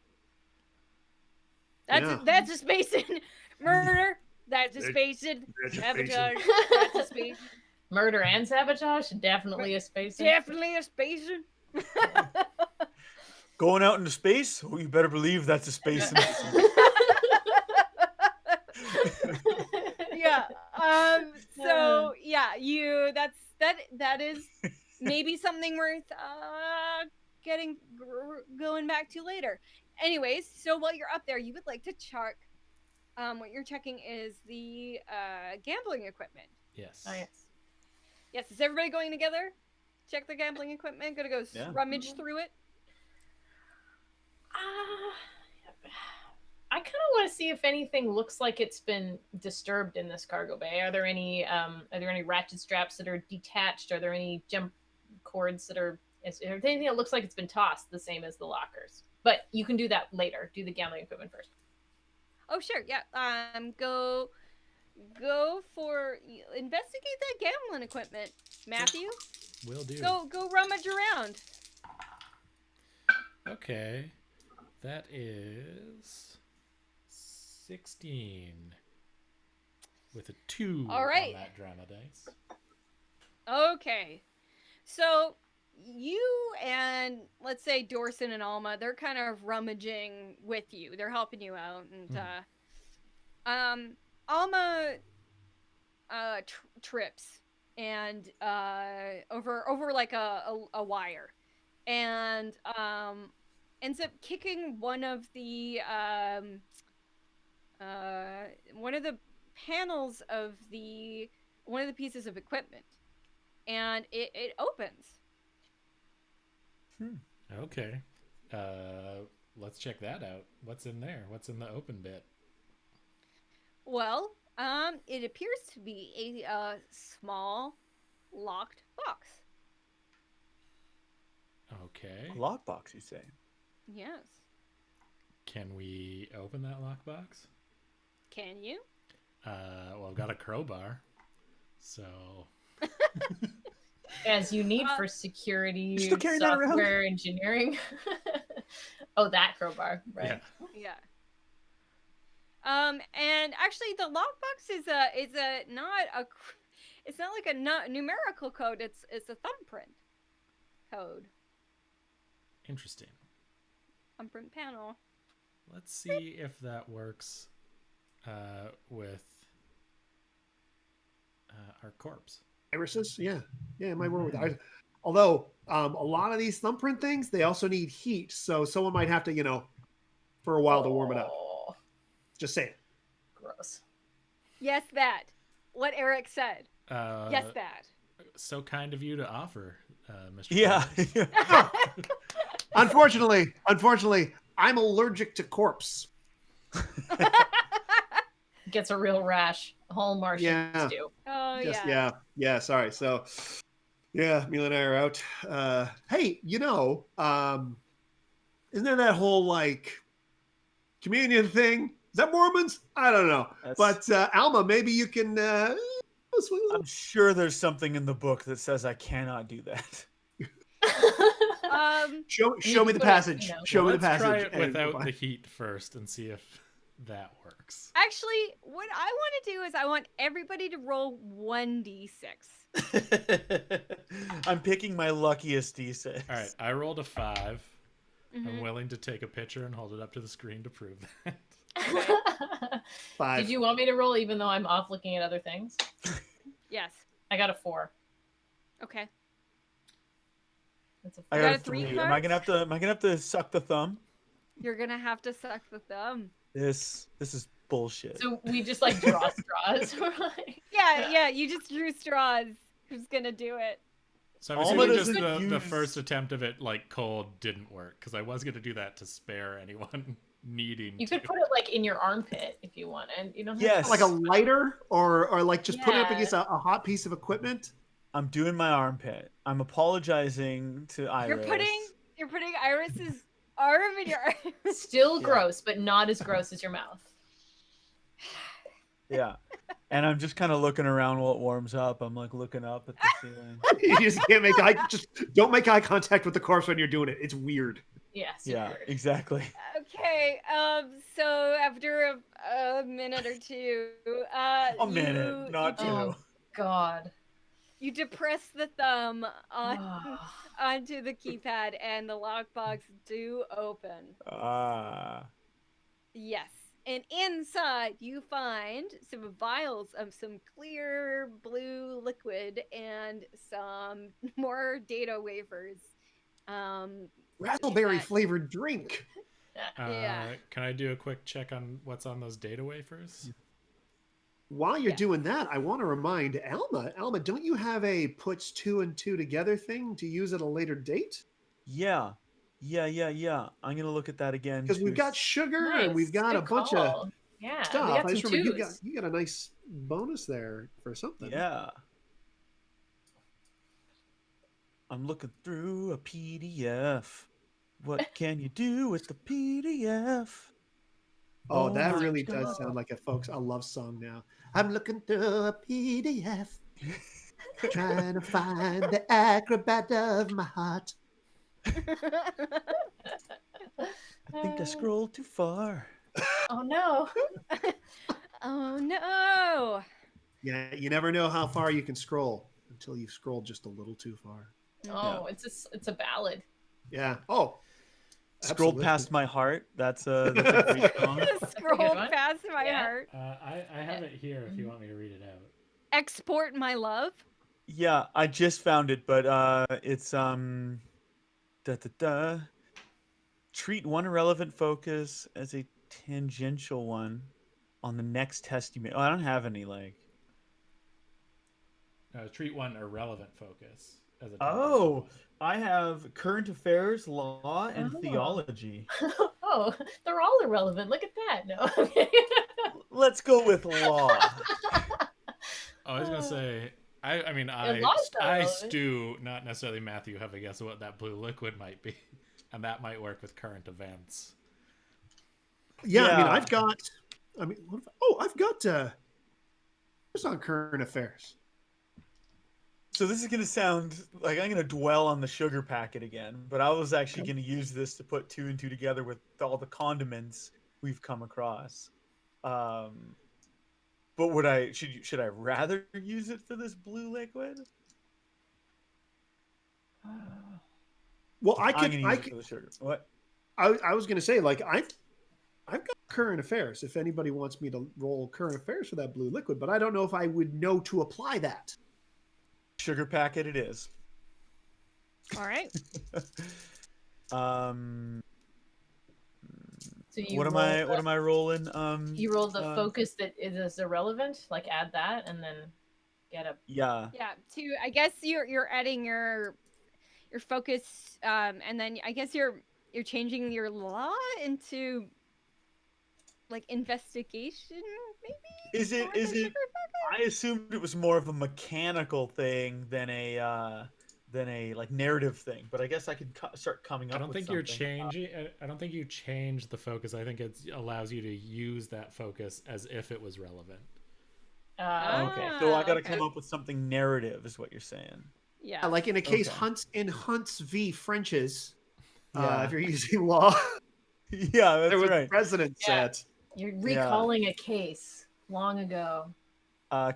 That's a spacing. Murder. That's a spacing. Sabotage. That's a spacing. Murder and sabotage? Definitely a space. Definitely a spacing. Going out into space? Oh, you better believe that's a space. Yeah. So yeah, that is maybe something worth going back to later. Anyways, so while you're up there, you would like to check. What you're checking is the gambling equipment. Yes. Oh, yes. Yes, is everybody going together? Check the gambling equipment. Gonna go rummage through it. I kind of want to see if anything looks like it's been disturbed in this cargo bay. Are there any ratchet straps that are detached? Are there any jump cords that are? Is there anything that looks like it's been tossed, the same as the lockers? But you can do that later. Do the gambling equipment first. Oh sure, yeah. Go for investigate that gambling equipment, Matthew. Will do. Go rummage around. Okay. That is 16 with a 2 All right. on that drama dice. Okay. So you and let's say Dorsun and Alma, they're kind of rummaging with you. They're helping you out, and Alma trips and over like a wire, and ends up kicking one of the panels of one of the pieces of equipment, and it opens. Okay. Let's check that out. What's in there? What's in the open bit? Well, it appears to be a small locked box. Okay. A lockbox, you say? Yes. Can we open that lockbox? Can you? Well, I've got a crowbar, so As you need for security, still carrying that around? software engineering. Oh, that crowbar, right? yeah. Yeah. And actually, the lockbox is it's not like a numerical code. It's a thumbprint code. Interesting. Thumbprint panel. Let's see if that works with our corpse. Irises, yeah, it might work with iris. Although a lot of these thumbprint things, they also need heat, so someone might have to, for a while to warm it up. Oh, Just saying. gross. Yes, that. What Eric said. Yes, Uh, that. So kind of you to offer, Mr. Yeah. Connors. Unfortunately, I'm allergic to corpse. Gets a real rash. All Martians Yeah. do. Oh Just, yeah. yeah. Sorry. So, yeah, Amelia and I are out. Hey, isn't there that whole like communion thing? Is that Mormons? I don't know. That's- But Alma, maybe you can. I'm sure there's something in the book that says I cannot do that. Show You me can the put it, passage. you know. Show me the Let's try passage. it without the heat first and see if that works. Actually, what I want to do is I want everybody to roll 1d6. I'm picking my luckiest D6. All right, I rolled a 5. I'm Mhm. willing to take a picture and hold it up to the screen to prove that. Okay. 5. Did you want me to roll even though I'm off looking at other things? Yes. I got a 4. Okay. That's a I 4. got got a a 3 3. Am I gonna have to suck the thumb? You're gonna have to suck the thumb. This is bullshit. So we just like draw straws. We're like, Yeah. You just drew straws. Who's gonna do it? So I'm Alma assuming just doesn't the use- first attempt of it, like, cold didn't work, because I was going to do that to spare anyone needing you to. could put it like in your armpit if you wanted. You don't have Yes. to, Like a lighter, or like just put it up Yeah. against a hot piece of equipment. I'm doing my armpit. I'm apologizing to Iris. You're putting Iris's arm in your Still Yeah. gross, but not as gross as your mouth. Yeah. And I'm just kind of looking around while it warms up. I'm like looking up at the ceiling. You just can't don't make eye contact with the corpse when you're doing it. It's weird. Yes. Yeah, exactly. Okay, so after a minute or two, A minute, not 2. Oh God. you depress the thumb onto the keypad, and the lockbox do open. Yes, and inside you find some vials of some clear blue liquid and some more data wafers. Raspberry that- flavored drink. Yeah. Can I do a quick check on what's on those data wafers? While you're Yeah. doing that, I want to remind Alma. Alma, don't you have a puts 2 and 2 together thing to use at a later date? Yeah. I'm gonna look at that again. Because we've too. got sugar Nice. and we've got Good a bunch call. of Yeah, stuff. we got I just some remember twos. you got a nice bonus there for something. Yeah. I'm looking through a PDF. What can you do with the PDF? Oh, that my really God. does sound like a love song now. I'm looking through a PDF, trying to find the acrobat of my heart. I think I scrolled too far. Oh no. Oh no! Yeah, you never know how far you can scroll until you've scrolled just a little too far. Oh, it's a ballad. Yeah. Oh, Scrolled absolutely. past my heart. That's a great song. Scrolled one. past my Yeah. heart. I have it here if you want me to read it out. Export my love. Yeah, I just found it, but it's treat one irrelevant focus as a tangential one on the next test you make. Oh, I don't have any like. Treat one irrelevant focus as a Oh, I have current affairs, law, and Oh. theology. Oh, they're all irrelevant. Look at that. No. Okay. Let's go with law. I was gonna say, I mean, law's not I relevant. Stu, not necessarily Matthew, have a guess of what that blue liquid might be, and that might work with current events. Yeah, I mean, Yeah. I've got. I mean, I've got. What's on current affairs? So this is going to sound like I'm going to dwell on the sugar packet again, but I was actually going to use this to put 2 and 2 together with all the condiments we've come across. But would I should I rather use it for this blue liquid? Well, I I'm could. going to use it for the sugar. What? I was going to say, like, I've got current affairs. If anybody wants me to roll current affairs for that blue liquid, but I don't know if I would know to apply that. Sugar packet it is. All right. So you What am I rolling? You roll the focus that is irrelevant. Like add that, and then get a. Yeah. Yeah. I guess you're adding your focus, and then I guess you're changing your law into like investigation, maybe. Is it? I assumed it was more of a mechanical thing than a like narrative thing, but I guess I could start coming up. I don't with think you're something. changing. I don't think you change the focus. I think it allows you to use that focus as if it was relevant. Okay, so I got to okay. come up with something narrative, is what you're saying. Yeah. Like in a case Okay. Hunts v. Frenches, Yeah. if you're using law, Yeah, that's there was right. precedent Yeah. set. You're recalling a case long ago.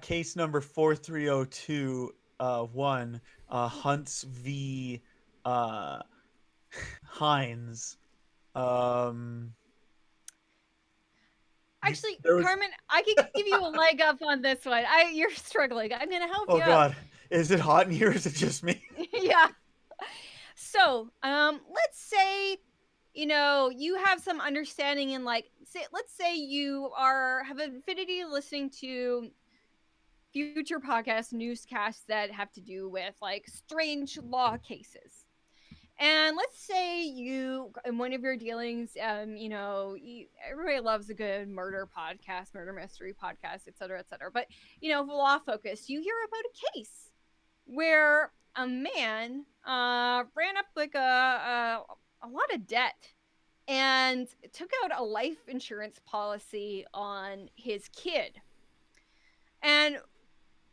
Case number 4302 1, Hunts v. Hines. Actually, there was- Carmen, I can give you a leg up on this one. You're struggling. I'm gonna help Oh you out. God, is it hot in here? Or is it just me? Yeah. So, let's say, you have some understanding in let's say you have an affinity listening to future podcasts, newscasts that have to do with like strange law cases. And let's say you, in one of your dealings, everybody loves a good murder podcast, murder mystery podcast, et cetera, et cetera. But, law focused, you hear about a case where a man ran up like a lot of debt and took out a life insurance policy on his kid. And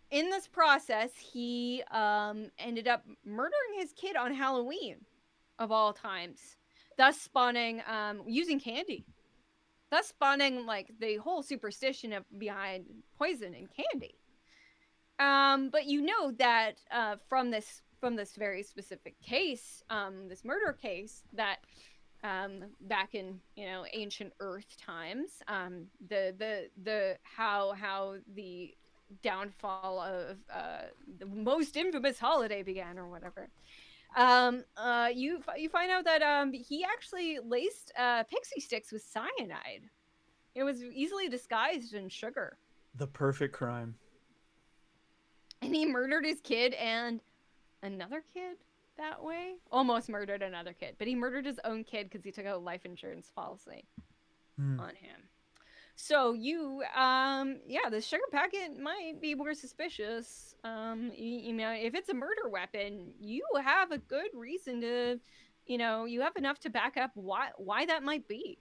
in this process, he ended up murdering his kid on Halloween, of all times, thus spawning using candy, thus spawning like the whole superstition behind poison in candy. But that from this very specific case, this murder case, that back in ancient Earth times, the how the downfall of the most infamous holiday began, or whatever. You find out that he actually laced pixie sticks with cyanide. It was easily disguised in sugar, The perfect crime. and he murdered his kid and another kid that way. Almost murdered another kid, but he murdered his own kid because he took out a life insurance policy on him. So the sugar packet might be more suspicious. If it's a murder weapon, you have a good reason to, you have enough to back up why that might be.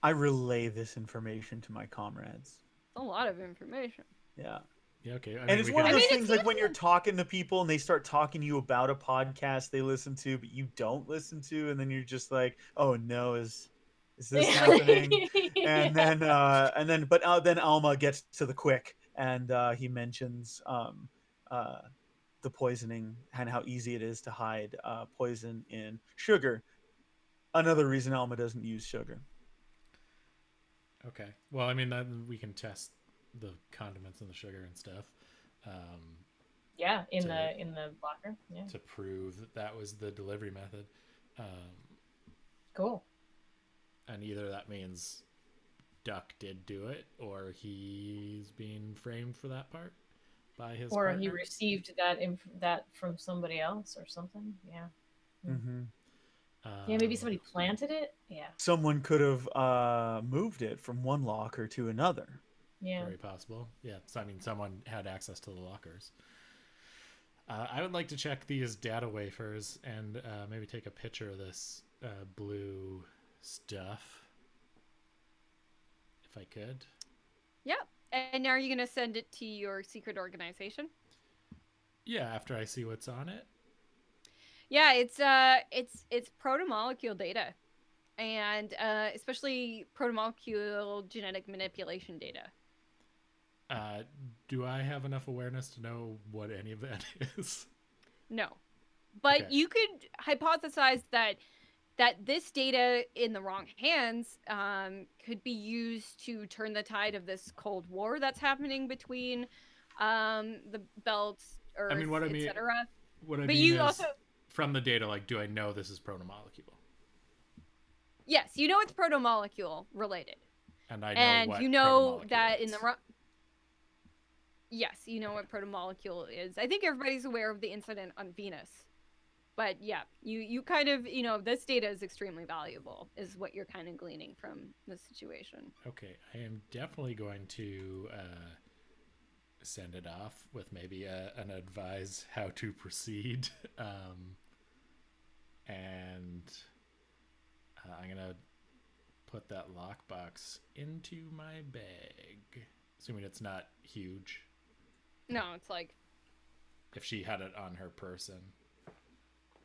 I relay this information to my comrades. A lot of information. Yeah. Yeah, okay. And it's one of those things like when you're talking to people and they start talking to you about a podcast they listen to, but you don't listen to, and then you're just like, oh no, is this happening? And then then Alma gets to the quick, and he mentions the poisoning and how easy it is to hide poison in sugar. Another reason Alma doesn't use sugar. Okay. Well, I mean, we can test the condiments and the sugar and stuff. In the blocker. Yeah. To prove that was the delivery method. Cool. And either that means Duck did do it, or he's being framed for that part. by his Or partner. he received that from somebody else or something. Yeah. Mm-hmm. Yeah, maybe somebody planted it. Yeah. Someone could have moved it from one locker to another. Yeah. Very possible. Yeah, so I mean, someone had access to the lockers. I would like to check these data wafers and maybe take a picture of this blue stuff, if I could. Yep. And are you gonna send it to your secret organization? Yeah, after I see what's on it. Yeah, it's protomolecule data, and especially protomolecule genetic manipulation data. Do I have enough awareness to know what any of that is? No, but Okay. you could hypothesize that this data in the wrong hands could be used to turn the tide of this Cold War that's happening between the belts, Earth, I mean, what I mean, etc. what I But mean you is, also, from the data, like, do I know this is protomolecule? yes, you know it's protomolecule related, And I know and what you know protomolecule that in is. the yes, you know what protomolecule is. I think everybody's aware of the incident on Venus. But yeah, you kind of, this data is extremely valuable, is what you're kind of gleaning from the situation. Okay, I am definitely going to send it off with maybe an advise how to proceed. And I'm going to put that lockbox into my bag, assuming it's not huge. No, it's like, If she had it on her person.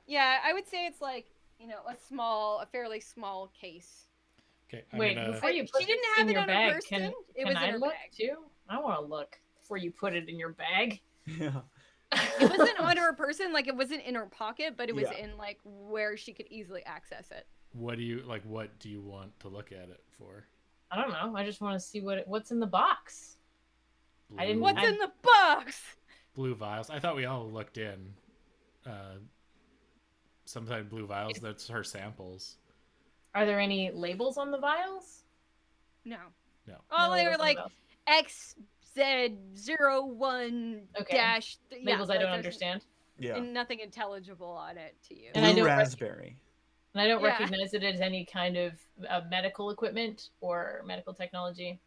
yeah, I would say it's like, a fairly small case. Okay, Wait, before you put She didn't this have in it your on her bag, person. It can was I in her look bag. too? I want to look before you put it in your bag. Yeah. It wasn't on her person, like it wasn't in her pocket, but it was Yeah. in like where she could easily access it. what do you want to look at it for? I don't know. I just want to see what's in the box. I didn't- What's I- in the box? Blue vials. I thought we all looked in. Sometimes blue vials. That's her samples. Are there any labels on the vials? No. No. Oh, No they labels were on the like vials. XZ01 Okay. dash. Labels I like don't there's understand. Yeah. nothing intelligible on it to you. And I Blue don't raspberry. And I don't Yeah. recognize it as any kind of medical equipment or medical technology.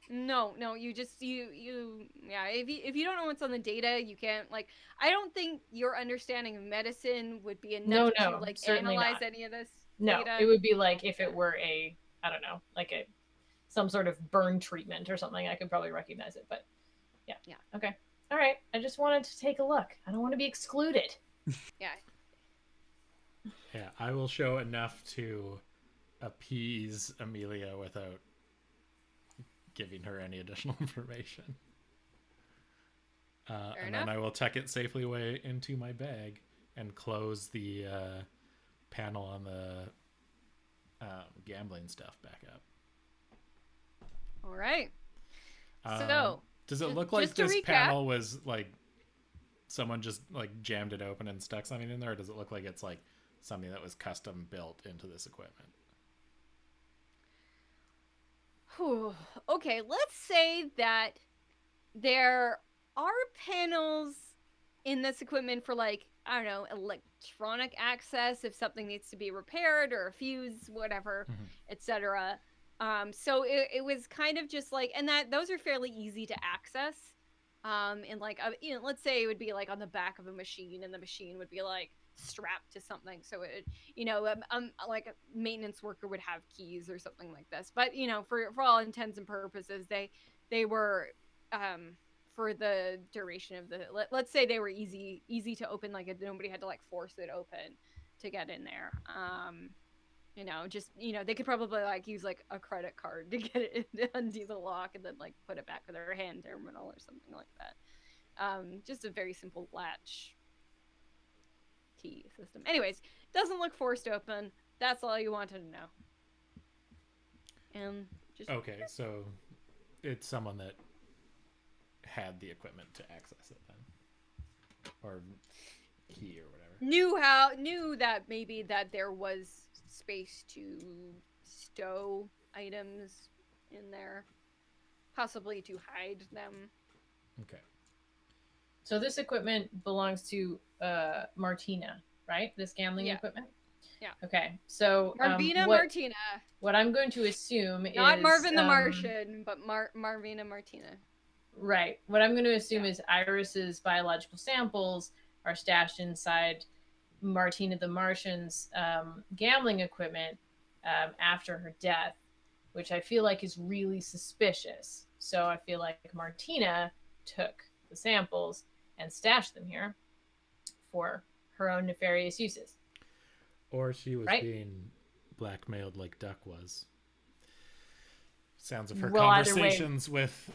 No, you just yeah, if you don't know what's on the data, you can't I don't think your understanding of medicine would be enough No, to certainly analyze not. any of this No, data. it would be like if it were I don't know, some sort of burn treatment or something. I could probably recognize it, but yeah. Okay. All right. I just wanted to take a look. I don't want to be excluded. Yeah. Yeah, I will show enough to appease Amelia without giving her any additional information. And then I will tuck it safely away into my bag and close the panel on the gambling stuff back up. All right. So, does it look like this panel was like someone just like jammed it open and stuck something in there, or does it look like it's like something that was custom built into this equipment? Okay, let's say that there are panels in this equipment for I don't know, electronic access if something needs to be repaired or a fuse, whatever, etc. So it was kind of just and those are fairly easy to access. And let's say it would be on the back of a machine, and the machine would be strapped to something, so it like a maintenance worker would have keys or something like this. But for all intents and purposes, they were for the duration of the let's say they were easy to open, nobody had to force it open to get in there. They could probably use a credit card to get it undo the lock and then put it back with their hand terminal or something like that. Just a very simple latch key system. Anyways, doesn't look forced open. That's all you wanted to know. And just okay, so it's someone that had the equipment to access it then, or key or whatever. Knew that maybe that there was space to stow items in there, possibly to hide them. Okay. So this equipment belongs to Martina, right? This gambling Yeah. equipment? Yeah. Okay. So Marvina what, Martina. what I'm going to assume Not is... Marvin the Martian, but Marvina Martina. Right. What I'm going to assume is Iris's biological samples are stashed inside Martina the Martian's gambling equipment after her death, which I feel like is really suspicious. So I feel like Martina took the samples and stashed them here for her own nefarious uses. Or she was Right? being blackmailed like Duck was. Sounds of her Well, either way- conversations with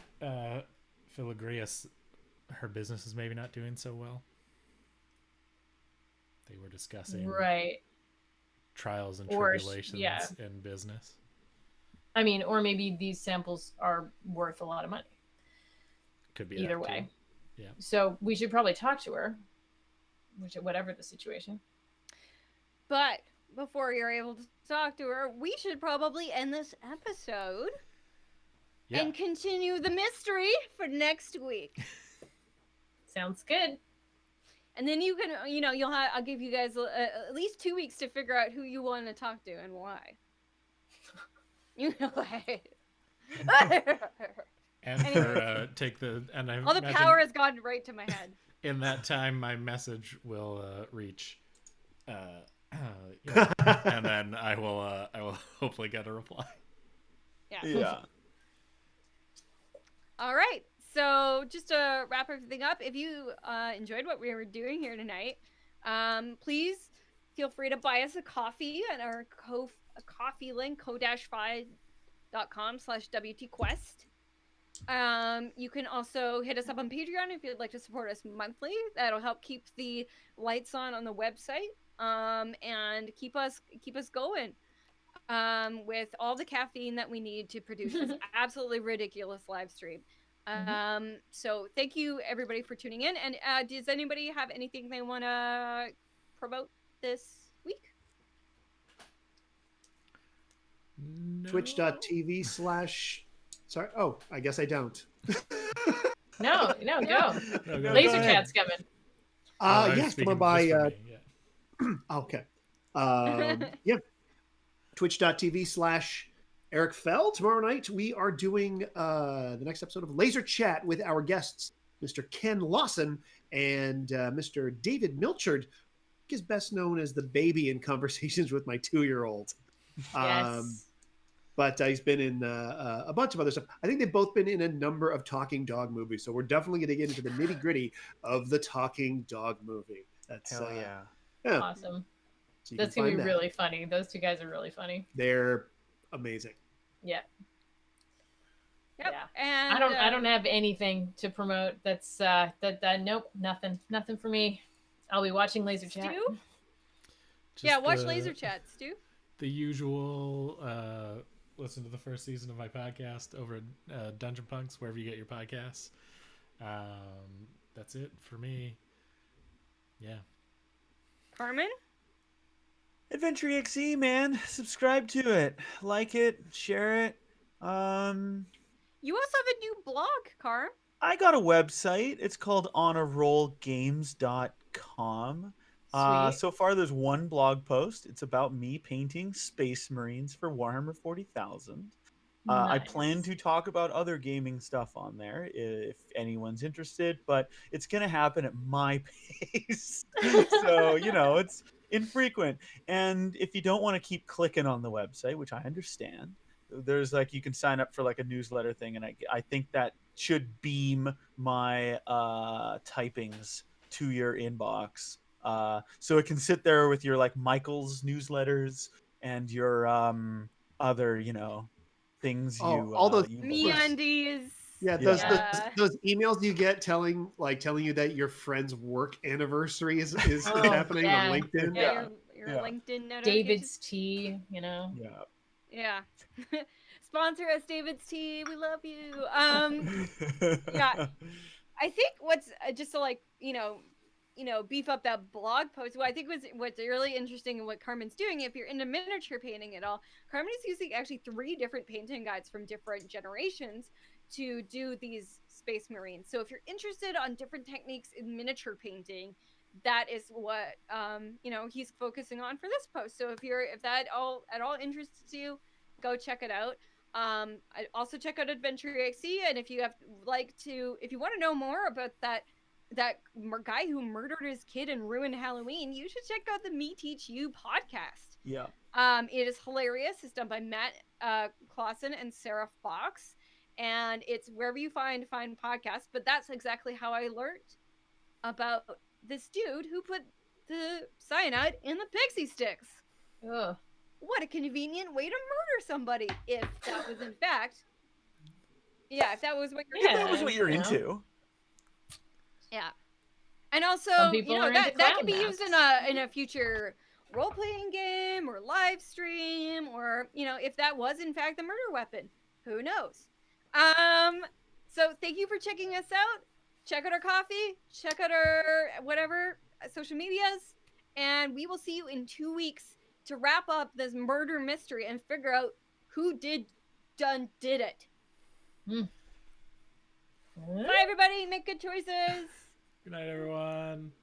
Filigreus, her business is maybe not doing so well. They were discussing Right. trials and Or tribulations yeah. in business. I mean, or maybe these samples are worth a lot of money. Could be Either that way. too. Yeah. So we should probably talk to her, whatever the situation. But before you're able to talk to her, we should probably end this episode Yeah. and continue the mystery for next week. Sounds good. And then you can, I'll give you guys at least 2 weeks to figure out who you want to talk to and why. You know, And for take the and I all the imagine power has gone right to my head. in that time my message will reach and then I will hopefully get a reply. Yeah. Yeah. All right. So just to wrap everything up, if you enjoyed what we were doing here tonight, please feel free to buy us a coffee at our coffee link, co-fi.com/WTQuest. You can also hit us up on Patreon if you'd like to support us monthly. That'll help keep the lights on the website, and keep us going with all the caffeine that we need to produce this absolutely ridiculous live stream. So thank you everybody for tuning in. And does anybody have anything they want to promote this week? No. Twitch.tv/ Sorry. Oh, I guess I don't. No, No, go Laser ahead. chat's coming. I was Yes, come speaking on by. just for me, yeah. Okay. Yeah. Twitch.tv/ Eric Fell. Tomorrow night, we are doing the next episode of Laser Chat with our guests, Mr. Ken Lawson and Mr. David Milchard, who is best known as the baby in Conversations with My 2-year-old. Yes. But he's been in a bunch of other stuff. I think they've both been in a number of talking dog movies. So we're definitely going to get into the nitty gritty of the talking dog movie. That's Hell yeah. yeah. Awesome. So you That's can going to find be that. really funny. Those two guys are really funny. They're amazing. Yeah. Yep. Yeah. And I don't have anything to promote. That's nope, nothing for me. I'll be watching Laser Chat. Stu? Just Yeah, watch the- Laser Chat, Stu. The usual listen to the first season of my podcast over at Dungeon Punks, wherever you get your podcasts. That's it for me. Yeah. Carmen? Adventure.exe, man. Subscribe to it. Like it. Share it. You also have a new blog, Carm. I got a website. It's called honorrollgames.com. Sweet. So far, there's one blog post. It's about me painting Space Marines for Warhammer 40,000. I Nice. plan to talk about other gaming stuff on there if anyone's interested, but it's going to happen at my pace. So, it's infrequent. And if you don't want to keep clicking on the website, which I understand, there's you can sign up for a newsletter thing. And I think that should beam my typings to your inbox. So it can sit there with your Michael's newsletters and your other, things all those you MeUndies. Yeah, Yeah. those emails you get telling you that your friend's work anniversary is Oh, happening yeah. on LinkedIn. Yeah, your Yeah. LinkedIn notifications. David's tea, Yeah. Yeah. Sponsor us, David's Tea. We love you. Yeah. I think what's just to beef up that blog post. What I think what's really interesting and what Carmen's doing, if you're into miniature painting at all, Carmen is using actually 3 different painting guides from different generations to do these Space Marines. So if you're interested on different techniques in miniature painting, that is what he's focusing on for this post. So if that at all interests you, go check it out. I also check out Adventure.exe, and if you want to know more about that guy who murdered his kid and ruined Halloween, you should check out the Me Teach You podcast. Yeah. It is hilarious. It's done by Matt Clausen and Sarah Fox, and it's wherever you find podcasts. But that's exactly how I learned about this dude who put the cyanide in the pixie sticks. Ugh. What a convenient way to murder somebody, if that was in fact, if that was what you're If that was what you're into. Yeah. And also, Some people are into that could be clown used masks. in a future role-playing game or live stream, or if that was in fact the murder weapon, who knows. So thank you for checking us out. Check out our coffee, check out our whatever social medias, and we will see you in 2 weeks to wrap up this murder mystery and figure out who did it. Bye everybody, make good choices. Good night, everyone.